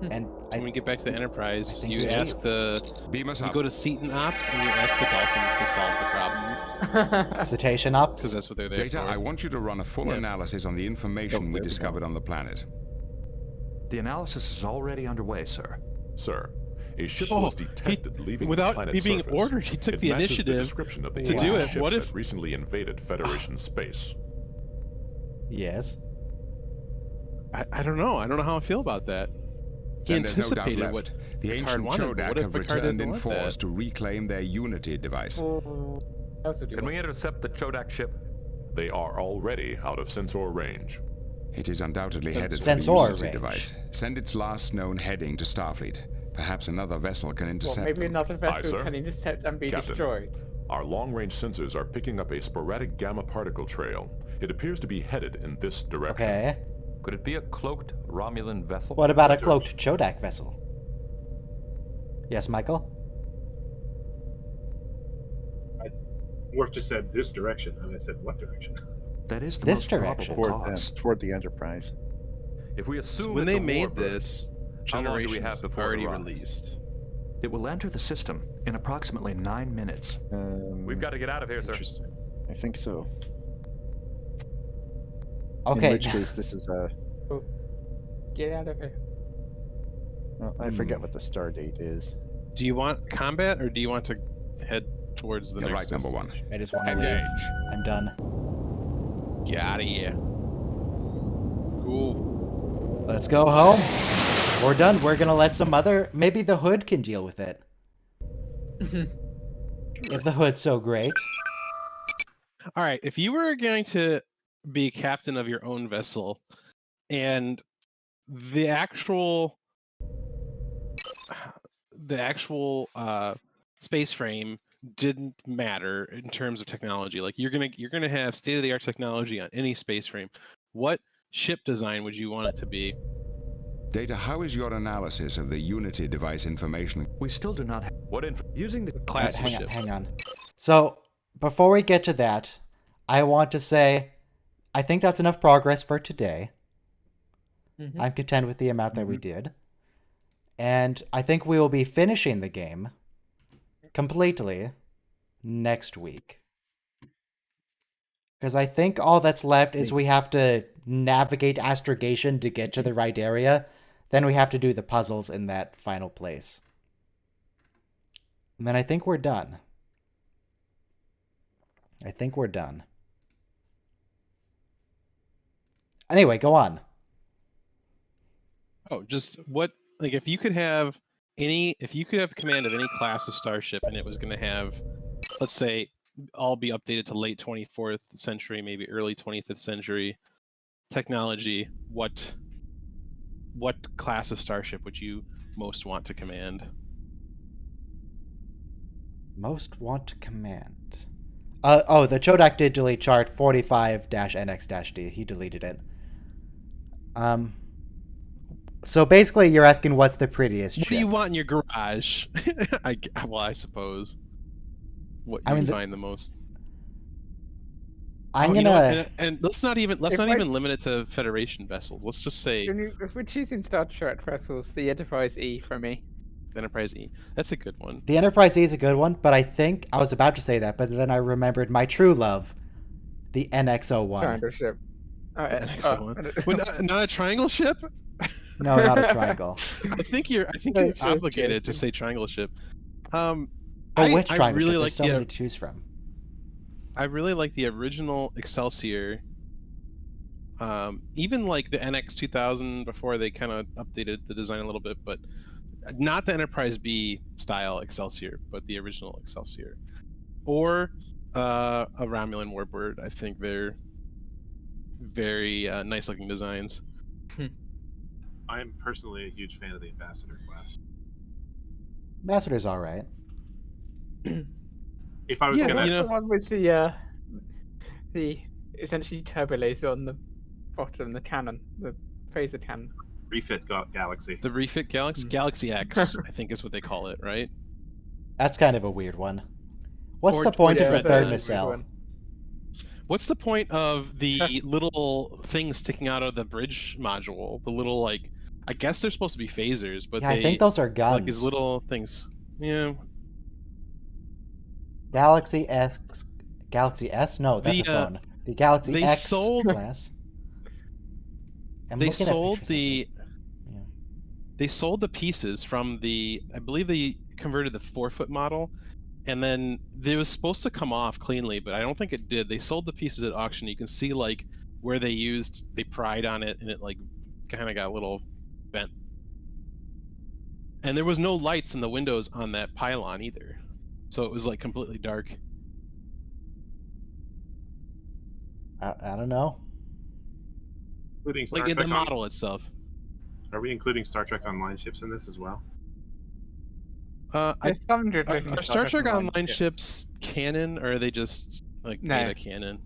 And when we get back to the Enterprise, you ask you go to Seton Ops and you ask the Dolphins to solve the problem. Cetacean Ops? Because that's what they're there Data, for. I want you to run a full analysis on the information we discovered on the planet. The analysis is already underway, sir. Sir, a ship was detected leaving without the planet's being surface. ordered, he took It the matches initiative the description of the to do it. ships What if that recently invaded Federation space? Yes. I don't know. I don't know how I feel about that. He Then there's no doubt anticipated left. what The Picard ancient wanted, but Chodak what if have Picard returned didn't in want force that? to reclaim their Unity device. Can we intercept the Chodak ship? They are already out of sensor range. It is undoubtedly headed for Sensor the Unity range. device. Send its last known heading to Starfleet. Perhaps another vessel can Well, intercept maybe them. another Aye, vessel sir. can intercept and be Captain. destroyed. Our long-range sensors are picking up a sporadic gamma particle trail. It appears to be headed in this direction. Okay. Could it be a cloaked Romulan vessel? What about a cloaked Chodak vessel? Yes, Michael? Worf just said this direction, and I said what direction? That is the This most direction. probable cause. Toward the Enterprise. If we assume when it's they a made warbird, this, how long do we have Generations before it already arrives? released. It will enter the system in approximately 9 minutes. We've got to get out of here, sir. Interesting. I think so. Okay. In which case, this is a... Get out of here. Well, I forget what the star date is. Do you want combat or do you want to head towards the You're next right, number one. destination? I just want to Engage. leave. I'm done. Get out of here. Cool. Let's go home. We're done. We're gonna let some other... Maybe the Hood can deal with it. If the Hood's so great. All right, if you were going to be captain of your own vessel and the actual space frame didn't matter in terms of technology, like you're gonna have state-of-the-art technology on any space frame, what ship design would you want it to be? Data, how is your analysis of the Unity device information? We still do not have... Using the class of hang ship. hang on. So, before we get to that, I want to say, I think that's enough progress for today. I'm content with the amount that we did. And I think we will be finishing the game completely next week. Because I think all that's left is we have to navigate astrogation to get to the right area. Then we have to do the puzzles in that final place. And then I think we're done. Anyway, go on. Oh, just what, like, if you could have command of any class of starship and it was going to have, let's say, all be updated to late 24th century, maybe early 25th century technology, what class of starship would you most want to command? Most want to command. The Chodak did delete chart 45-NX-D. He deleted it. So basically, you're asking what's the prettiest ship. What do you want in your garage? I suppose. What you find the most. I'm gonna. You know what? And let's not even limit it to Federation vessels. Let's just say. If we're choosing Star Trek vessels, the Enterprise E for me. Enterprise E. That's a good one. The Enterprise E is a good one, but I think I was about to say that, but then I remembered my true love, the NX-01. Triangle ship. NX-01. Not a triangle ship? No, not a triangle. I think you're obligated to say triangle ship. Which triangle really ship? Like There's so many to choose from. I really like the original Excelsior. Even like the NX 2000 before they kind of updated the design a little bit, but not the Enterprise B style Excelsior, but the original Excelsior, or a Romulan Warbird. I think they're very nice looking designs. I'm personally a huge fan of the Ambassador class. Ambassador's all right. If I was gonna, the one with the essentially turbo laser on the bottom, the cannon, the phaser cannon. Refit Galaxy. The Refit Galaxy? Galaxy X, I think is what they call it, right? That's kind of a weird one. What's the point of the third missile? What's the point of the little things sticking out of the bridge module? The little, like, I guess they're supposed to be phasers, but I think those are guns. Like these little things. Yeah. Galaxy S? No, that's a phone. The Galaxy X class. They sold the pieces from the, I believe they converted the 4-foot model, and then it was supposed to come off cleanly, but I don't think it did. They sold the pieces at auction. You can see like where they pried on it, and it like kind of got a little bent. And there was no lights in the windows on that pylon either, so it was like completely dark. I don't know. Including Star like Trek in the model itself. Are we including Star Trek Online ships in this as well? Are Star Trek Online ships canon, or are they just like meta canon?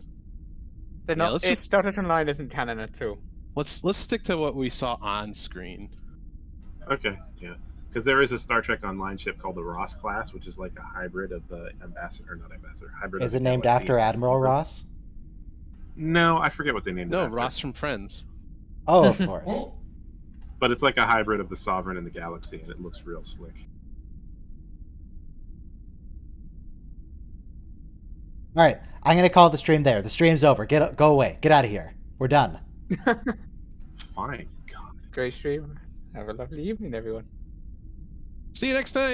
They're not. Star Trek Online isn't canon at all. Let's stick to what we saw on screen. Okay, yeah, because there is a Star Trek Online ship called the Ross class, which is like a hybrid of the hybrid. Is it named after Admiral Ross? No, I forget what they named it after. Ross from Friends. Oh, of course. But it's like a hybrid of the Sovereign and the Galaxy, and it looks real slick. All right, I'm gonna call the stream there. The stream's over. Go away. Get out of here. We're done. Fine. Great stream. Have a lovely evening, everyone. See you next time.